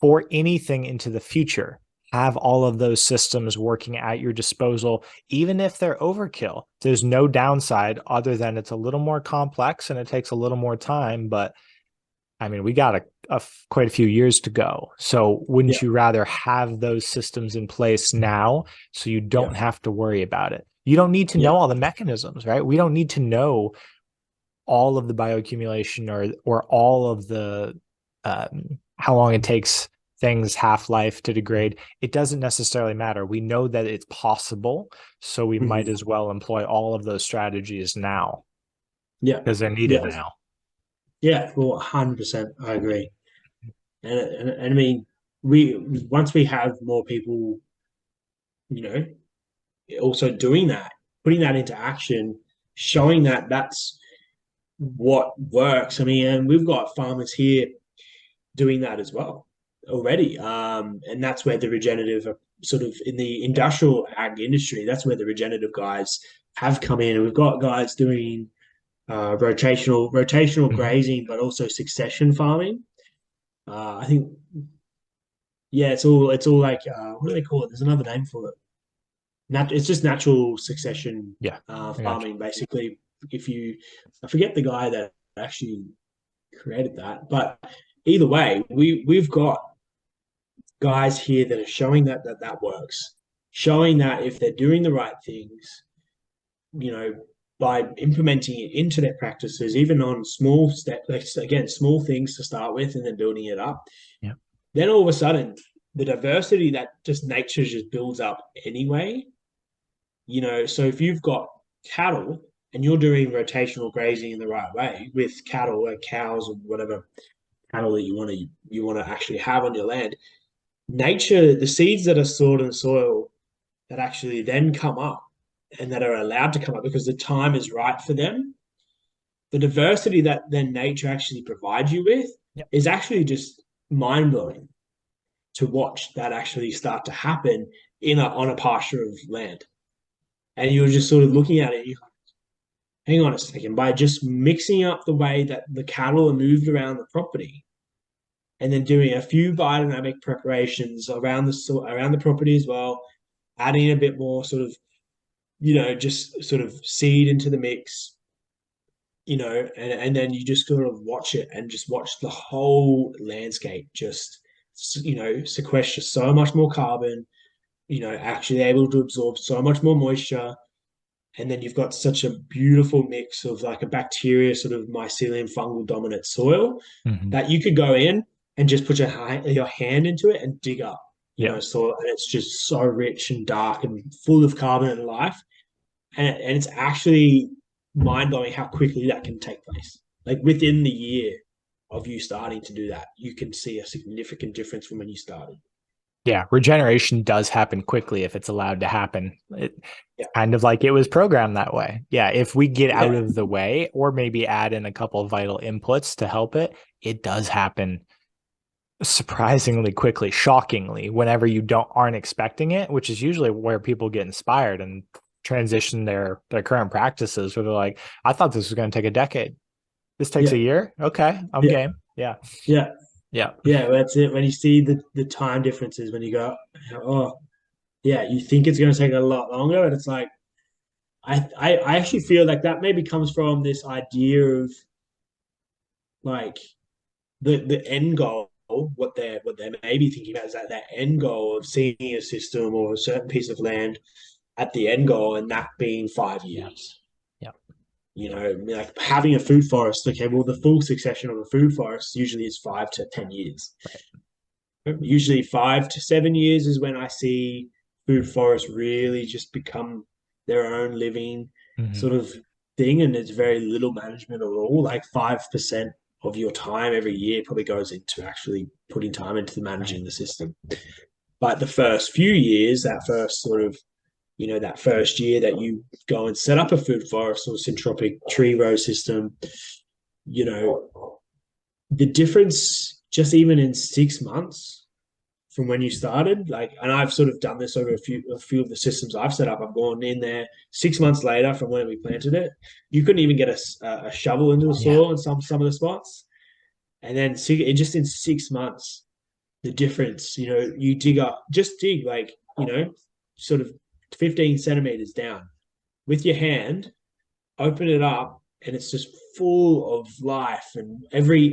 for anything into the future, have all of those systems working at your disposal, even if they're overkill. There's no downside other than it's a little more complex and it takes a little more time. But I mean, we got quite a few years to go. So wouldn't you rather have those systems in place now so you don't have to worry about it? You don't need to know all the mechanisms, right? We don't need to know all of the bioaccumulation or all of the how long it takes things half-life to degrade. It doesn't necessarily matter. We know that it's possible, so we might as well employ all of those strategies now. Yeah, because they're needed now. Yeah, well, 100%, I agree. And I mean, once we have more people, also doing that, putting that into action, showing that that's what works. I mean, and we've got farmers here doing that as well already. And that's where the regenerative sort of in the industrial ag industry, that's where the regenerative guys have come in. And we've got guys doing rotational grazing, but also succession farming. I think, it's all like what do they call it? There's another name for it. It's just natural succession farming, basically. I forget the guy that actually created that, but either way, we've got guys here that are showing that works, showing that if they're doing the right things, by implementing it into their practices, even on small steps, like, again, small things to start with and then building it up. Then all of a sudden the diversity that just nature just builds up anyway. So if you've got cattle and you're doing rotational grazing in the right way with cattle, like cows or whatever cattle that you want to actually have on your land, nature, the seeds that are stored in the soil that actually then come up and that are allowed to come up because the time is right for them, the diversity that then nature actually provides you with Yep. is actually just mind blowing to watch that actually start to happen on a pasture of land. And you're just sort of looking at it, hang on a second, by just mixing up the way that the cattle are moved around the property and then doing a few biodynamic preparations around the property as well, adding a bit more sort of, just sort of seed into the mix, and then you just sort of watch it and just watch the whole landscape just, sequester so much more carbon, actually able to absorb so much more moisture. And then you've got such a beautiful mix of like a bacteria, sort of mycelium fungal dominant soil Mm-hmm. that you could go in and just put your hand into it and dig up, Yeah. soil. And it's just so rich and dark and full of carbon and life. And it's actually mind blowing how quickly that can take place. Like within the year of you starting to do that, you can see a significant difference from when you started. Yeah, regeneration does happen quickly if it's allowed to happen. It's Yeah. kind of like it was programmed that way. Yeah, if we get out Yeah. of the way or maybe add in a couple of vital inputs to help it, it does happen surprisingly quickly, shockingly, whenever you aren't expecting it, which is usually where people get inspired and transition their current practices where they're like, I thought this was going to take a decade. This takes a Yeah. year. Okay, I'm Yeah. game. Yeah. Yeah. Yeah. Yeah. That's it. When you see the time differences, when you go, oh, yeah, you think it's going to take a lot longer, and it's like, I actually feel like that maybe comes from this idea of like the end goal, what they're maybe thinking about is that end goal of seeing a system or a certain piece of land at the end goal, and that being 5 years. Yeah. Like having a food forest. Okay, well, the full succession of a food forest usually is 5 to 10 years. Right. Usually 5 to 7 years is when I see food forests really just become their own living Mm-hmm. sort of thing, and there's very little management at all. Like 5% of your time every year probably goes into actually putting time into managing Right. the system. But the first few years, that first sort of, that first year that you go and set up a food forest or syntropic tree row system, you know, the difference just even in 6 months from when you started, like, and I've sort of done this over a few of the systems I've set up. I've gone in there 6 months later from when we planted it. You couldn't even get a shovel into the Yeah. soil in some of the spots, and then just in 6 months, the difference. You dig like sort of 15 centimeters down with your hand, open it up, and it's just full of life. And every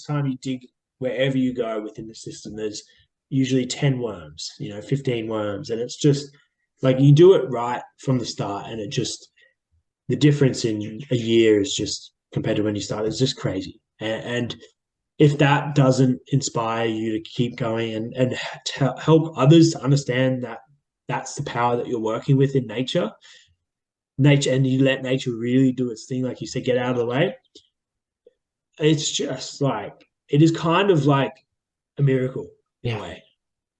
time you dig, wherever you go within the system, there's usually 10 worms, 15 worms, and it's just like you do it right from the start, and it just the difference in a year is just compared to when you started is just crazy. And if that doesn't inspire you to keep going and help others to understand that that's the power that you're working with in nature, and you let nature really do its thing, like you said, get out of the way, it's just like it is kind of like a miracle in a Yeah. way,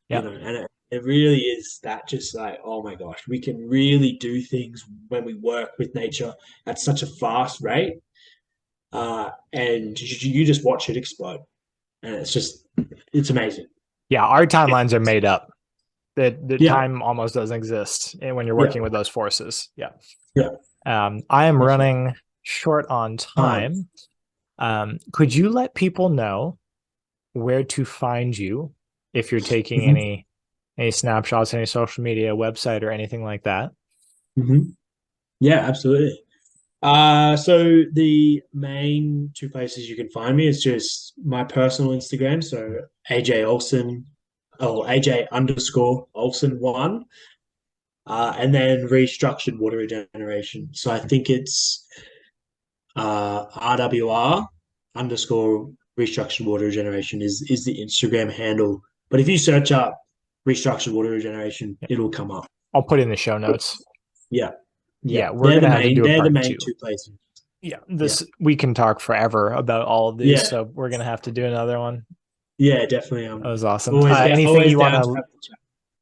Yeah. and it really is that, just like, oh my gosh, we can really do things when we work with nature at such a fast rate, and you just watch it explode, and it's amazing. Yeah. Our timelines are made up. The Yeah, time almost doesn't exist when you're yeah, working with those forces. Yeah. yeah. I am Definitely. running short on Time. time. Could you let people know where to find you if you're taking Hmm. any snapshots, any social media, website, or anything like that? Hmm. Yeah, absolutely. So the main two places you can find me is just my personal Instagram, so AJ Olsen, or AJ underscore Olsen one, and then Restructured Water Regeneration. So I think it's RWR underscore Restructured Water Regeneration is the Instagram handle But if you search up restructured water regeneration, Yeah. it'll come up. I'll put it in the show notes. Yeah. Yeah, we're gonna have to do a They're the part main 2. two places. Yeah, we can talk forever about all of these, Yeah. so we're gonna have to do another one. Yeah, definitely. That was awesome. Anything Always you want down to?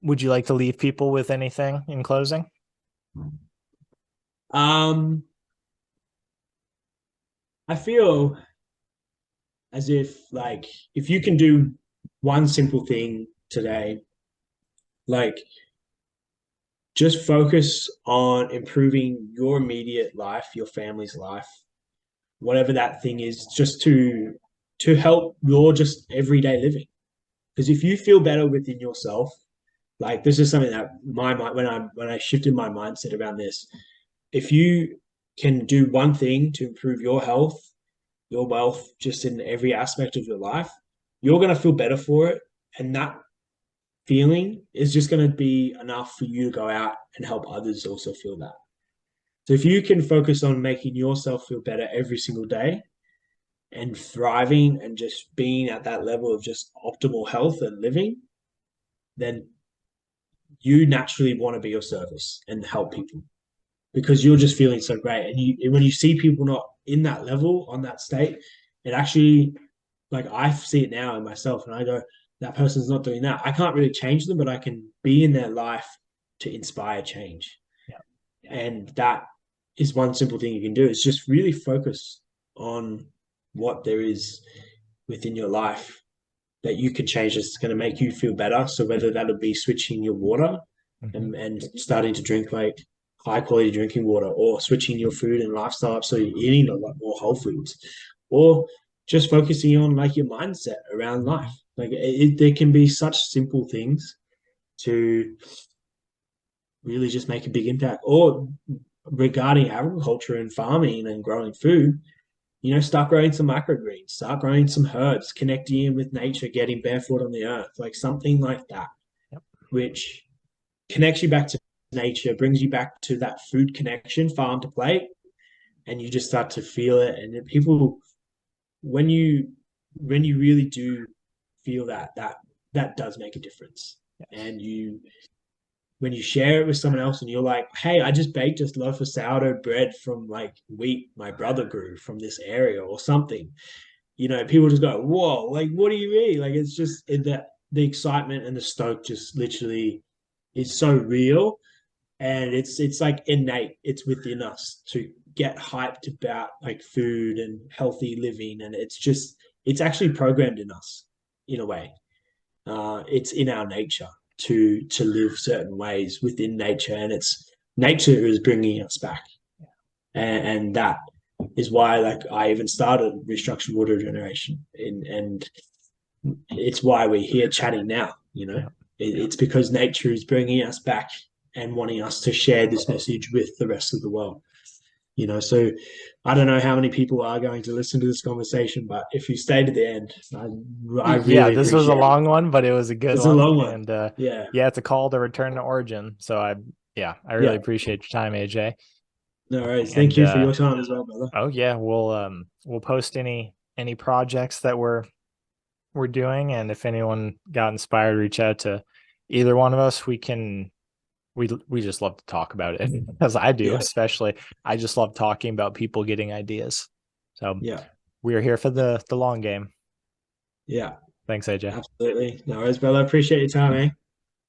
Would you like to leave people with anything in closing? I feel as if like if you can do one simple thing today, like just focus on improving your immediate life, your family's life, whatever that thing is, just to help your just everyday living. Because if you feel better within yourself, like this is something that my mind when I shifted my mindset around this, if you can do one thing to improve your health, your wealth, just in every aspect of your life, you're going to feel better for it. And that feeling is just going to be enough for you to go out and help others also feel that. So if you can focus on making yourself feel better every single day and thriving and just being at that level of just optimal health and living, then you naturally want to be of service and help people because you're just feeling so great. And when you see people not in that level, on that state, it actually, like I see it now in myself and I go, that person's not doing that. I can't really change them, but I can be in their life to inspire change. Yeah. And that is one simple thing you can do is just really focus on what there is within your life that you could change that's going to make you feel better. So whether that'll be switching your water and starting to drink like high quality drinking water, or switching your food and lifestyle up so you're eating a lot more whole foods, or just focusing on like your mindset around life. Like there can be such simple things to really just make a big impact. Or regarding agriculture and farming and growing food, you know, start growing some microgreens, start growing some herbs, connecting in with nature, getting barefoot on the earth, like something like that, which connects you back to nature, brings you back to that food connection, farm to plate, and you just start to feel it. And then people, when you really do feel that does make a difference. And when you share it with someone else and you're like, hey, I just baked this loaf of sourdough bread from like wheat my brother grew from this area or something, you know, people just go, whoa, like, what do you mean? Like, it's just that the excitement and the stoke just literally is so real. And it's like innate. It's within us to get hyped about like food and healthy living. And it's actually programmed in us in a way. It's in our nature to live certain ways within nature, and it's nature is bringing us back, and that is why like I even started Restructured Water Regeneration, and it's why we're here chatting now. You know, it's because nature is bringing us back and wanting us to share this message with the rest of the world. You know, so I don't know how many people are going to listen to this conversation, but if you stay to the end, I really this was a long one, but it was a good it's one. A long one. And it's a call to return to origin. So I really appreciate your time, AJ. No worries. Thank you for your time as well, brother. Oh yeah, we'll post any projects that we're doing, and if anyone got inspired, reach out to either one of us. We just love to talk about it, as I do, especially. I just love talking about people getting ideas. So we are here for the long game. Yeah. Thanks, AJ. Absolutely. No worries, brother. Appreciate your time, eh?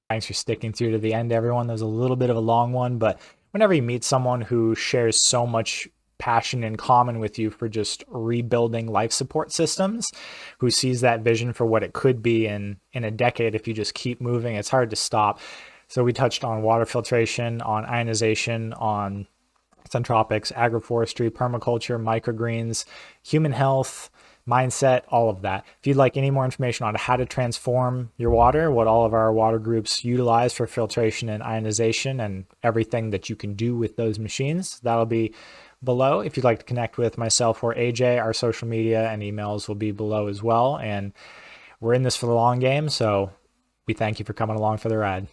Thanks for sticking through to the end, everyone. That was a little bit of a long one, but whenever you meet someone who shares so much passion in common with you for just rebuilding life support systems, who sees that vision for what it could be in a decade if you just keep moving, it's hard to stop. So we touched on water filtration, on ionization, on syntropics, agroforestry, permaculture, microgreens, human health, mindset, all of that. If you'd like any more information on how to transform your water, what all of our water groups utilize for filtration and ionization, and everything that you can do with those machines, that'll be below. If you'd like to connect with myself or AJ, our social media and emails will be below as well. And we're in this for the long game, so we thank you for coming along for the ride.